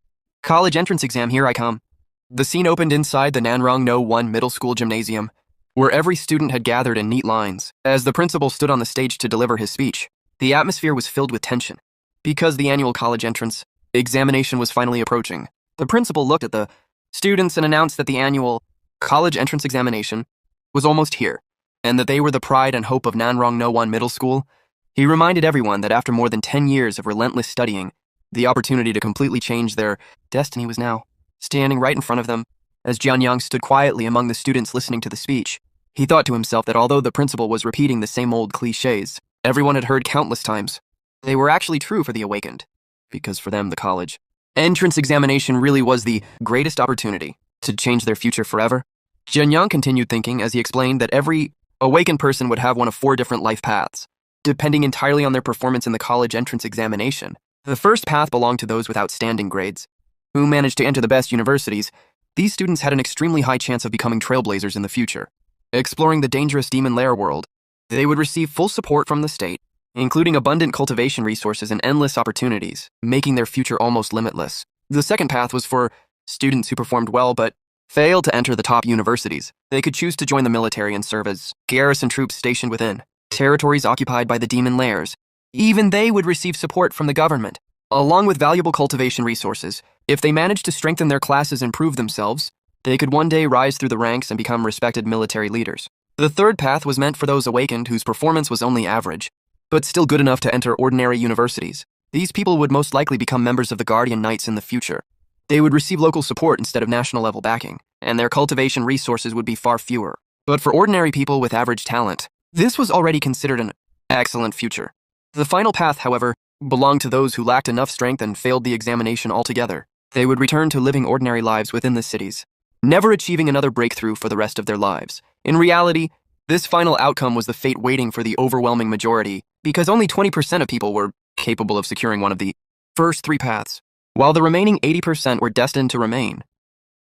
"College entrance exam, here I come." The scene opened inside the Nanrong No 1 middle school gymnasium, where every student had gathered in neat lines. As the principal stood on the stage to deliver his speech, the atmosphere was filled with tension. Because the annual college entrance examination was finally approaching, the principal looked at the students and announced that the annual college entrance examination was almost here, and that they were the pride and hope of Nanrong No 1 middle school. He reminded everyone that after more than 10 years of relentless studying, the opportunity to completely change their destiny was now standing right in front of them. As Jian Yang stood quietly among the students listening to the speech, he thought to himself that although the principal was repeating the same old cliches everyone had heard countless times, they were actually true for the awakened. Because for them, the college entrance examination really was the greatest opportunity to change their future forever. Jian Yang continued thinking as he explained that every awakened person would have one of 4 different life paths, depending entirely on their performance in the college entrance examination. The first path belonged to those with outstanding grades. who managed to enter the best universities, these students had an extremely high chance of becoming trailblazers in the future. Exploring the dangerous demon lair world, they would receive full support from the state, including abundant cultivation resources and endless opportunities, making their future almost limitless. The second path was for students who performed well but failed to enter the top universities. They could choose to join the military and serve as garrison troops stationed within territories occupied by the demon lairs. Even they would receive support from the government, along with valuable cultivation resources. If they managed to strengthen their classes and prove themselves, they could one day rise through the ranks and become respected military leaders. The third path was meant for those awakened whose performance was only average, but still good enough to enter ordinary universities. These people would most likely become members of the Guardian Knights in the future. They would receive local support instead of national-level backing, and their cultivation resources would be far fewer. But for ordinary people with average talent, this was already considered an excellent future. The final path, however, belonged to those who lacked enough strength and failed the examination altogether. They would return to living ordinary lives within the cities, never achieving another breakthrough for the rest of their lives. In reality, this final outcome was the fate waiting for the overwhelming majority, because only 20% of people were capable of securing one of the first three paths, while the remaining 80% were destined to remain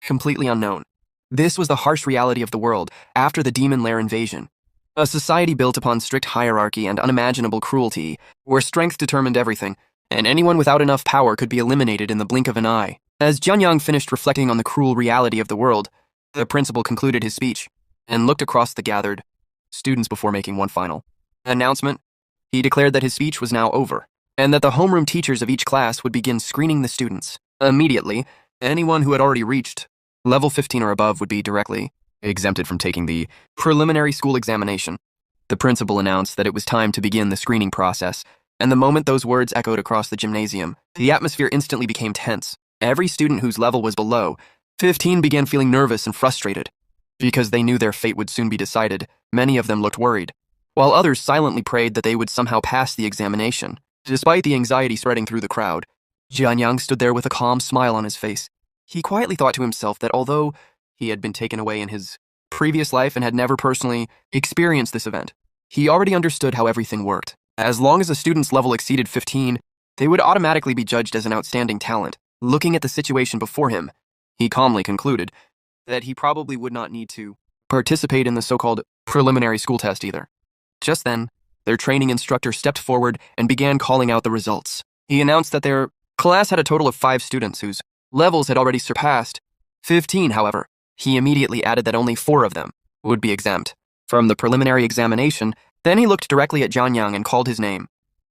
completely unknown. This was the harsh reality of the world after the demon lair invasion. A society built upon strict hierarchy and unimaginable cruelty, where strength determined everything, and anyone without enough power could be eliminated in the blink of an eye. As Jianyang finished reflecting on the cruel reality of the world, the principal concluded his speech and looked across the gathered students before making one final announcement. He declared that his speech was now over, and that the homeroom teachers of each class would begin screening the students. Immediately, anyone who had already reached level 15 or above would be directly exempted from taking the preliminary school examination. The principal announced that it was time to begin the screening process, and the moment those words echoed across the gymnasium, the atmosphere instantly became tense. Every student whose level was below 15 began feeling nervous and frustrated. Because they knew their fate would soon be decided, many of them looked worried, while others silently prayed that they would somehow pass the examination. Despite the anxiety spreading through the crowd, Jianyang stood there with a calm smile on his face. He quietly thought to himself that although he had been taken away in his previous life and had never personally experienced this event, he already understood how everything worked. As long as a student's level exceeded 15, they would automatically be judged as an outstanding talent. Looking at the situation before him, he calmly concluded that he probably would not need to participate in the so-called preliminary school test either. Just then, their training instructor stepped forward and began calling out the results. He announced that their class had a total of 5 students whose levels had already surpassed 15, however. He immediately added that only 4 of them would be exempt from the preliminary examination. Then he looked directly at Jianyang and called his name.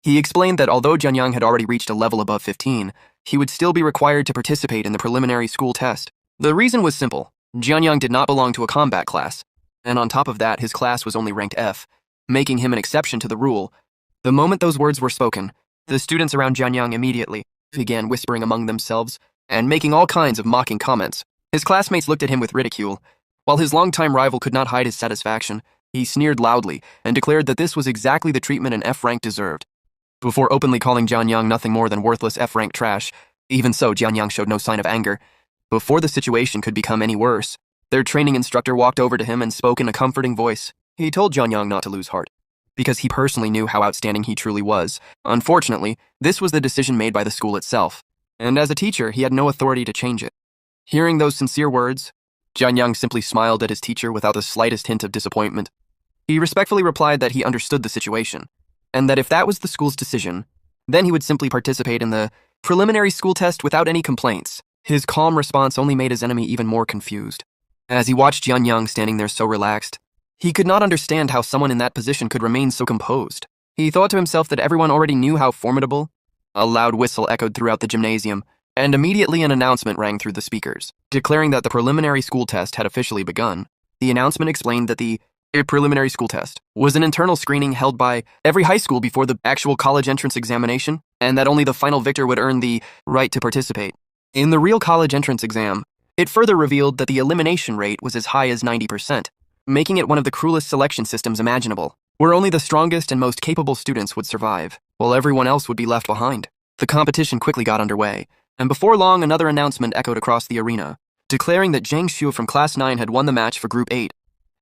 He explained that although Jianyang had already reached a level above 15, he would still be required to participate in the preliminary school test. The reason was simple. Jianyang did not belong to a combat class, and on top of that, his class was only ranked F, making him an exception to the rule. The moment those words were spoken, the students around Jianyang immediately began whispering among themselves and making all kinds of mocking comments. His classmates looked at him with ridicule. While his longtime rival could not hide his satisfaction, he sneered loudly and declared that this was exactly the treatment an F rank deserved. Before openly calling Jianyang nothing more than worthless F rank trash, even so, Jianyang showed no sign of anger. Before the situation could become any worse, their training instructor walked over to him and spoke in a comforting voice. He told Jianyang not to lose heart, because he personally knew how outstanding he truly was. Unfortunately, this was the decision made by the school itself, and as a teacher, he had no authority to change it. Hearing those sincere words, Jianyang simply smiled at his teacher without the slightest hint of disappointment. He respectfully replied that he understood the situation, and that if that was the school's decision, then he would simply participate in the preliminary school test without any complaints. His calm response only made his enemy even more confused. As he watched Jianyang standing there so relaxed, he could not understand how someone in that position could remain so composed. He thought to himself that everyone already knew how formidable. A loud whistle echoed throughout the gymnasium, and immediately an announcement rang through the speakers, declaring that the preliminary school test had officially begun. The announcement explained that the preliminary school test was an internal screening held by every high school before the actual college entrance examination, and that only the final victor would earn the right to participate. In the real college entrance exam, it further revealed that the elimination rate was as high as 90%, making it one of the cruelest selection systems imaginable, where only the strongest and most capable students would survive, while everyone else would be left behind. The competition quickly got underway, and before long another announcement echoed across the arena, declaring that Zhang Xiu from Class 9 had won the match for Group 8.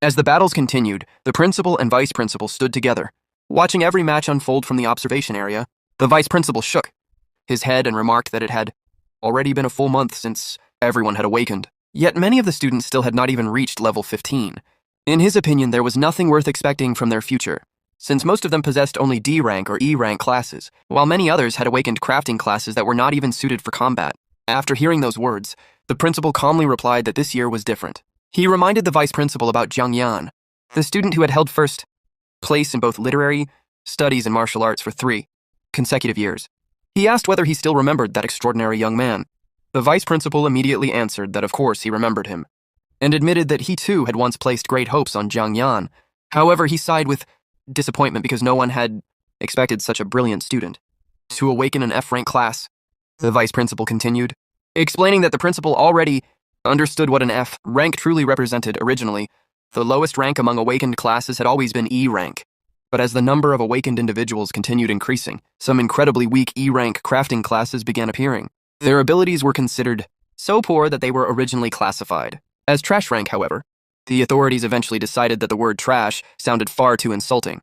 As the battles continued, the principal and vice principal stood together. Watching every match unfold from the observation area, the vice principal shook his head and remarked that it had already been a full month since everyone had awakened. Yet many of the students still had not even reached level 15. In his opinion, there was nothing worth expecting from their future, since most of them possessed only D rank or E rank classes, while many others had awakened crafting classes that were not even suited for combat. After hearing those words, the principal calmly replied that this year was different. He reminded the vice principal about Zhang Yan, the student who had held first place in both literary studies and martial arts for 3 consecutive years. He asked whether he still remembered that extraordinary young man. The vice principal immediately answered that of course he remembered him, and admitted that he too had once placed great hopes on Zhang Yan. However, he sighed with disappointment because no one had expected such a brilliant student to awaken an F-rank class. The vice principal continued, explaining that the principal already understood what an F rank truly represented originally. The lowest rank among awakened classes had always been E rank. But as the number of awakened individuals continued increasing, some incredibly weak E rank crafting classes began appearing. Their abilities were considered so poor that they were originally classified as trash rank, however. The authorities eventually decided that the word trash sounded far too insulting,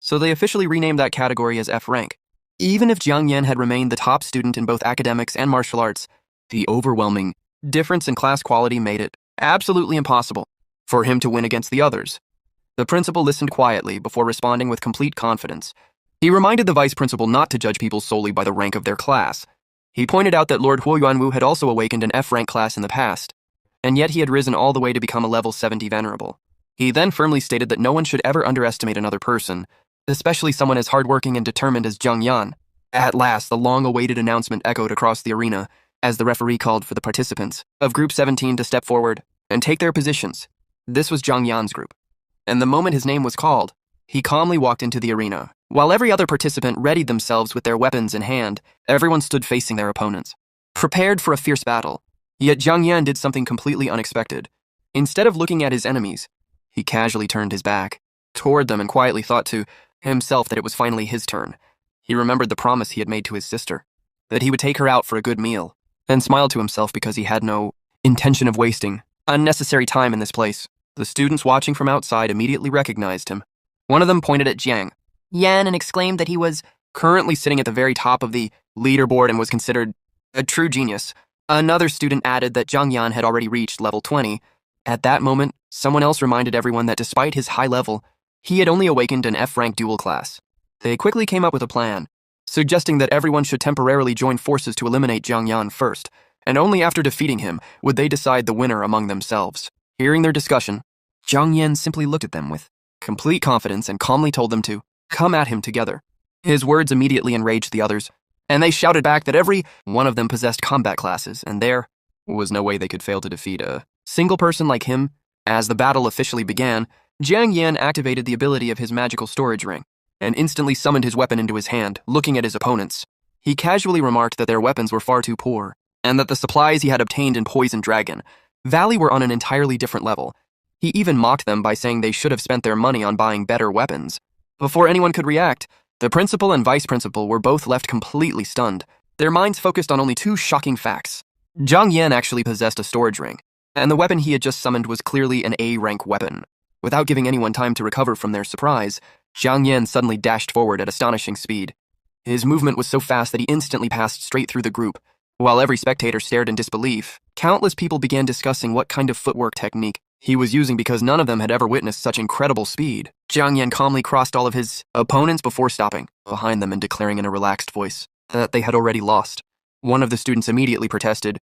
so they officially renamed that category as F rank. Even if Jiang Yan had remained the top student in both academics and martial arts, the overwhelming difference in class quality made it absolutely impossible for him to win against the others. The principal listened quietly before responding with complete confidence. He reminded the vice principal not to judge people solely by the rank of their class. He pointed out that Lord Huo Yuanwu had also awakened an F-rank class in the past, and yet he had risen all the way to become a level 70 venerable. He then firmly stated that no one should ever underestimate another person, especially someone as hardworking and determined as Zhang Yan. At last, the long-awaited announcement echoed across the arena as the referee called for the participants of Group 17 to step forward and take their positions. This was Zhang Yan's group, and the moment his name was called, he calmly walked into the arena. While every other participant readied themselves with their weapons in hand, everyone stood facing their opponents, prepared for a fierce battle. Yet Zhang Yan did something completely unexpected. Instead of looking at his enemies, he casually turned his back toward them and quietly thought to himself that it was finally his turn. He remembered the promise he had made to his sister, that he would take her out for a good meal, and smiled to himself because he had no intention of wasting unnecessary time in this place. The students watching from outside immediately recognized him. One of them pointed at Jiang Yan and exclaimed that he was currently sitting at the very top of the leaderboard and was considered a true genius. Another student added that Zhang Yan had already reached level 20. At that moment, someone else reminded everyone that despite his high level, he had only awakened an F-rank dual class. They quickly came up with a plan, suggesting that everyone should temporarily join forces to eliminate Zhang Yan first, and only after defeating him would they decide the winner among themselves. Hearing their discussion, Zhang Yan simply looked at them with complete confidence and calmly told them to come at him together. His words immediately enraged the others, and they shouted back that every one of them possessed combat classes, and there was no way they could fail to defeat a single person like him. As the battle officially began, Jiang Yan activated the ability of his magical storage ring, and instantly summoned his weapon into his hand, looking at his opponents. He casually remarked that their weapons were far too poor, and that the supplies he had obtained in Poison Dragon Valley were on an entirely different level. He even mocked them by saying they should have spent their money on buying better weapons. Before anyone could react, the principal and vice principal were both left completely stunned, their minds focused on only 2 shocking facts. Zhang Yan actually possessed a storage ring, and the weapon he had just summoned was clearly an A-rank weapon. Without giving anyone time to recover from their surprise, Zhang Yan suddenly dashed forward at astonishing speed. His movement was so fast that he instantly passed straight through the group. While every spectator stared in disbelief, countless people began discussing what kind of footwork technique he was using because none of them had ever witnessed such incredible speed. Zhang Yan calmly crossed all of his opponents before stopping behind them and declaring in a relaxed voice that they had already lost. One of the students immediately protested,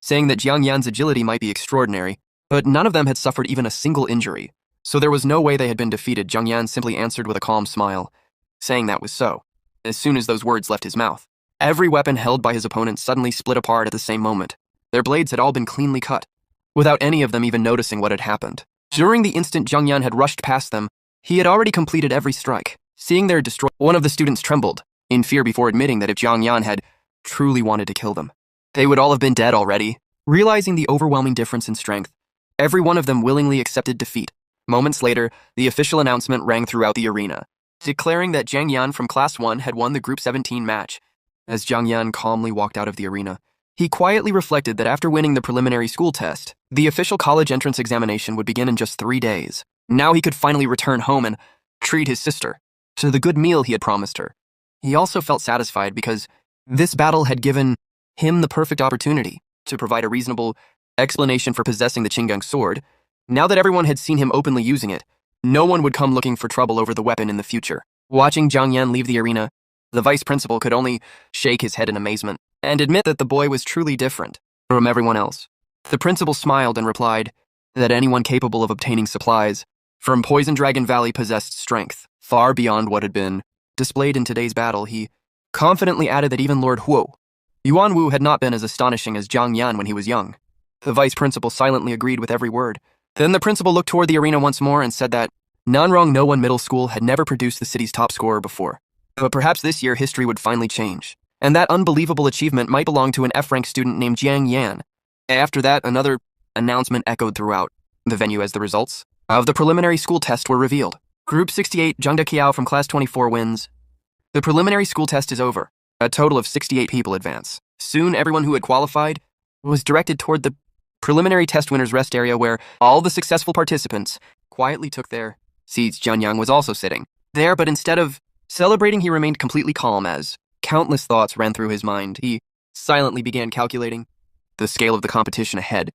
saying that Zhang Yan's agility might be extraordinary, but none of them had suffered even a single injury, so there was no way they had been defeated. Zhang Yan simply answered with a calm smile, saying that was so. As soon as those words left his mouth, every weapon held by his opponent suddenly split apart at the same moment. Their blades had all been cleanly cut, without any of them even noticing what had happened. During the instant Zhang Yan had rushed past them, he had already completed every strike. Seeing their destroy, one of the students trembled, in fear before admitting that if Zhang Yan had truly wanted to kill them, they would all have been dead already. Realizing the overwhelming difference in strength, every one of them willingly accepted defeat. Moments later, the official announcement rang throughout the arena, declaring that Zhang Yan from Class 1 had won the Group 17 match. As Zhang Yan calmly walked out of the arena, he quietly reflected that after winning the preliminary school test, the official college entrance examination would begin in just 3 days. Now he could finally return home and treat his sister to the good meal he had promised her. He also felt satisfied because this battle had given him the perfect opportunity to provide a reasonable explanation for possessing the Qinggong sword. Now that everyone had seen him openly using it, no one would come looking for trouble over the weapon in the future. Watching Jiang Yan leave the arena, the vice principal could only shake his head in amazement and admit that the boy was truly different from everyone else. The principal smiled and replied that anyone capable of obtaining supplies from Poison Dragon Valley possessed strength far beyond what had been displayed in today's battle. He confidently added that even Lord Huo, Yuan Wu, had not been as astonishing as Jiang Yan when he was young. The vice principal silently agreed with every word. Then the principal looked toward the arena once more and said that Nanrong No One Middle School had never produced the city's top scorer before. But perhaps this year history would finally change, and that unbelievable achievement might belong to an F-rank student named Jiang Yan. After that, another announcement echoed throughout the venue as the results of the preliminary school test were revealed. Group 68, Zhang Deqiao from Class 24 wins. The preliminary school test is over. A total of 68 people advance. Soon, everyone who had qualified was directed toward the preliminary test winners' rest area where all the successful participants quietly took their seats. Jianyang was also sitting there, but instead of celebrating, he remained completely calm as countless thoughts ran through his mind. He silently began calculating the scale of the competition ahead.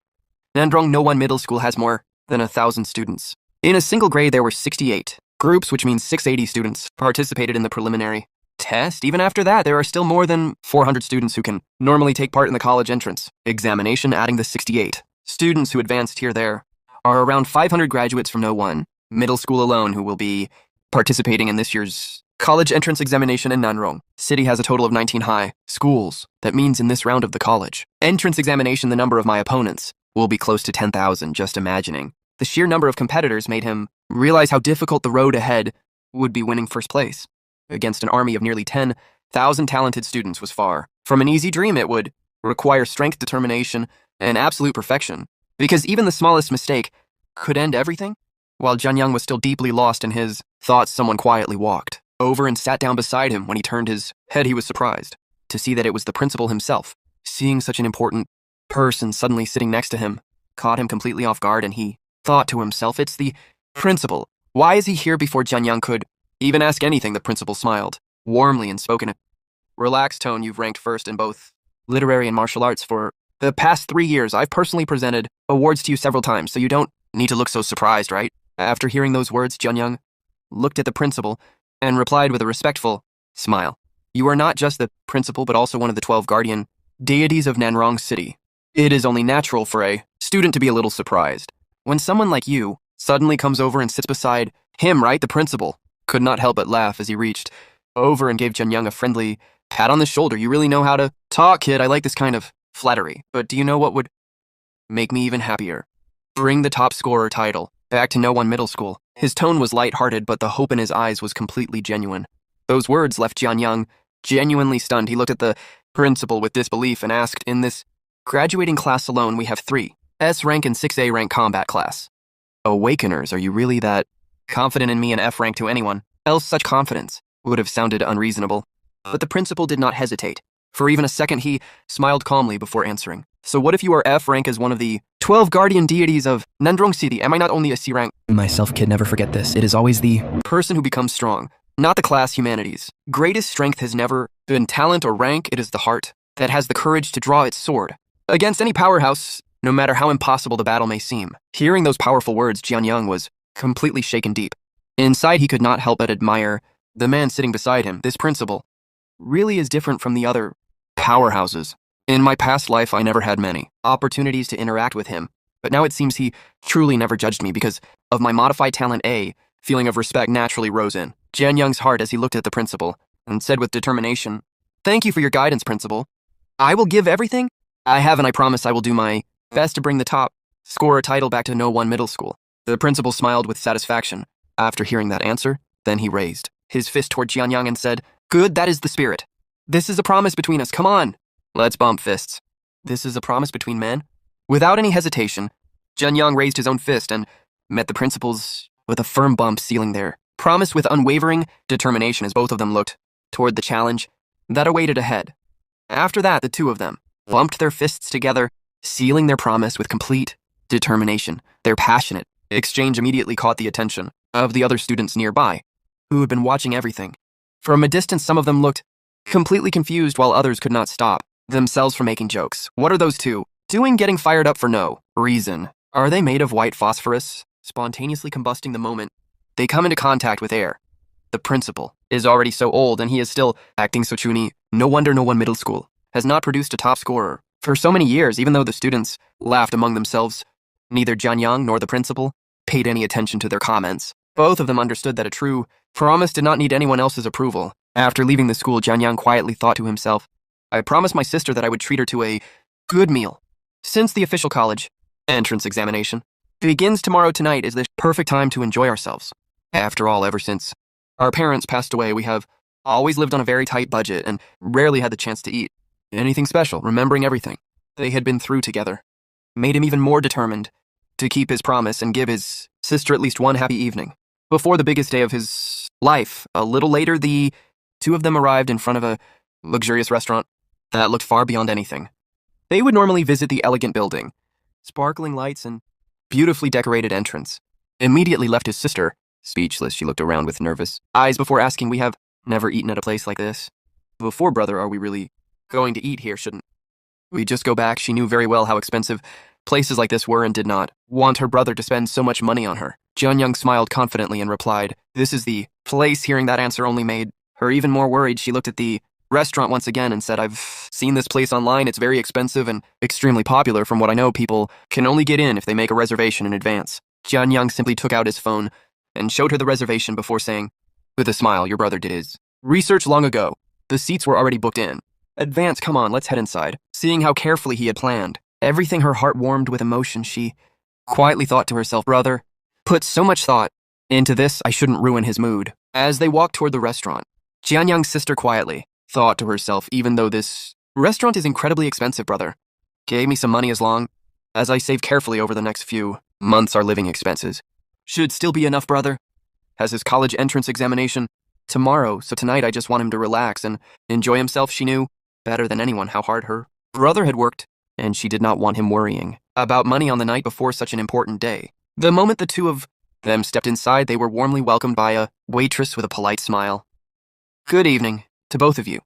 Nandrong No One Middle School has more than 1,000 students. In a single grade, there were 68 groups, which means 680 students participated in the preliminary test. Even after that, there are still more than 400 students who can normally take part in the college entrance examination. Adding the 68 students who advanced here, there are around 500 graduates from No One Middle School alone who will be participating in this year's college entrance examination in Nanrong. City has a total of 19 high schools. That means in this round of the college entrance examination, the number of my opponents will be close to 10,000. Just imagining the sheer number of competitors made him realize how difficult the road ahead would be. Winning first place against an army of nearly 10,000 talented students was far from an easy dream. It would require strength, determination, and absolute perfection, because even the smallest mistake could end everything. While Jianyang was still deeply lost in his thoughts, someone quietly walked over and sat down beside him. When he turned his head, he was surprised to see that it was the principal himself. Seeing such an important person suddenly sitting next to him caught him completely off guard, and he thought to himself, it's the principal. Why is he here? Before Jianyang could even ask anything, the principal smiled warmly and spoke in a relaxed tone. You've ranked first in both literary and martial arts for the past 3 years. I've personally presented awards to you several times, so you don't need to look so surprised, right? After hearing those words, Jianyang looked at the principal and replied with a respectful smile. You are not just the principal, but also one of the 12 guardian deities of Nanrong City. It is only natural for a student to be a little surprised when someone like you suddenly comes over and sits beside him, right? The principal could not help but laugh as he reached over and gave Jianyang a friendly pat on the shoulder. You really know how to talk, kid. I like this kind of flattery. But do you know what would make me even happier? Bring the top scorer title back to No One Middle School. His tone was light-hearted, but the hope in his eyes was completely genuine. Those words left Jianyang genuinely stunned. He looked at the principal with disbelief and asked, in this graduating class alone, we have 3 S rank and 6A rank combat class awakeners. Are you really that confident in me? An F rank to anyone else, such confidence would have sounded unreasonable. But the principal did not hesitate. For even a second, he smiled calmly before answering. So what if you are F rank as one of the 12 guardian deities of Nandrong City? Am I not only a C rank myself, kid? Never forget this. It is always the person who becomes strong, not the class. Humanity's greatest strength has never been talent or rank. It is the heart that has the courage to draw its sword against any powerhouse, no matter how impossible the battle may seem. Hearing those powerful words, Jianyang was completely shaken deep. Inside, he could not help but admire the man sitting beside him. This principal really is different from the other powerhouses. In my past life, I never had many opportunities to interact with him, but now it seems he truly never judged me because of my modified talent. A feeling of respect naturally rose in Jianyang's heart as he looked at the principal and said with determination, "Thank you for your guidance, principal. I will give everything I have, and I promise I will do my best to bring the top scorer title back to No One Middle School." The principal smiled with satisfaction after hearing that answer. Then he raised his fist toward Jianyang and said, "Good, that is the spirit. This is a promise between us. Come on, let's bump fists. This is a promise between men." Without any hesitation, Jianyang raised his own fist and met the principal's with a firm bump, sealing their promise with unwavering determination as both of them looked toward the challenge that awaited ahead. After that, the two of them bumped their fists together, sealing their promise with complete determination. Their passionate exchange immediately caught the attention of the other students nearby, who had been watching everything. From a distance, some of them looked completely confused, while others could not stop themselves from making jokes. What are those two doing getting fired up for no reason? Are they made of white phosphorus, spontaneously combusting the moment they come into contact with air? The principal is already so old and he is still acting so chuny. No wonder no one middle school has not produced a top scorer for so many years, even though the students laughed among themselves. Neither Jianyang nor the principal paid any attention to their comments. Both of them understood that a true promise did not need anyone else's approval. After leaving the school, Jianyang quietly thought to himself, I promised my sister that I would treat her to a good meal. Since the official college entrance examination begins tomorrow, tonight is the perfect time to enjoy ourselves. After all, ever since our parents passed away, we have always lived on a very tight budget and rarely had the chance to eat anything special. Remembering everything they had been through together made him even more determined to keep his promise and give his sister at least one happy evening. Before the biggest day of his life, a little later, the two of them arrived in front of a luxurious restaurant that looked far beyond anything they would normally visit. The elegant building, sparkling lights, and beautifully decorated entrance immediately left his sister speechless. She looked around with nervous eyes before asking, we have never eaten at a place like this before, brother. Are we really going to eat here? Shouldn't we just go back? She knew very well how expensive places like this were and did not want her brother to spend so much money on her. Jianyang smiled confidently and replied, this is the place. Hearing that answer only made her even more worried. She looked at the restaurant once again and said, I've seen this place online. It's very expensive and extremely popular. From what I know, people can only get in if they make a reservation in advance. Jianyang simply took out his phone and showed her the reservation before saying, with a smile, your brother did his research long ago. The seats were already booked in advance. Come on, let's head inside. Seeing how carefully he had planned everything, her heart warmed with emotion. She quietly thought to herself, brother put so much thought into this, I shouldn't ruin his mood. As they walked toward the restaurant, Jianyang's sister quietly thought to herself, even though this restaurant is incredibly expensive, brother gave me some money as long as I save carefully over the next few months, our living expenses should still be enough. Brother has his college entrance examination tomorrow, so tonight I just want him to relax and enjoy himself. She knew better than anyone how hard her brother had worked, and she did not want him worrying about money on the night before such an important day. The moment the two of them stepped inside, they were warmly welcomed by a waitress with a polite smile. Good evening to both of you.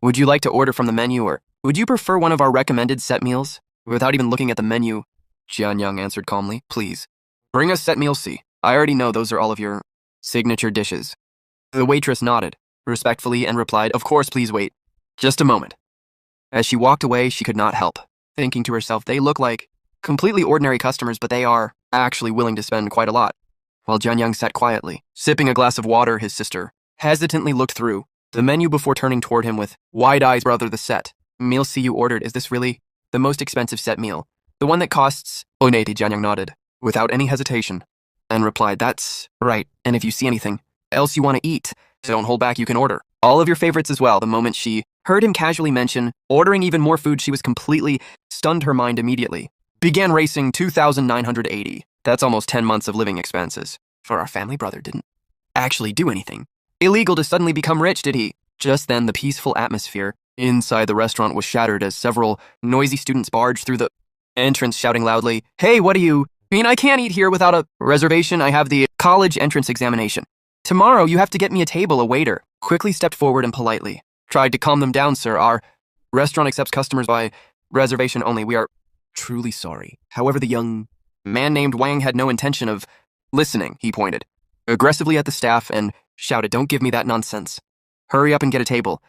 Would you like to order from the menu, or would you prefer one of our recommended set meals? Without even looking at the menu, Jianyang answered calmly, please bring us set meal C. I already know those are all of your signature dishes. The waitress nodded respectfully and replied, of course, please wait just a moment. As she walked away, she could not help thinking to herself, they look like completely ordinary customers, but they are actually willing to spend quite a lot. While Jianyang sat quietly, sipping a glass of water, his sister hesitantly looked through the menu before turning toward him with wide eyes. Brother, the set meal C you ordered, is this really the most expensive set meal? The one that costs... Oneti? Jianyang nodded without any hesitation and replied, that's right, and if you see anything else you want to eat, don't hold back, you can order all of your favorites as well. The moment she heard him casually mention ordering even more food, she was completely stunned. Her mind immediately began racing. 2,980. That's almost 10 months of living expenses for our family. Brother didn't actually do anything illegal to suddenly become rich, did he? Just then, the peaceful atmosphere inside the restaurant was shattered as several noisy students barged through the entrance, shouting loudly, hey, what do you mean I can't eat here without a reservation? I have the college entrance examination tomorrow. You have to get me a table. A waiter quickly stepped forward and politely tried to calm them down. Sir, our restaurant accepts customers by reservation only. We are truly sorry. However, the young man named Wang had no intention of listening. He pointed aggressively at the staff and shouted, don't give me that nonsense. Hurry up and get a table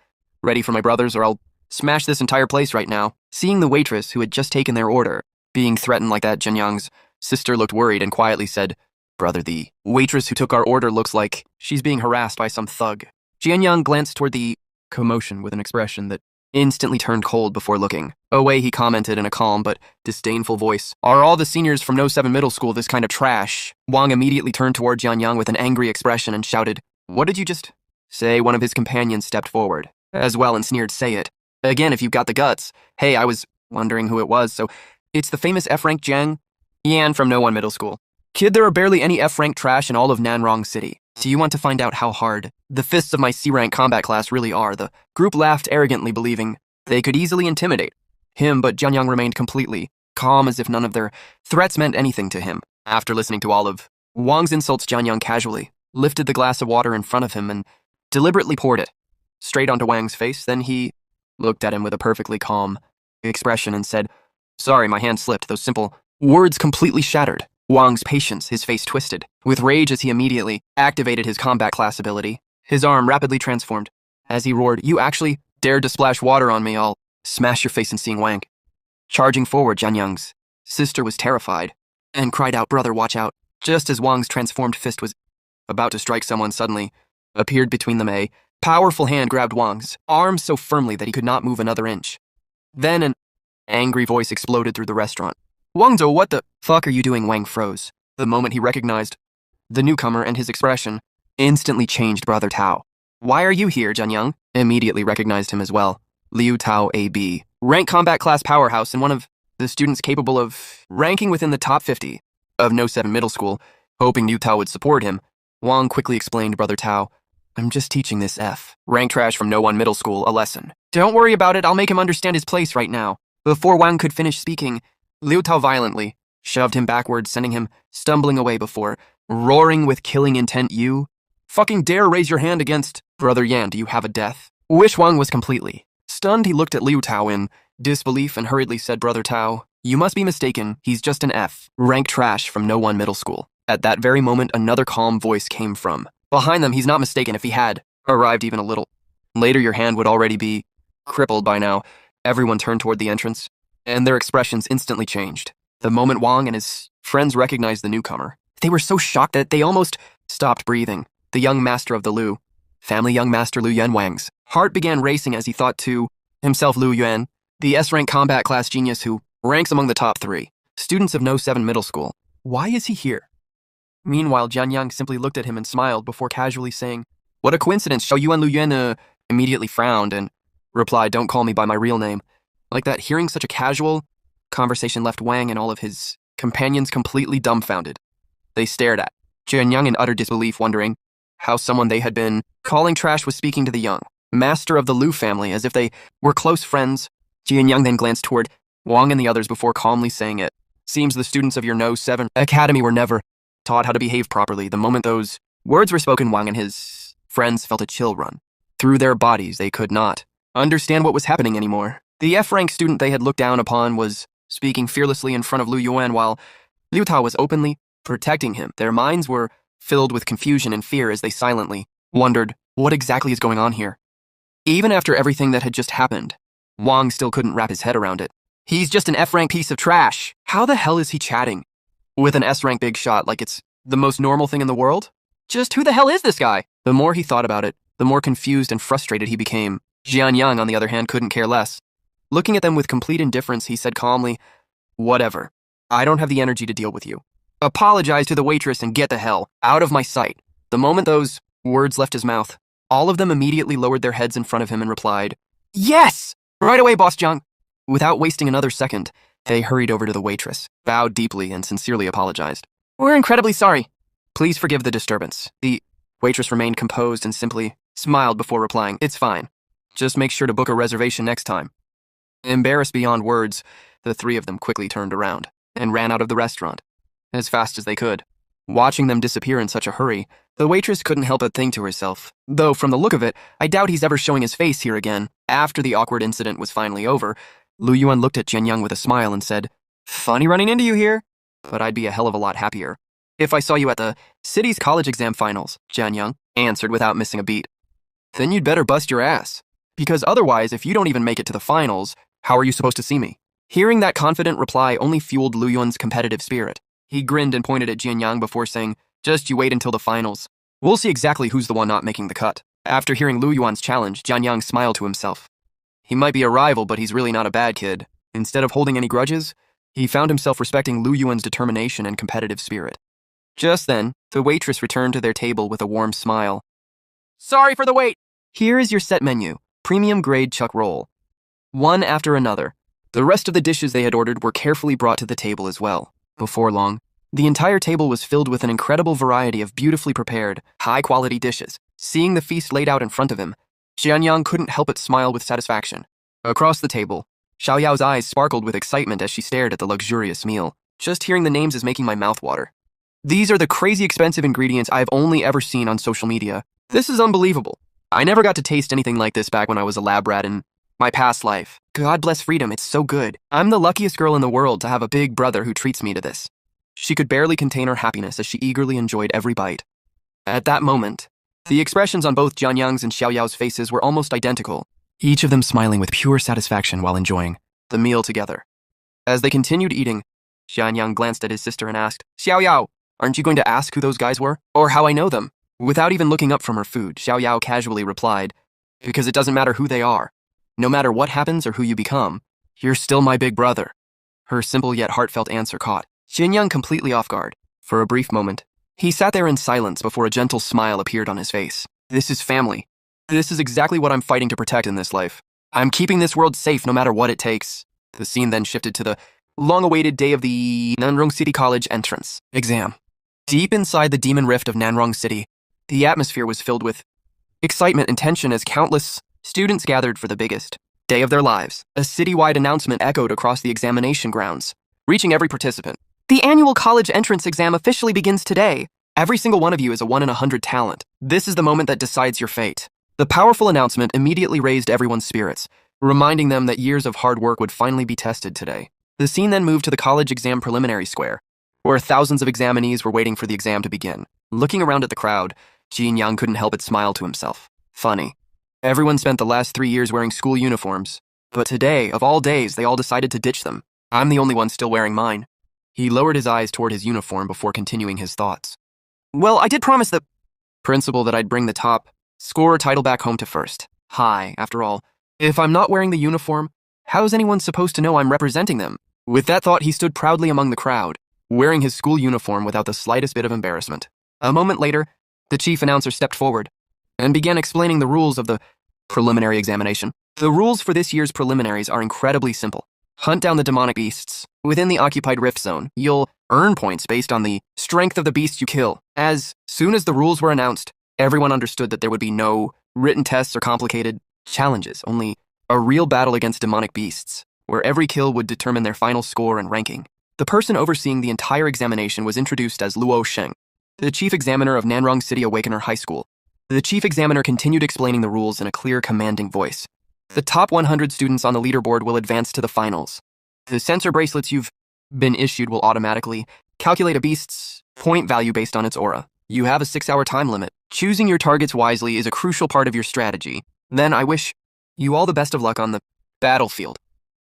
ready for my brothers, or I'll smash this entire place right now. Seeing the waitress who had just taken their order being threatened like that, Jianyang's sister looked worried and quietly said, brother, the waitress who took our order looks like she's being harassed by some thug. Jianyang glanced toward the commotion with an expression that instantly turned cold. Before looking away, he commented in a calm but disdainful voice, are all the seniors from No 7 Middle School this kind of trash? Wang immediately turned toward Jianyang with an angry expression and shouted, what did you just say? One of his companions stepped forward as well and sneered, say it again if you've got the guts. Hey, I was wondering who it was, so it's the famous F-rank Jiang Yan from No 1 Middle School. Kid, there are barely any F-rank trash in all of Nanrong City. Do you want to find out how hard the fists of my C-rank combat class really are? The group laughed arrogantly, believing they could easily intimidate him, but Jianyang remained completely calm as if none of their threats meant anything to him. After listening to all of Wang's insults, Jianyang casually lifted the glass of water in front of him and deliberately poured it straight onto Wang's face. Then he looked at him with a perfectly calm expression and said, "Sorry, my hand slipped." Those simple words completely shattered Wang's patience. His face twisted with rage as he immediately activated his combat class ability. His arm rapidly transformed as he roared, "You actually dared to splash water on me, I'll smash your face in seeing Wang." Charging forward, Jian Yang's sister was terrified and cried out, "Brother, watch out." Just as Wang's transformed fist was about to strike, someone suddenly appeared between them. A powerful hand grabbed Wang's arm so firmly that he could not move another inch. Then an angry voice exploded through the restaurant. "Wangzhou, what the fuck are you doing?" Wang froze the moment he recognized the newcomer, and his expression instantly changed. "Brother Tao, why are you here?" Jian Yang immediately recognized him as well. Liu Tao AB, rank combat class powerhouse and one of the students capable of ranking within the top 50 of No 7 Middle School. Hoping Liu Tao would support him, Wang quickly explained, "Brother Tao, I'm just teaching this rank trash from No 1 Middle School a lesson. Don't worry about it, I'll make him understand his place right now." Before Wang could finish speaking, Liu Tao violently shoved him backwards, sending him stumbling away before roaring with killing intent, "You fucking dare raise your hand against Brother Yan, do you have a death wish?" Wang was completely stunned. He looked at Liu Tao in disbelief and hurriedly said, "Brother Tao, you must be mistaken. He's just an rank trash from No 1 Middle School." At that very moment, another calm voice came from behind them. "He's not mistaken. If he had arrived even a little later, your hand would already be crippled by now." Everyone turned toward the entrance, and their expressions instantly changed. The moment Wang and his friends recognized the newcomer, they were so shocked that they almost stopped breathing. The young master of the Liu family, young master Liu Yuan. Wang's heart began racing as he thought to himself, Liu Yuan, the S-rank combat class genius who ranks among the top 3 students of No 7 Middle School. Why is he here? Meanwhile, Jian Yang simply looked at him and smiled before casually saying, "What a coincidence." Xiao Yuan. Liu Yuan immediately frowned and replied, "Don't call me by my real name." Like that, hearing such a casual conversation left Wang and all of his companions completely dumbfounded. They stared at Jian Yang in utter disbelief, wondering how someone they had been calling trash was speaking to the young master of the Liu family as if they were close friends. Jian Yang then glanced toward Wang and the others before calmly saying, "It seems the students of your No 7 Academy were never taught how to behave properly." The moment those words were spoken, Wang and his friends felt a chill run through their bodies. They could not understand what was happening anymore. The F-rank student they had looked down upon was speaking fearlessly in front of Liu Yuan while Liu Tao was openly protecting him. Their minds were filled with confusion and fear as they silently wondered what exactly is going on here. Even after everything that had just happened, Wang still couldn't wrap his head around it. He's just an F-rank piece of trash. How the hell is he chatting with an S-rank big shot like it's the most normal thing in the world? Just who the hell is this guy? The more he thought about it, the more confused and frustrated he became. Jian Yang, on the other hand, couldn't care less. Looking at them with complete indifference, he said calmly, "Whatever. I don't have the energy to deal with you. Apologize to the waitress and get the hell out of my sight." The moment those words left his mouth, all of them immediately lowered their heads in front of him and replied, "Yes! Right away, Boss Jiang." Without wasting another second, they hurried over to the waitress, bowed deeply, and sincerely apologized. "We're incredibly sorry. Please forgive the disturbance." The waitress remained composed and simply smiled before replying, "It's fine. Just make sure to book a reservation next time." Embarrassed beyond words, the 3 of them quickly turned around and ran out of the restaurant as fast as they could. Watching them disappear in such a hurry, the waitress couldn't help but think to herself, though from the look of it, I doubt he's ever showing his face here again. After the awkward incident was finally over, Liu Yuan looked at Jian Yang with a smile and said, "Funny running into you here, but I'd be a hell of a lot happier if I saw you at the city's college exam finals." Jian Yang answered without missing a beat. "Then you'd better bust your ass, because otherwise, if you don't even make it to the finals, how are you supposed to see me?" Hearing that confident reply only fueled Liu Yuan's competitive spirit. He grinned and pointed at Jian Yang before saying, "Just you wait until the finals. We'll see exactly who's the one not making the cut." After hearing Liu Yuan's challenge, Jian Yang smiled to himself. He might be a rival, but he's really not a bad kid. Instead of holding any grudges, he found himself respecting Liu Yuan's determination and competitive spirit. Just then, the waitress returned to their table with a warm smile. "Sorry for the wait. Here is your set menu, premium grade chuck roll." One after another, the rest of the dishes they had ordered were carefully brought to the table as well. Before long, the entire table was filled with an incredible variety of beautifully prepared, high-quality dishes. Seeing the feast laid out in front of him, Jian Yang couldn't help but smile with satisfaction. Across the table, Xiao Yao's eyes sparkled with excitement as she stared at the luxurious meal. "Just hearing the names is making my mouth water. These are the crazy expensive ingredients I've only ever seen on social media. This is unbelievable. I never got to taste anything like this back when I was a lab rat in My past life. God bless freedom, it's so good. I'm the luckiest girl in the world to have a big brother who treats me to this. She could barely contain her happiness as she eagerly enjoyed every bite. At that moment, the expressions on both Jianyang's and Xiaoyao's faces were almost identical, each of them smiling with pure satisfaction while enjoying the meal together. As they continued eating, Jianyang glanced at his sister and asked, Xiaoyao, aren't you going to ask who those guys were? Or how I know them? Without even looking up from her food, Xiaoyao casually replied, because it doesn't matter who they are. No matter what happens or who you become, you're still my big brother. Her simple yet heartfelt answer caught Jianyang completely off guard. For a brief moment, he sat there in silence before a gentle smile appeared on his face. This is family. This is exactly what I'm fighting to protect in this life. I'm keeping this world safe no matter what it takes. The scene then shifted to the long-awaited day of the Nanrong City College entrance exam. Deep inside the demon rift of Nanrong City, the atmosphere was filled with excitement and tension as countless students gathered for the biggest day of their lives. A citywide announcement echoed across the examination grounds, reaching every participant. The annual college entrance exam officially begins today. Every single one of you is a 1 in 100 talent. This is the moment that decides your fate. The powerful announcement immediately raised everyone's spirits, reminding them that years of hard work would finally be tested today. The scene then moved to the college exam preliminary square, where thousands of examinees were waiting for the exam to begin. Looking around at the crowd, Jianyang couldn't help but smile to himself. Funny. Everyone spent the last 3 years wearing school uniforms, but today, of all days, they all decided to ditch them. I'm the only one still wearing mine. He lowered his eyes toward his uniform before continuing his thoughts. Well, I did promise the principal that I'd bring the top scorer title back home to first. Hi, after all, if I'm not wearing the uniform, how is anyone supposed to know I'm representing them? With that thought, he stood proudly among the crowd, wearing his school uniform without the slightest bit of embarrassment. A moment later, the chief announcer stepped forward and began explaining the rules of the preliminary examination. The rules for this year's preliminaries are incredibly simple. Hunt down the demonic beasts. Within the occupied rift zone, you'll earn points based on the strength of the beast you kill. As soon as the rules were announced, everyone understood that there would be no written tests or complicated challenges, only a real battle against demonic beasts, where every kill would determine their final score and ranking. The person overseeing the entire examination was introduced as Luo Sheng, the chief examiner of Nanrong City Awakener High School. The chief examiner continued explaining the rules in a clear, commanding voice. The top 100 students on the leaderboard will advance to the finals. The sensor bracelets you've been issued will automatically calculate a beast's point value based on its aura. You have a 6-hour time limit. Choosing your targets wisely is a crucial part of your strategy. Then I wish you all the best of luck on the battlefield.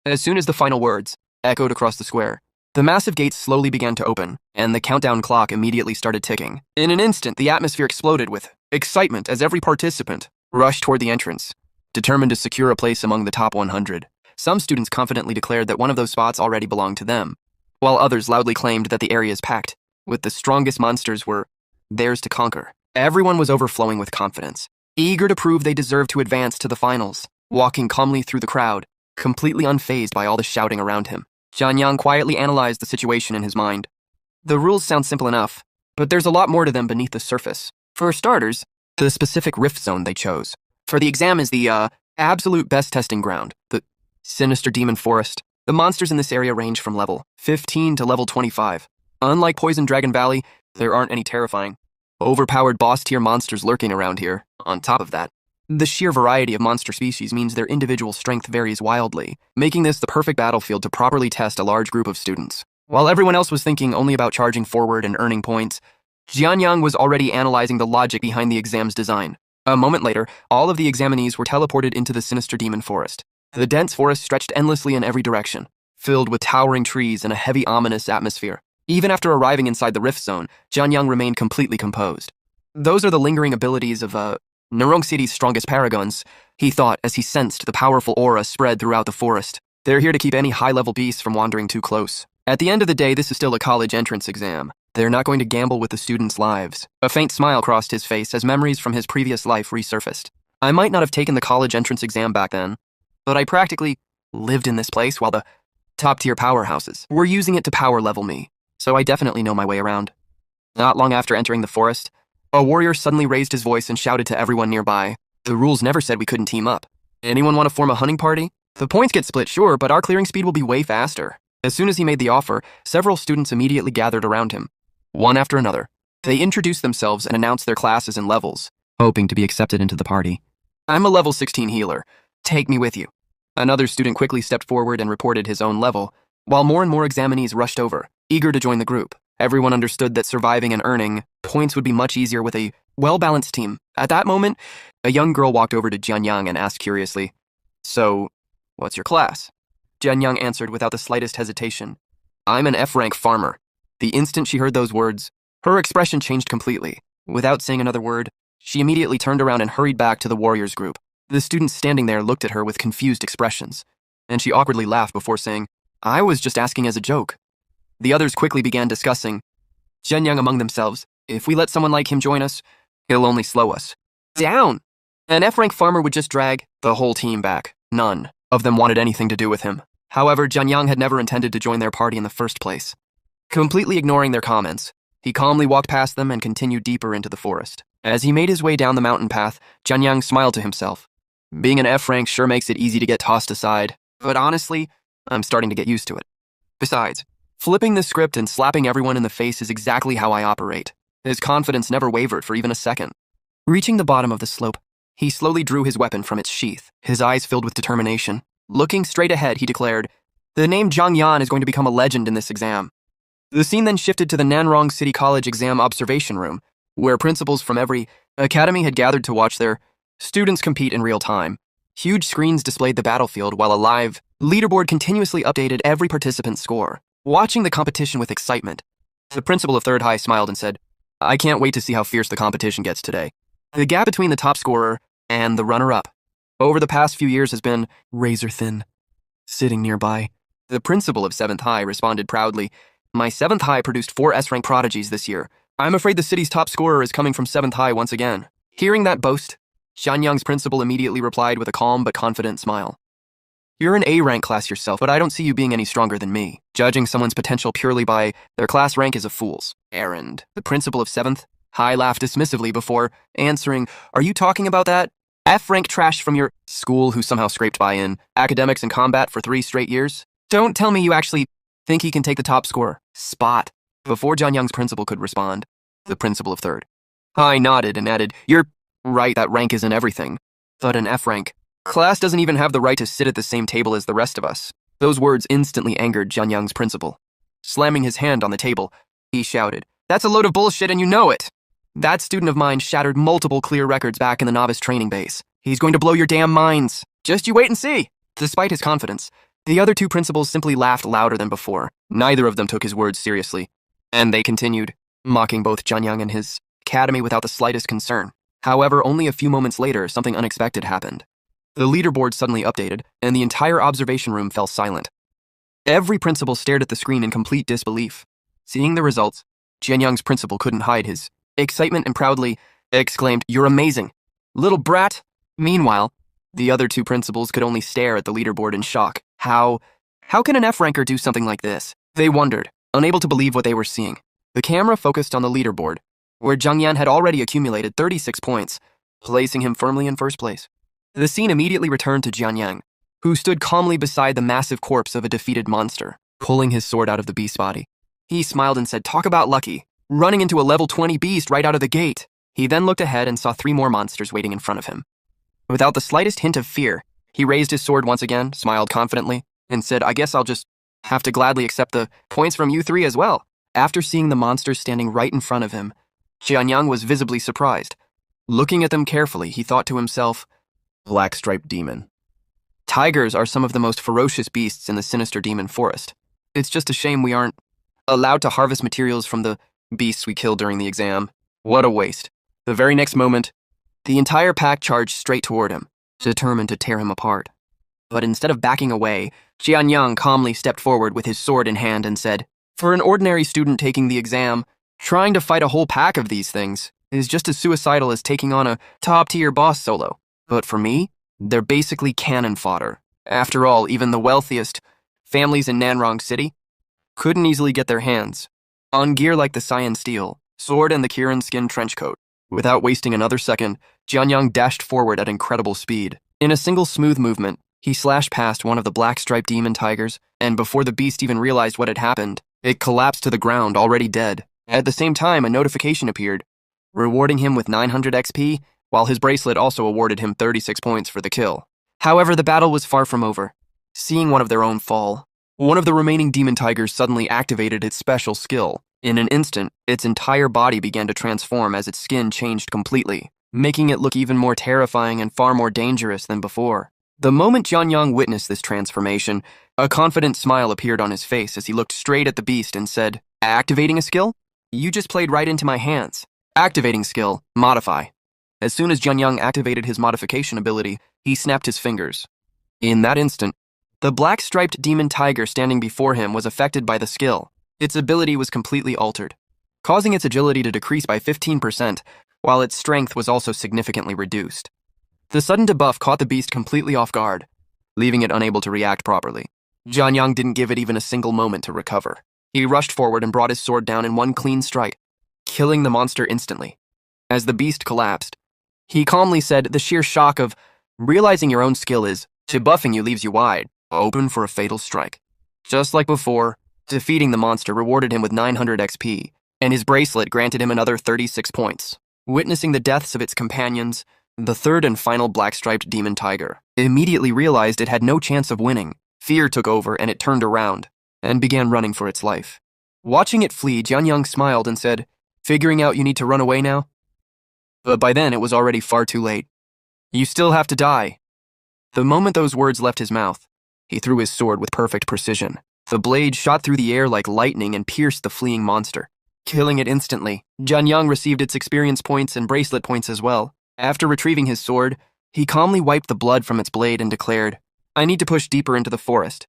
As soon as the final words echoed across the square, the massive gates slowly began to open, and the countdown clock immediately started ticking. In an instant, the atmosphere exploded with excitement as every participant rushed toward the entrance, determined to secure a place among the top 100. Some students confidently declared that one of those spots already belonged to them, while others loudly claimed that the area is packed with the strongest monsters were theirs to conquer. Everyone was overflowing with confidence, eager to prove they deserved to advance to the finals. Walking calmly through the crowd, completely unfazed by all the shouting around him, Jianyang quietly analyzed the situation in his mind. The rules sound simple enough, but there's a lot more to them beneath the surface. For starters, the specific rift zone they chose for the exam is the absolute best testing ground, the sinister demon forest. The monsters in this area range from level 15 to level 25. Unlike Poison Dragon Valley, there aren't any terrifying, overpowered boss-tier monsters lurking around here. On top of that, the sheer variety of monster species means their individual strength varies wildly, making this the perfect battlefield to properly test a large group of students. While everyone else was thinking only about charging forward and earning points, Jianyang was already analyzing the logic behind the exam's design. A moment later, all of the examinees were teleported into the sinister demon forest. The dense forest stretched endlessly in every direction, filled with towering trees and a heavy, ominous atmosphere. Even after arriving inside the rift zone, Jianyang remained completely composed. Those are the lingering abilities of Narong City's strongest paragons, he thought as he sensed the powerful aura spread throughout the forest. They're here to keep any high-level beasts from wandering too close. At the end of the day, this is still a college entrance exam. They're not going to gamble with the students' lives. A faint smile crossed his face as memories from his previous life resurfaced. I might not have taken the college entrance exam back then, but I practically lived in this place while the top-tier powerhouses were using it to power level me, so I definitely know my way around. Not long after entering the forest, a warrior suddenly raised his voice and shouted to everyone nearby. The rules never said we couldn't team up. Anyone want to form a hunting party? The points get split, sure, but our clearing speed will be way faster. As soon as he made the offer, several students immediately gathered around him. One after another, they introduced themselves and announced their classes and levels, hoping to be accepted into the party. I'm a level 16 healer. Take me with you. Another student quickly stepped forward and reported his own level, while more and more examinees rushed over, eager to join the group. Everyone understood that surviving and earning points would be much easier with a well-balanced team. At that moment, a young girl walked over to Jianyang and asked curiously, "So, what's your class?" Jianyang answered without the slightest hesitation, "I'm an F-rank farmer." The instant she heard those words, her expression changed completely. Without saying another word, she immediately turned around and hurried back to the warriors group. The students standing there looked at her with confused expressions, and she awkwardly laughed before saying, "I was just asking as a joke." The others quickly began discussing, Jianyang among themselves, "If we let someone like him join us, he'll only slow us down." An F-rank farmer would just drag the whole team back. None of them wanted anything to do with him. However, Jianyang had never intended to join their party in the first place. Completely ignoring their comments, he calmly walked past them and continued deeper into the forest. As he made his way down the mountain path, Jianyang smiled to himself. Being an F-rank sure makes it easy to get tossed aside, but honestly, I'm starting to get used to it. Besides, flipping the script and slapping everyone in the face is exactly how I operate. His confidence never wavered for even a second. Reaching the bottom of the slope, he slowly drew his weapon from its sheath, his eyes filled with determination. Looking straight ahead, he declared, "The name Zhang Yan is going to become a legend in this exam." The scene then shifted to the Nanrong City College exam observation room, where principals from every academy had gathered to watch their students compete in real time. Huge screens displayed the battlefield while a live leaderboard continuously updated every participant's score. Watching the competition with excitement, the principal of Third High smiled and said, "I can't wait to see how fierce the competition gets today." The gap between the top scorer and the runner-up over the past few years has been razor thin. Sitting nearby, the principal of 7th High responded proudly, "My 7th High produced 4 S-rank prodigies this year. I'm afraid the city's top scorer is coming from 7th High once again." Hearing that boast, Shanyang's principal immediately replied with a calm but confident smile. "You're an A-rank class yourself, but I don't see you being any stronger than me. Judging someone's potential purely by their class rank is a fool's errand." The principal of 7th High laughed dismissively before answering, "Are you talking about that F-rank trash from your school who somehow scraped by in academics and combat for 3 straight years? Don't tell me you actually think he can take the top score spot." Before Jianyang's principal could respond, the principal of 3rd High nodded and added, "You're right, that rank isn't everything. But an F-rank class doesn't even have the right to sit at the same table as the rest of us." Those words instantly angered Jianyang's principal. Slamming his hand on the table, he shouted, "That's a load of bullshit and you know it! That student of mine shattered multiple clear records back in the novice training base. He's going to blow your damn minds. Just you wait and see." Despite his confidence, the other two principals simply laughed louder than before. Neither of them took his words seriously, and they continued, mocking both Jianyang and his academy without the slightest concern. However, only a few moments later, something unexpected happened. The leaderboard suddenly updated, and the entire observation room fell silent. Every principal stared at the screen in complete disbelief. Seeing the results, Jianyang's principal couldn't hide his excitement and proudly exclaimed, "You're amazing, little brat." Meanwhile, the other two principals could only stare at the leaderboard in shock. How can an F-ranker do something like this? They wondered, unable to believe what they were seeing. The camera focused on the leaderboard, where Zhang Yan had already accumulated 36 points, placing him firmly in first place. The scene immediately returned to Jianyang, who stood calmly beside the massive corpse of a defeated monster, pulling his sword out of the beast's body. He smiled and said, "Talk about lucky, running into a level 20 beast right out of the gate." He then looked ahead and saw 3 more monsters waiting in front of him. Without the slightest hint of fear, he raised his sword once again, smiled confidently, and said, "I guess I'll just have to gladly accept the points from you 3 as well." After seeing the monsters standing right in front of him, Jianyang was visibly surprised. Looking at them carefully, he thought to himself, "Black-striped demon. Tigers are some of the most ferocious beasts in the sinister demon forest. It's just a shame we aren't allowed to harvest materials from the beasts we killed during the exam. What a waste." The very next moment, the entire pack charged straight toward him, determined to tear him apart. But instead of backing away, Jianyang calmly stepped forward with his sword in hand and said, "For an ordinary student taking the exam, trying to fight a whole pack of these things is just as suicidal as taking on a top-tier boss solo. But for me, they're basically cannon fodder. After all, even the wealthiest families in Nanrong City couldn't easily get their hands on gear like the cyan steel, sword, and the Kirin skin trench coat." Without wasting another second, Jianyang dashed forward at incredible speed. In a single smooth movement, he slashed past one of the black-striped demon tigers, and before the beast even realized what had happened, it collapsed to the ground, already dead. At the same time, a notification appeared, rewarding him with 900 XP, while his bracelet also awarded him 36 points for the kill. However, the battle was far from over. seeing one of their own fall. One of the remaining demon tigers suddenly activated its special skill. In an instant, its entire body began to transform as its skin changed completely, making it look even more terrifying and far more dangerous than before. The moment Jianyang witnessed this transformation, a confident smile appeared on his face as he looked straight at the beast and said, "Activating a skill? You just played right into my hands. Activating skill, modify." As soon as Jianyang activated his modification ability, he snapped his fingers. In that instant, the black-striped demon tiger standing before him was affected by the skill. Its ability was completely altered, causing its agility to decrease by 15%, while its strength was also significantly reduced. The sudden debuff caught the beast completely off guard, leaving it unable to react properly. Jianyang didn't give it even a single moment to recover. He rushed forward and brought his sword down in one clean strike, killing the monster instantly. As the beast collapsed, he calmly said, "The sheer shock of realizing your own skill is buffing you leaves you wide open for a fatal strike." Just like before, defeating the monster rewarded him with 900 XP, and his bracelet granted him another 36 points. Witnessing the deaths of its companions, the third and final black-striped demon tiger immediately realized it had no chance of winning. Fear took over and it turned around and began running for its life. Watching it flee, Jianyang smiled and said, "Figuring out you need to run away now?" But by then it was already far too late. "You still have to die." The moment those words left his mouth, he threw his sword with perfect precision. The blade shot through the air like lightning and pierced the fleeing monster, killing it instantly. Jianyang received its experience points and bracelet points as well. After retrieving his sword, he calmly wiped the blood from its blade and declared, "I need to push deeper into the forest,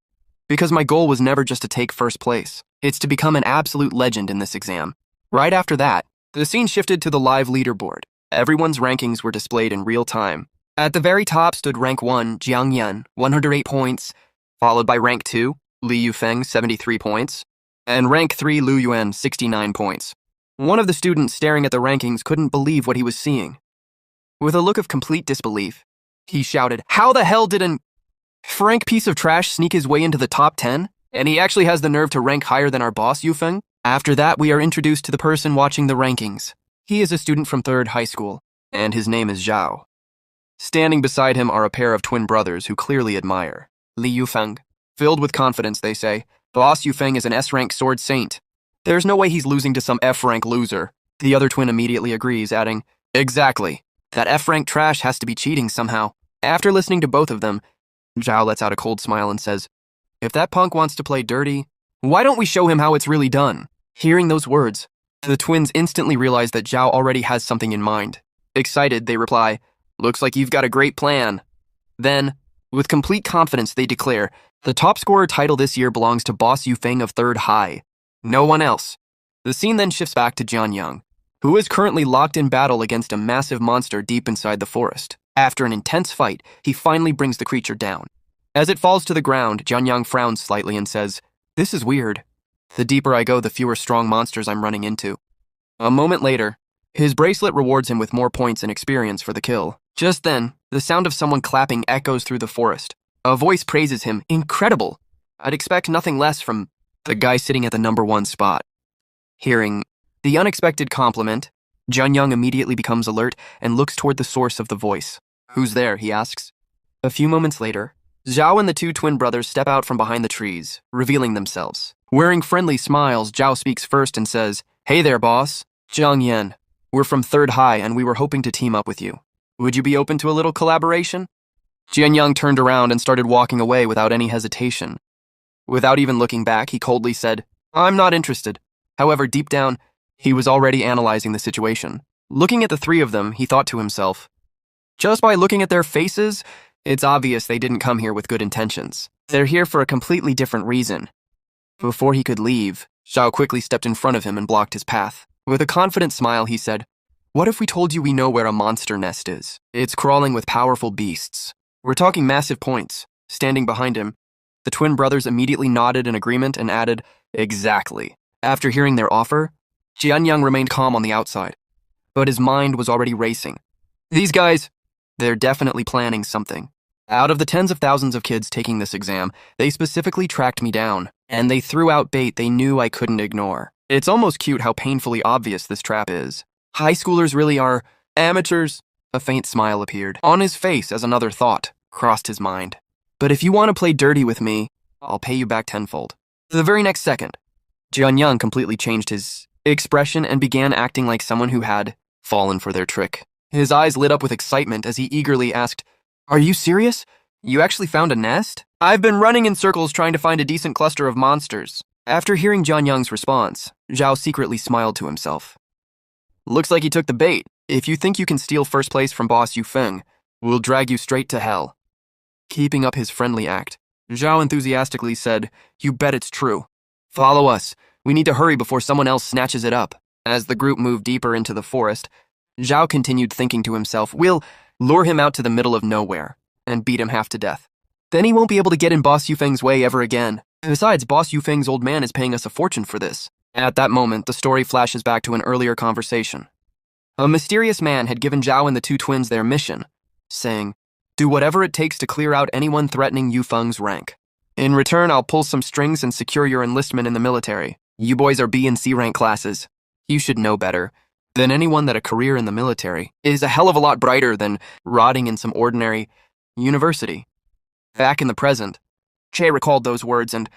because my goal was never just to take first place. It's to become an absolute legend in this exam." Right after that, the scene shifted to the live leaderboard. Everyone's rankings were displayed in real time. At the very top stood rank 1, Jiang Yan, 108 points, followed by rank 2, Li Yufeng, 73 points, and rank 3, Lu Yuan, 69 points. One of the students staring at the rankings couldn't believe what he was seeing. With a look of complete disbelief, he shouted, "How the hell did an Frank piece of trash sneak his way into the top 10? And he actually has the nerve to rank higher than our boss, Yufeng?" After that, we are introduced to the person watching the rankings. He is a student from 3rd high school, and his name is Zhao. Standing beside him are a pair of twin brothers who clearly admire Li Yufeng. Filled with confidence, they say, "Boss Yufeng is an S-rank sword saint. There's no way he's losing to some F-rank loser." The other twin immediately agrees, adding, "Exactly. That F-rank trash has to be cheating somehow." After listening to both of them, Zhao lets out a cold smile and says, "If that punk wants to play dirty, why don't we show him how it's really done?" Hearing those words, the twins instantly realize that Zhao already has something in mind. Excited, they reply, "Looks like you've got a great plan." Then, with complete confidence, they declare, "The top scorer title this year belongs to Boss Yufeng of 3rd High. No one else." The scene then shifts back to Jianyang, who is currently locked in battle against a massive monster deep inside the forest. After an intense fight, he finally brings the creature down. As it falls to the ground, Jianyang frowns slightly and says, "This is weird. The deeper I go, the fewer strong monsters I'm running into." A moment later, his bracelet rewards him with more points and experience for the kill. Just then, the sound of someone clapping echoes through the forest. A voice praises him. Incredible! I'd expect nothing less from the guy sitting at the number 1 spot. Hearing the unexpected compliment, Jianyang immediately becomes alert and looks toward the source of the voice. "Who's there?" he asks. A few moments later, Zhao and the 2 twin brothers step out from behind the trees, revealing themselves. Wearing friendly smiles, Zhao speaks first and says, "Hey there, boss. Jiang Yan. We're from 3rd High and we were hoping to team up with you. Would you be open to a little collaboration?" Jianyang turned around and started walking away without any hesitation. Without even looking back, he coldly said, "I'm not interested." However, deep down, he was already analyzing the situation. Looking at the 3 of them, he thought to himself, just by looking at their faces, it's obvious they didn't come here with good intentions. They're here for a completely different reason. Before he could leave, Zhao quickly stepped in front of him and blocked his path. With a confident smile, he said, "What if we told you we know where a monster nest is? It's crawling with powerful beasts. We're talking massive points." Standing behind him, the twin brothers immediately nodded in agreement and added, "Exactly." After hearing their offer, Jianyang remained calm on the outside, but his mind was already racing. These guys, they're definitely planning something. Out of the tens of thousands of kids taking this exam, they specifically tracked me down, and they threw out bait they knew I couldn't ignore. It's almost cute how painfully obvious this trap is. High schoolers really are amateurs. A faint smile appeared on his face as another thought crossed his mind. But if you want to play dirty with me, I'll pay you back tenfold. The very next second, Jianyang completely changed his expression and began acting like someone who had fallen for their trick. His eyes lit up with excitement as he eagerly asked, "Are you serious? You actually found a nest? I've been running in circles trying to find a decent cluster of monsters." After hearing Jianyang's response, Zhao secretly smiled to himself. "Looks like you took the bait. If you think you can steal first place from Boss Yufeng, we'll drag you straight to hell." Keeping up his friendly act, Zhao enthusiastically said, "You bet it's true. Follow us. We need to hurry before someone else snatches it up." As the group moved deeper into the forest, Zhao continued thinking to himself, "We'll lure him out to the middle of nowhere and beat him half to death. Then he won't be able to get in Boss Yufeng's way ever again. Besides, Boss Yufeng's old man is paying us a fortune for this." At that moment, the story flashes back to an earlier conversation. A mysterious man had given Zhao and the two twins their mission, saying, "Do whatever it takes to clear out anyone threatening Yufeng's rank. In return, I'll pull some strings and secure your enlistment in the military. You boys are B and C rank classes. You should know better than anyone that a career in the military is a hell of a lot brighter than rotting in some ordinary university." Back in the present, Che recalled those words and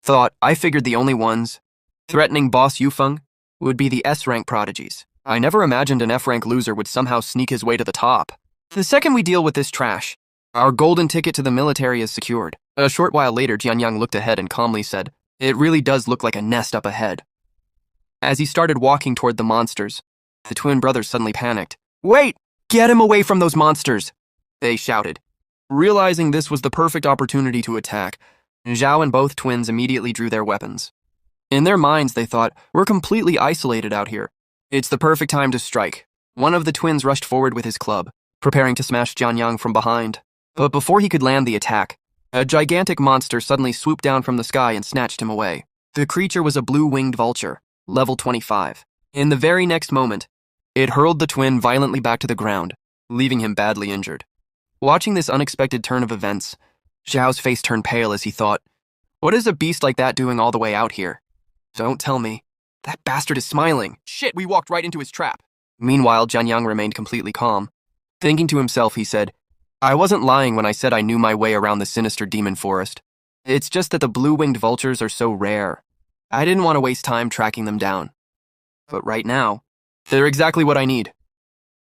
thought, "I figured the only ones threatening Boss Yufeng would be the S-rank prodigies. I never imagined an F-rank loser would somehow sneak his way to the top. The second we deal with this trash, our golden ticket to the military is secured." A short while later, Jianyang looked ahead and calmly said, "It really does look like a nest up ahead." As he started walking toward the monsters, the twin brothers suddenly panicked. "Wait! Get him away from those monsters!" they shouted. Realizing this was the perfect opportunity to attack, Zhao and both twins immediately drew their weapons. In their minds, they thought, "We're completely isolated out here. It's the perfect time to strike." One of the twins rushed forward with his club, preparing to smash Jianyang from behind. But before he could land the attack, a gigantic monster suddenly swooped down from the sky and snatched him away. The creature was a blue-winged vulture, level 25. In the very next moment, it hurled the twin violently back to the ground, leaving him badly injured. Watching this unexpected turn of events, Zhao's face turned pale as he thought, "What is a beast like that doing all the way out here? Don't tell me. That bastard is smiling. Shit, we walked right into his trap." Meanwhile, Jianyang remained completely calm. Thinking to himself, he said, "I wasn't lying when I said I knew my way around the sinister demon forest. It's just that the blue-winged vultures are so rare. I didn't want to waste time tracking them down. But right now, they're exactly what I need."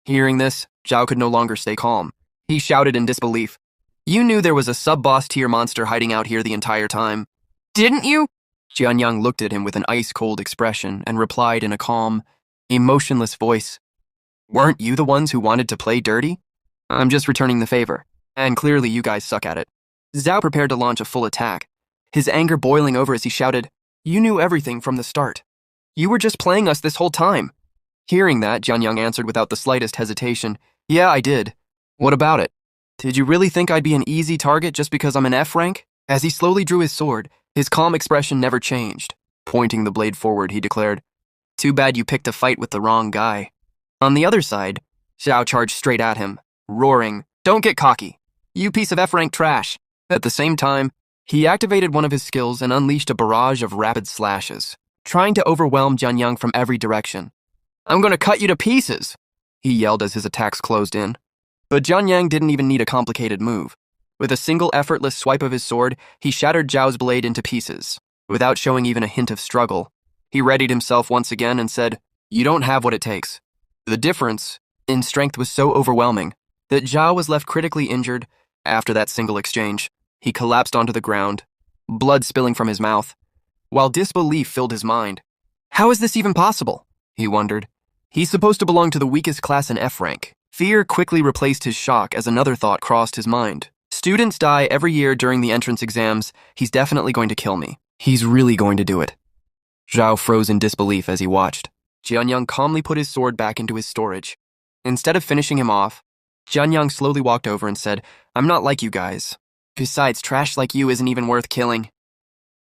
Hearing this, Zhao could no longer stay calm. He shouted in disbelief, "You knew there was a sub-boss tier monster hiding out here the entire time, didn't you?" Jianyang looked at him with an ice-cold expression and replied in a calm, emotionless voice, "Weren't you the ones who wanted to play dirty? I'm just returning the favor, and clearly you guys suck at it." Zhao prepared to launch a full attack, his anger boiling over as he shouted, "You knew everything from the start. You were just playing us this whole time." Hearing that, Jianyang answered without the slightest hesitation, "Yeah, I did. What about it? Did you really think I'd be an easy target just because I'm an F rank?" As he slowly drew his sword, his calm expression never changed. Pointing the blade forward, he declared, "Too bad you picked a fight with the wrong guy." On the other side, Zhao charged straight at him, roaring, "Don't get cocky, you piece of F-rank trash." At the same time, he activated one of his skills and unleashed a barrage of rapid slashes, trying to overwhelm Jianyang from every direction. "I'm gonna cut you to pieces," he yelled as his attacks closed in. But Jianyang didn't even need a complicated move. With a single effortless swipe of his sword, he shattered Zhao's blade into pieces. Without showing even a hint of struggle, he readied himself once again and said, "You don't have what it takes." The difference in strength was so overwhelming that Zhao was left critically injured after that single exchange. He collapsed onto the ground, blood spilling from his mouth, while disbelief filled his mind. How is this even possible? He wondered. He's supposed to belong to the weakest class in F rank. Fear quickly replaced his shock as another thought crossed his mind. Students die every year during the entrance exams. He's definitely going to kill me. He's really going to do it. Zhao froze in disbelief as he watched. Jianyang calmly put his sword back into his storage. Instead of finishing him off, Jianyang slowly walked over and said, "I'm not like you guys. Besides, trash like you isn't even worth killing."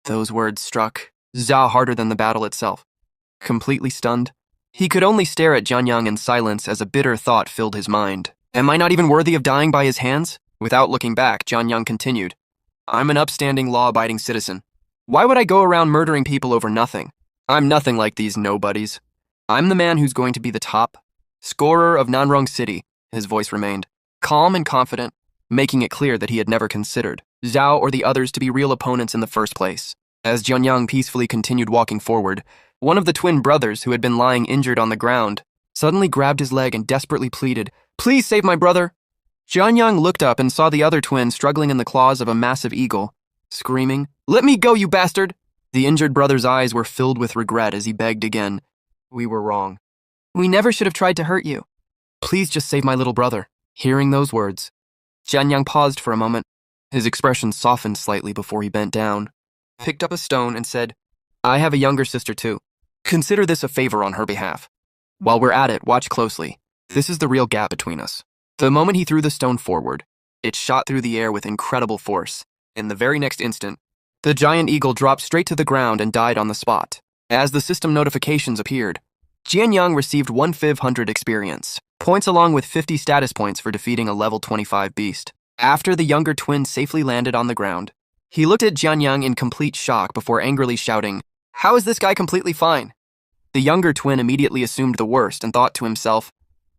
Those words struck Zhao harder than the battle itself. Completely stunned, he could only stare at Jianyang in silence as a bitter thought filled his mind. Am I not even worthy of dying by his hands? Without looking back, Jianyang continued, "I'm an upstanding, law-abiding citizen. Why would I go around murdering people over nothing? I'm nothing like these nobodies. I'm the man who's going to be the top scorer of Nanrong City." His voice remained calm and confident, making it clear that he had never considered Zhao or the others to be real opponents in the first place. As Jianyang peacefully continued walking forward, one of the twin brothers who had been lying injured on the ground suddenly grabbed his leg and desperately pleaded, "Please save my brother." Jianyang looked up and saw the other twin struggling in the claws of a massive eagle, screaming, "Let me go, you bastard!" The injured brother's eyes were filled with regret as he begged again, "We were wrong. We never should have tried to hurt you. Please just save my little brother." Hearing those words, Jianyang paused for a moment. His expression softened slightly before he bent down, picked up a stone, and said, "I have a younger sister too. Consider this a favor on her behalf. While we're at it, watch closely. This is the real gap between us." The moment he threw the stone forward, it shot through the air with incredible force. In the very next instant, the giant eagle dropped straight to the ground and died on the spot. As the system notifications appeared, Jianyang received 1,500 experience points along with 50 status points for defeating a level 25 beast. After the younger twin safely landed on the ground, he looked at Jianyang in complete shock before angrily shouting, "How is this guy completely fine?" The younger twin immediately assumed the worst and thought to himself,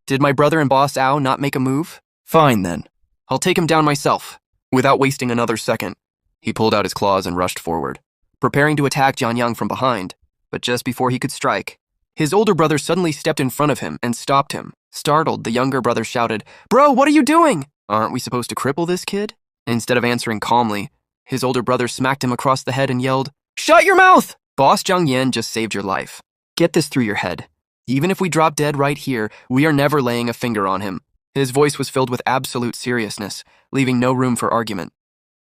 "Did my brother and boss Ao not make a move? Fine then. I'll take him down myself." Without wasting another second, he pulled out his claws and rushed forward, preparing to attack Jianyang from behind. But just before he could strike, his older brother suddenly stepped in front of him and stopped him. Startled, the younger brother shouted, "Bro, what are you doing? Aren't we supposed to cripple this kid?" Instead of answering calmly, his older brother smacked him across the head and yelled, "Shut your mouth! Boss Zhang Yan just saved your life. Get this through your head. Even if we drop dead right here, we are never laying a finger on him." His voice was filled with absolute seriousness, leaving no room for argument.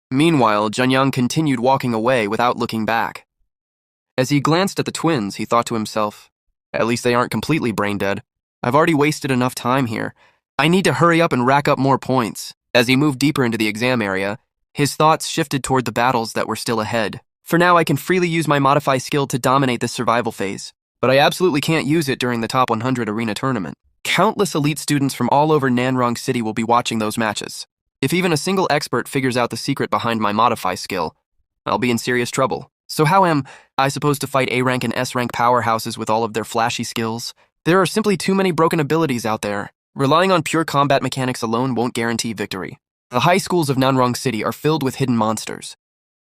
Meanwhile, Jianyang continued walking away without looking back. As he glanced at the twins, he thought to himself, "At least they aren't completely brain dead. I've already wasted enough time here. I need to hurry up and rack up more points." As he moved deeper into the exam area, his thoughts shifted toward the battles that were still ahead. For now, I can freely use my modify skill to dominate this survival phase, but I absolutely can't use it during the top 100 arena tournament. Countless elite students from all over Nanrong City will be watching those matches. If even a single expert figures out the secret behind my modify skill, I'll be in serious trouble. So how am I supposed to fight A-rank and S-rank powerhouses with all of their flashy skills? There are simply too many broken abilities out there. Relying on pure combat mechanics alone won't guarantee victory. The high schools of Nanrong City are filled with hidden monsters.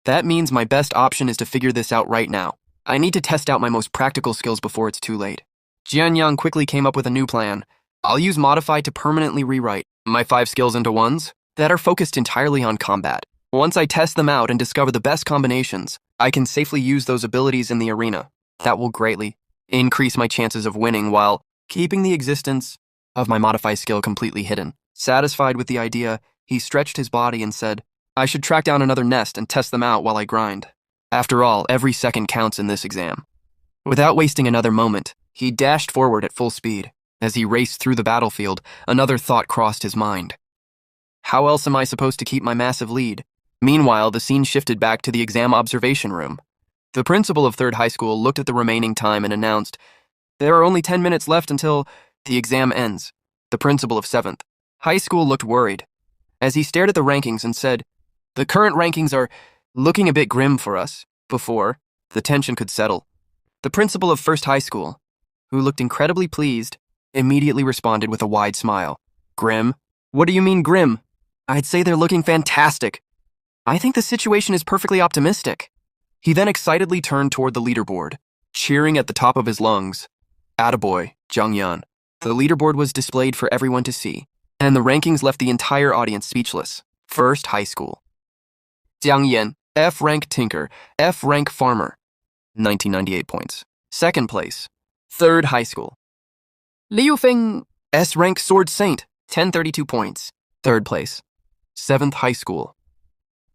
That means my best option is to figure this out right now. I need to test out my most practical skills before it's too late. Jianyang quickly came up with a new plan. I'll use Modify to permanently rewrite my 5 skills into ones that are focused entirely on combat. Once I test them out and discover the best combinations, I can safely use those abilities in the arena. That will greatly increase my chances of winning while keeping the existence of my Modify skill completely hidden. Satisfied with the idea, he stretched his body and said, "I should track down another nest and test them out while I grind. After all, every second counts in this exam." Without wasting another moment, he dashed forward at full speed. As he raced through the battlefield, another thought crossed his mind. How else am I supposed to keep my massive lead? Meanwhile, the scene shifted back to the exam observation room. The principal of 3rd High School looked at the remaining time and announced, "There are only 10 minutes left until the exam ends." The principal of 7th High School looked worried as he stared at the rankings and said, "The current rankings are looking a bit grim for us." Before the tension could settle, the principal of 1st High School, who looked incredibly pleased, immediately responded with a wide smile. "Grim? What do you mean grim? I'd say they're looking fantastic. I think the situation is perfectly optimistic." He then excitedly turned toward the leaderboard, cheering at the top of his lungs. "Attaboy, Zhang Yan." The leaderboard was displayed for everyone to see, and the rankings left the entire audience speechless. 1st High School. Jiang Yan, F-rank Tinker, F-rank Farmer, 1998 points. 2nd place. 3rd High School. Liu Feng, S-rank Sword Saint, 1032 points. 3rd place. 7th High School.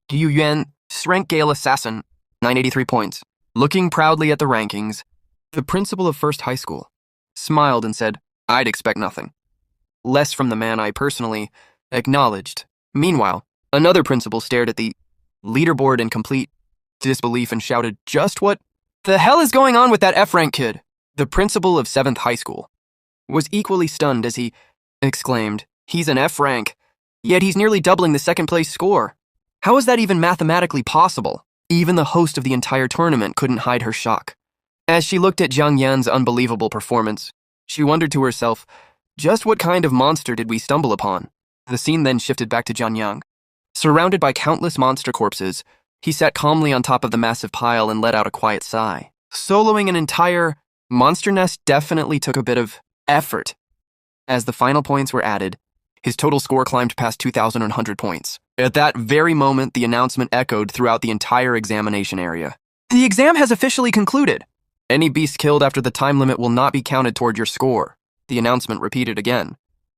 Yu Yuan, S-rank Gale Assassin, 983 points. Looking proudly at the rankings, the principal of 1st High School smiled and said, "I'd expect nothing less from the man I personally acknowledged." Meanwhile, another principal stared at the leaderboard in complete disbelief and shouted, "Just what the hell is going on with that F-rank kid?" The principal of 7th High School was equally stunned as he exclaimed, "He's an F-rank, yet he's nearly doubling the 2nd place score. How is that even mathematically possible?" Even the host of the entire tournament couldn't hide her shock. As she looked at Zhang Yan's unbelievable performance, she wondered to herself, just what kind of monster did we stumble upon? The scene then shifted back to Jianyang. Surrounded by countless monster corpses, he sat calmly on top of the massive pile and let out a quiet sigh. Soloing an entire monster nest definitely took a bit of effort. As the final points were added, his total score climbed past 2,100 points. At that very moment, the announcement echoed throughout the entire examination area. The exam has officially concluded. Any beast killed after the time limit will not be counted toward your score. The announcement repeated again.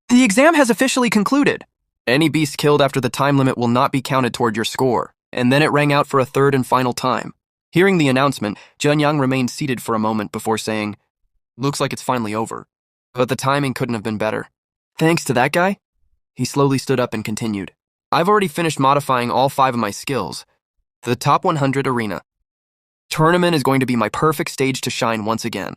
The exam has officially concluded. Any beast killed after the time limit will not be counted toward your score. And then it rang out for a third and final time. Hearing the announcement, Jianyang remained seated for a moment before saying, "Looks like it's finally over." But the timing couldn't have been better. Thanks to that guy? He slowly stood up and continued. I've already finished modifying all 5 of my skills. The top 100 arena tournament is going to be my perfect stage to shine once again.